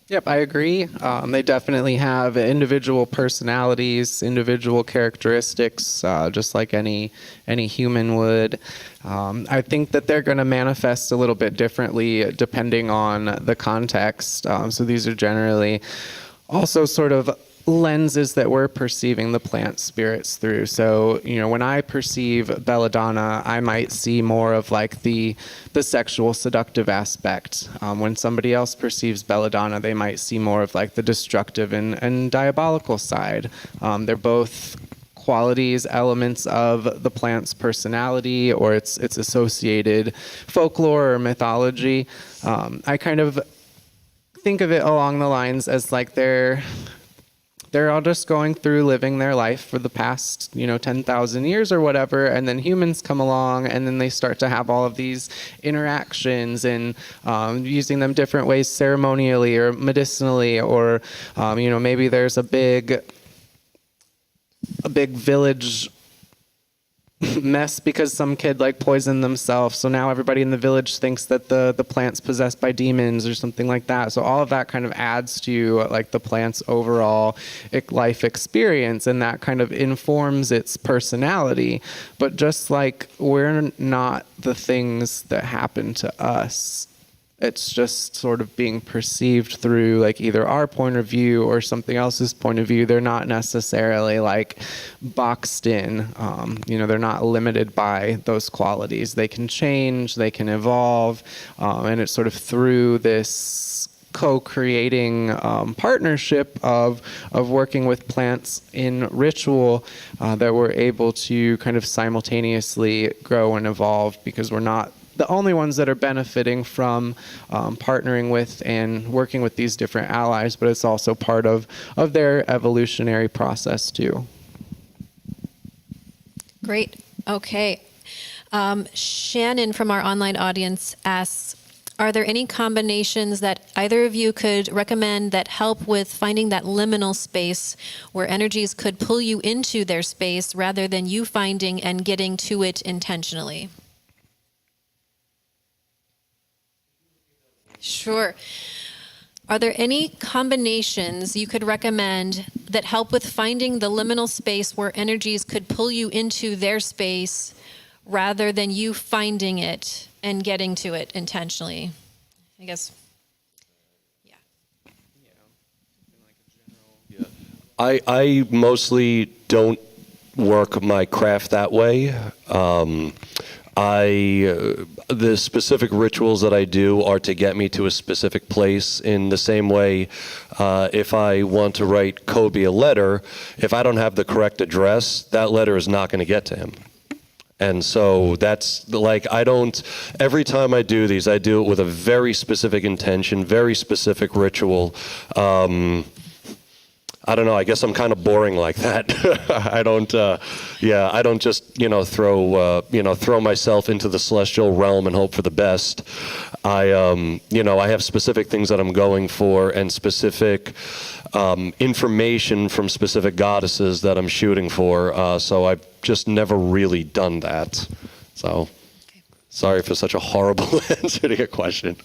Yep, I agree. They definitely have individual personalities, individual characteristics, just like any human would. I think that they're going to manifest a little bit differently depending on the context. So these are generally also sort of lenses that we're perceiving the plant spirits through. So, when I perceive belladonna, I might see more of like the sexual seductive aspect. When somebody else perceives belladonna, they might see more of like the destructive and diabolical side. They're both qualities, elements of the plant's personality or its associated folklore or mythology. I kind of think of it along the lines as like they're all just going through living their life for the past, 10,000 years or whatever, and then humans come along, and then they start to have all of these interactions and using them different ways ceremonially or medicinally, or maybe there's a big village mess because some kid like poisoned themselves. So now everybody in the village thinks that the plant's possessed by demons or something like that. So all of that kind of adds to like the plant's overall life experience, and that kind of informs its personality. But just like we're not the things that happen to us, it's just sort of being perceived through like either our point of view or something else's point of view. They're not necessarily like boxed in. They're not limited by those qualities. They can change, they can evolve, and it's sort of through this co-creating partnership of working with plants in ritual that we're able to kind of simultaneously grow and evolve, because we're not the only ones that are benefiting from partnering with and working with these different allies, but it's also part of their evolutionary process too. Great. Okay. Shannon from our online audience asks, are there any combinations that either of you could recommend that help with finding that liminal space where energies could pull you into their space rather than you finding and getting to it intentionally? Sure. Are there any combinations you could recommend that help with finding the liminal space where energies could pull you into their space rather than you finding it and getting to it intentionally? I guess, yeah. I mostly don't work my craft that way. The specific rituals that I do are to get me to a specific place. In the same way, if I want to write Coby a letter, if I don't have the correct address, that letter is not going to get to him. And so that's like, every time I do these, I do it with a very specific intention, very specific ritual. I don't know, I guess I'm kind of boring like that. I don't just, throw myself into the celestial realm and hope for the best. I have specific things that I'm going for and specific information from specific goddesses that I'm shooting for. So I've just never really done that. So, sorry for such a horrible answer to your question.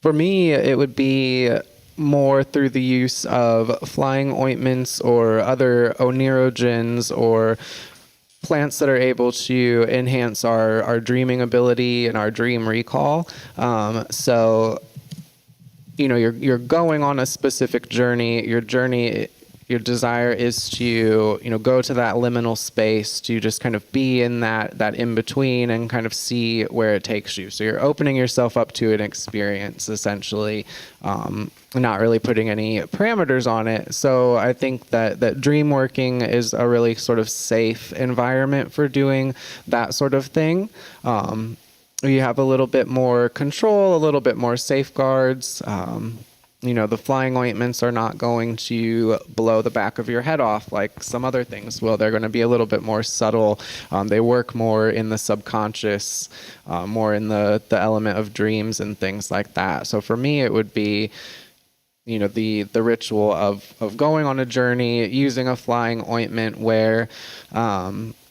For me, it would be more through the use of flying ointments or other onerogens or plants that are able to enhance our dreaming ability and our dream recall. You're going on a specific journey. Your desire is to, go to that liminal space, to just kind of be in that in between and kind of see where it takes you. So you're opening yourself up to an experience, essentially, not really putting any parameters on it. So I think that dream working is a really sort of safe environment for doing that sort of thing. You have a little bit more control, a little bit more safeguards. The flying ointments are not going to blow the back of your head off like some other things will. They're going to be a little bit more subtle. They work more in the subconscious, more in the element of dreams and things like that. So for me, it would be, the ritual of going on a journey, using a flying ointment where,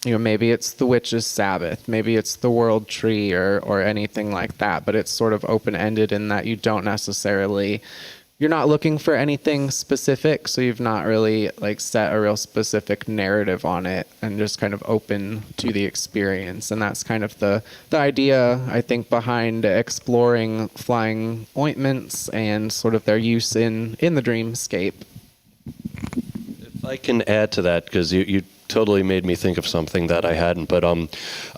maybe it's the witch's Sabbath, maybe it's the world tree or anything like that. But it's sort of open-ended in that you don't necessarily... You're not looking for anything specific, so you've not really set a real specific narrative on it and just kind of open to the experience. And that's kind of the idea, I think, behind exploring flying ointments and sort of their use in the dreamscape. If I can add to that, because you totally made me think of something that I hadn't, but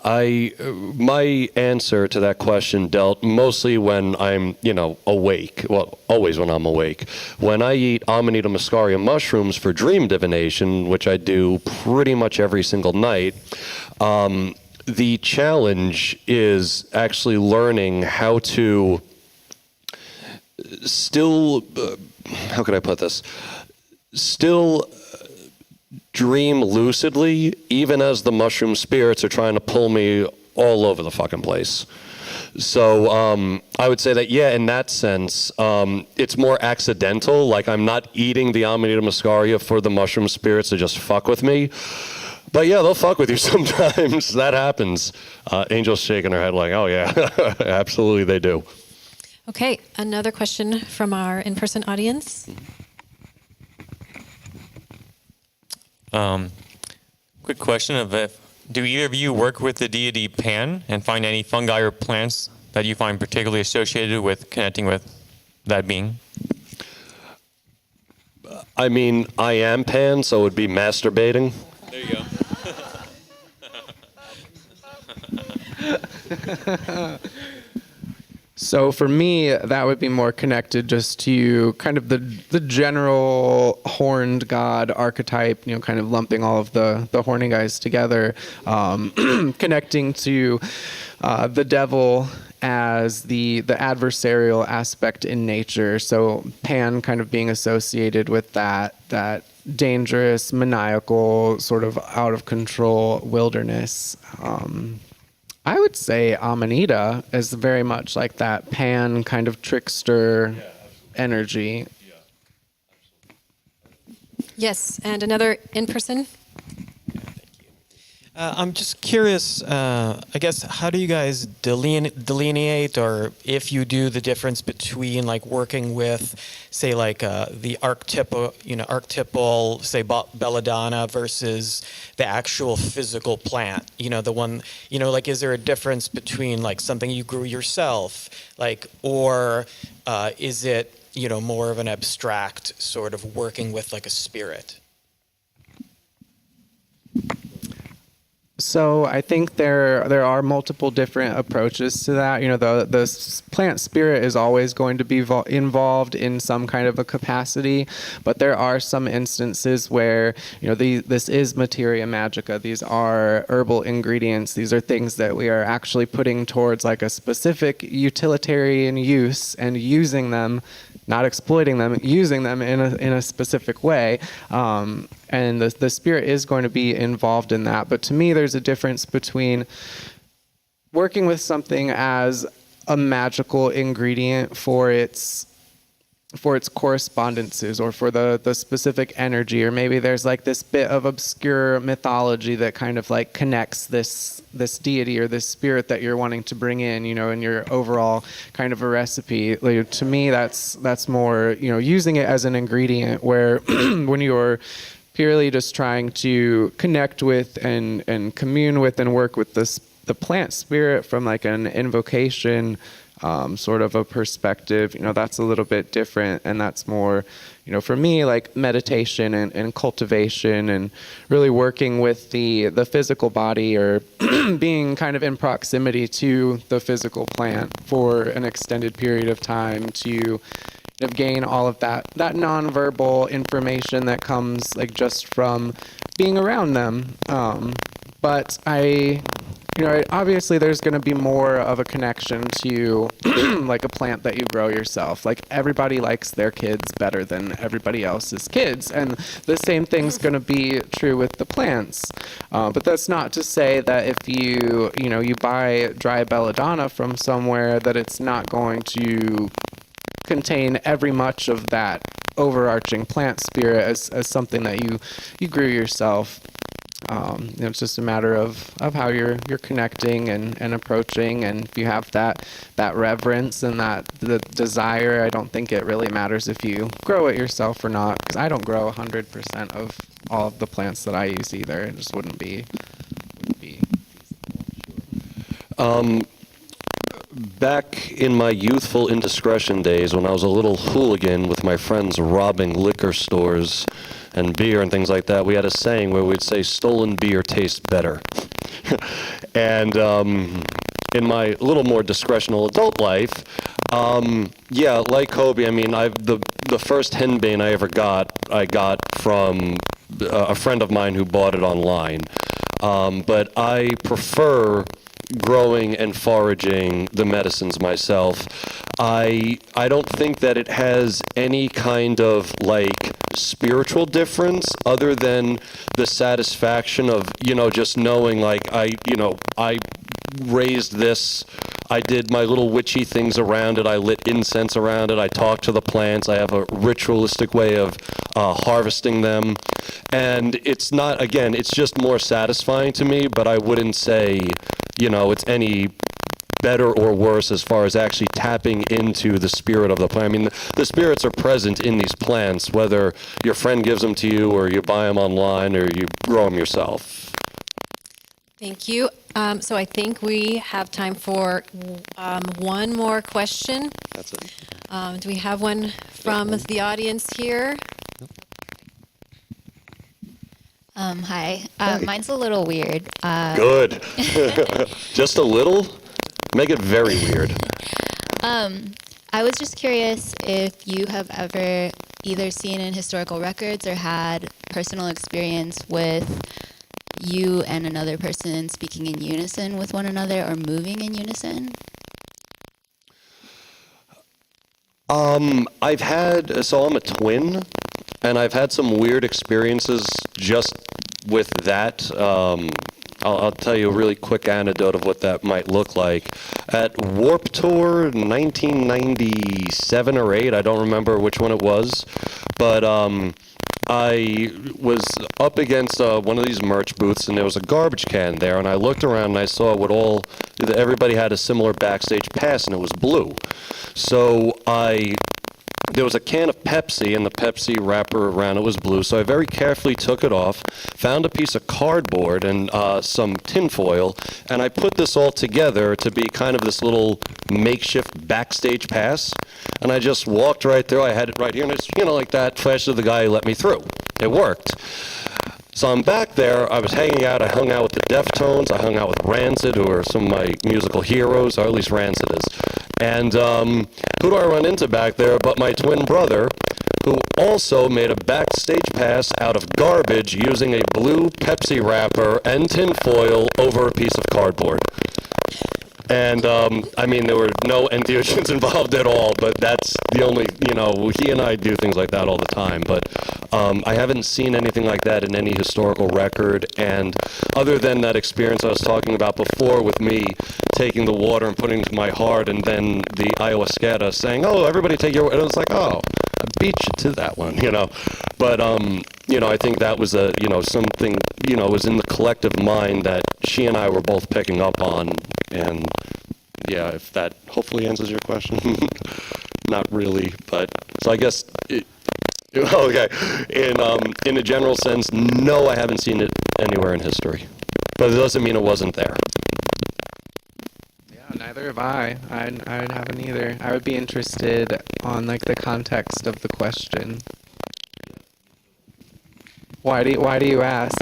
my answer to that question dealt mostly when I'm, awake. Well, always when I'm awake. When I eat Amanita muscaria mushrooms for dream divination, which I do pretty much every single night, the challenge is actually learning how to still, how could I put this? Still dream lucidly, even as the mushroom spirits are trying to pull me all over the fucking place. So I would say that, yeah, in that sense, it's more accidental. Like, I'm not eating the Amanita muscaria for the mushroom spirits to just fuck with me. But yeah, they'll fuck with you sometimes. That happens. Angel's shaking her head like, oh yeah, absolutely they do. Okay, another question from our in-person audience. Quick question of do either of you work with the deity Pan and find any fungi or plants that you find particularly associated with connecting with that being? I mean, I am Pan, so it would be masturbating. There you go. So for me, that would be more connected just to kind of the general horned god archetype, kind of lumping all of the horny guys together, connecting to the devil as the adversarial aspect in nature. So Pan kind of being associated with that dangerous, maniacal, sort of out of control wilderness. I would say Amanita is very much like that Pan kind of trickster energy. Yes, and another in-person. I'm just curious, I guess, how do you guys delineate, or if you do, the difference between like working with, say, like the archetypal, say, belladonna versus the actual physical plant? The one, like, is there a difference between like something you grew yourself, like, or is it, more of an abstract sort of working with like a spirit? So I think there are multiple different approaches to that. The plant spirit is always going to be involved in some kind of a capacity, but there are some instances where this is materia magica. These are herbal ingredients. These are things that we are actually putting towards like a specific utilitarian use and using them, not exploiting them, using them in a specific way. And the spirit is going to be involved in that. But to me, there's a difference between working with something as a magical ingredient for its correspondences or for the specific energy, or maybe there's like this bit of obscure mythology that kind of like connects this deity or this spirit that you're wanting to bring in, in your overall kind of a recipe. Like, to me, that's more, using it as an ingredient, where when you're purely just trying to connect with and commune with and work with the plant spirit from like an invocation sort of a perspective, that's a little bit different, and that's more, for me, like meditation and cultivation and really working with the physical body, or being kind of in proximity to the physical plant for an extended period of time to gain all of that nonverbal information that comes like just from being around them. But obviously there's going to be more of a connection to like a plant that you grow yourself. Like, everybody likes their kids better than everybody else's kids, and the same thing's going to be true with the plants. But that's not to say that if you buy dry belladonna from somewhere, that it's not going to contain every much of that overarching plant spirit as something that you grew yourself. It's just a matter of how you're connecting and approaching, and if you have that reverence and the desire, I don't think it really matters if you grow it yourself or not, because I don't grow 100% of all of the plants that I use either. It just wouldn't be Back in my youthful indiscretion days, when I was a little hooligan with my friends robbing liquor stores and beer and things like that, we had a saying where we'd say stolen beer tastes better. And in my little more discretional adult life, like Coby, I mean, the first henbane I got from a friend of mine who bought it online. But I prefer growing and foraging the medicines myself. I don't think that it has any kind of like spiritual difference other than the satisfaction of just knowing like I raised this, I did my little witchy things around it. I lit incense around it. I talked to the plants. I have a ritualistic way of harvesting them. And it's not, again, it's just more satisfying to me, but I wouldn't say, it's any better or worse as far as actually tapping into the spirit of the plant. I mean, the spirits are present in these plants, whether your friend gives them to you or you buy them online or you grow them yourself. Thank you. So I think we have time for one more question. That's it. Do we have one from the audience here? Hi. Mine's a little weird. Good. Just a little? Make it very weird. I was just curious if you have ever either seen in historical records or had personal experience with you and another person speaking in unison with one another or moving in unison? I'm a twin, and I've had some weird experiences just with that. I'll tell you a really quick anecdote of what that might look like. At Warp Tour 1997 or 8, I don't remember which one it was, but I was up against one of these merch booths, and there was a garbage can there, and I looked around and I saw everybody had a similar backstage pass, and it was blue. So there was a can of Pepsi, and the Pepsi wrapper around it was blue, so I very carefully took it off, found a piece of cardboard and some tinfoil, and I put this all together to be kind of this little makeshift backstage pass, and I just walked right through. I had it right here, and I just, like that, flashed to the guy who let me through. It worked. So I'm back there. I was hanging out. I hung out with the Deftones. I hung out with Rancid, who are some of my musical heroes, or at least Rancid is. And who do I run into back there but my twin brother, who also made a backstage pass out of garbage using a blue Pepsi wrapper and tinfoil over a piece of cardboard. And, there were no entheogens involved at all, but that's the only, he and I do things like that all the time. But I haven't seen anything like that in any historical record. And other than that experience I was talking about before with me taking the water and putting it to my heart, and then the ayahuasca saying, oh, everybody take your water. And it was like, oh, I beat you to that one, But, I think that was something, was in the collective mind that she and I were both picking up on. And yeah, if that hopefully answers your question. Not really, but so I guess, okay. In a general sense, no, I haven't seen it anywhere in history. But it doesn't mean it wasn't there. Yeah, neither have I. I haven't either. I would be interested on the context of the question. Why do you ask?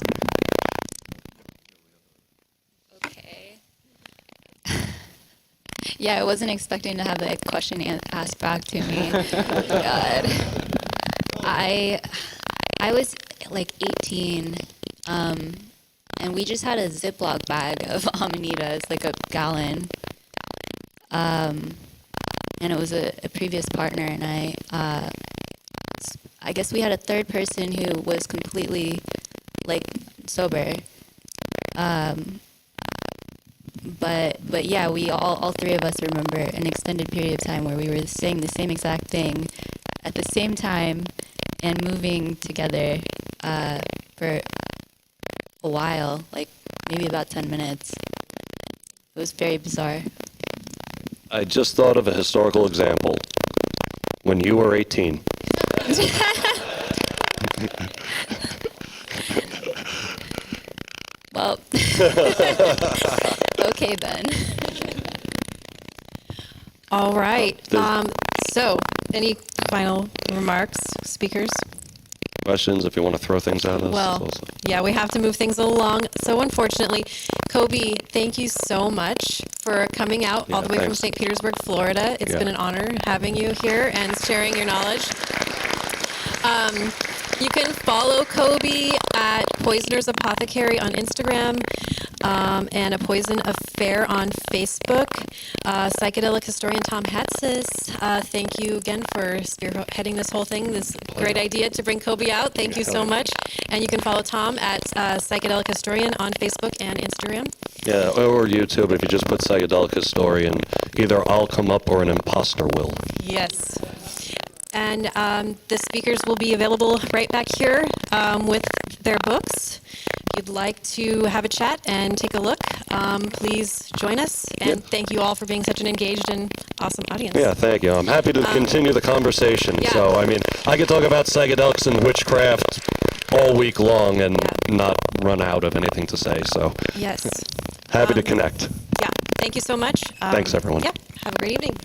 Okay. Yeah, I wasn't expecting to have that question asked back to me. God. I was 18, and we just had a Ziploc bag of Amanitas, a gallon. And it was a previous partner, and I guess we had a third person who was completely sober. But yeah, we all three of us remember an extended period of time where we were saying the same exact thing at the same time and moving together for a while, maybe about 10 minutes. It was very bizarre. I just thought of a historical example. When you were 18. Well, okay then. All right. So, any final remarks, speakers? Questions, if you want to throw things at us. Well, also. yeah, we have to move things along. So unfortunately, Coby, thank you so much for coming out all the way from St. Petersburg, Florida. It's been an honor having you here and sharing your knowledge. You can follow Coby at Poisoner's Apothecary on Instagram. and A Poison Affair on Facebook. Psychedelic historian Tom Hatsis, thank you again for spearheading this whole thing. This great idea to bring Coby out. Thank you so much. And you can follow Tom at Psychedelic Historian on Facebook and Instagram. Yeah, or YouTube. If you just put Psychedelic Historian, either I'll come up or an imposter will. Yes. And the speakers will be available right back here with their books. If you'd like to have a chat and take a look, please join us. And thank you all for being such an engaged and awesome audience. Yeah, thank you. I'm happy to continue the conversation. Yeah. So, I mean, I could talk about psychedelics and witchcraft all week long and not run out of anything to say. So, Yes. happy to connect. Yeah. Thank you so much. Thanks, everyone. Yeah. Have a great evening.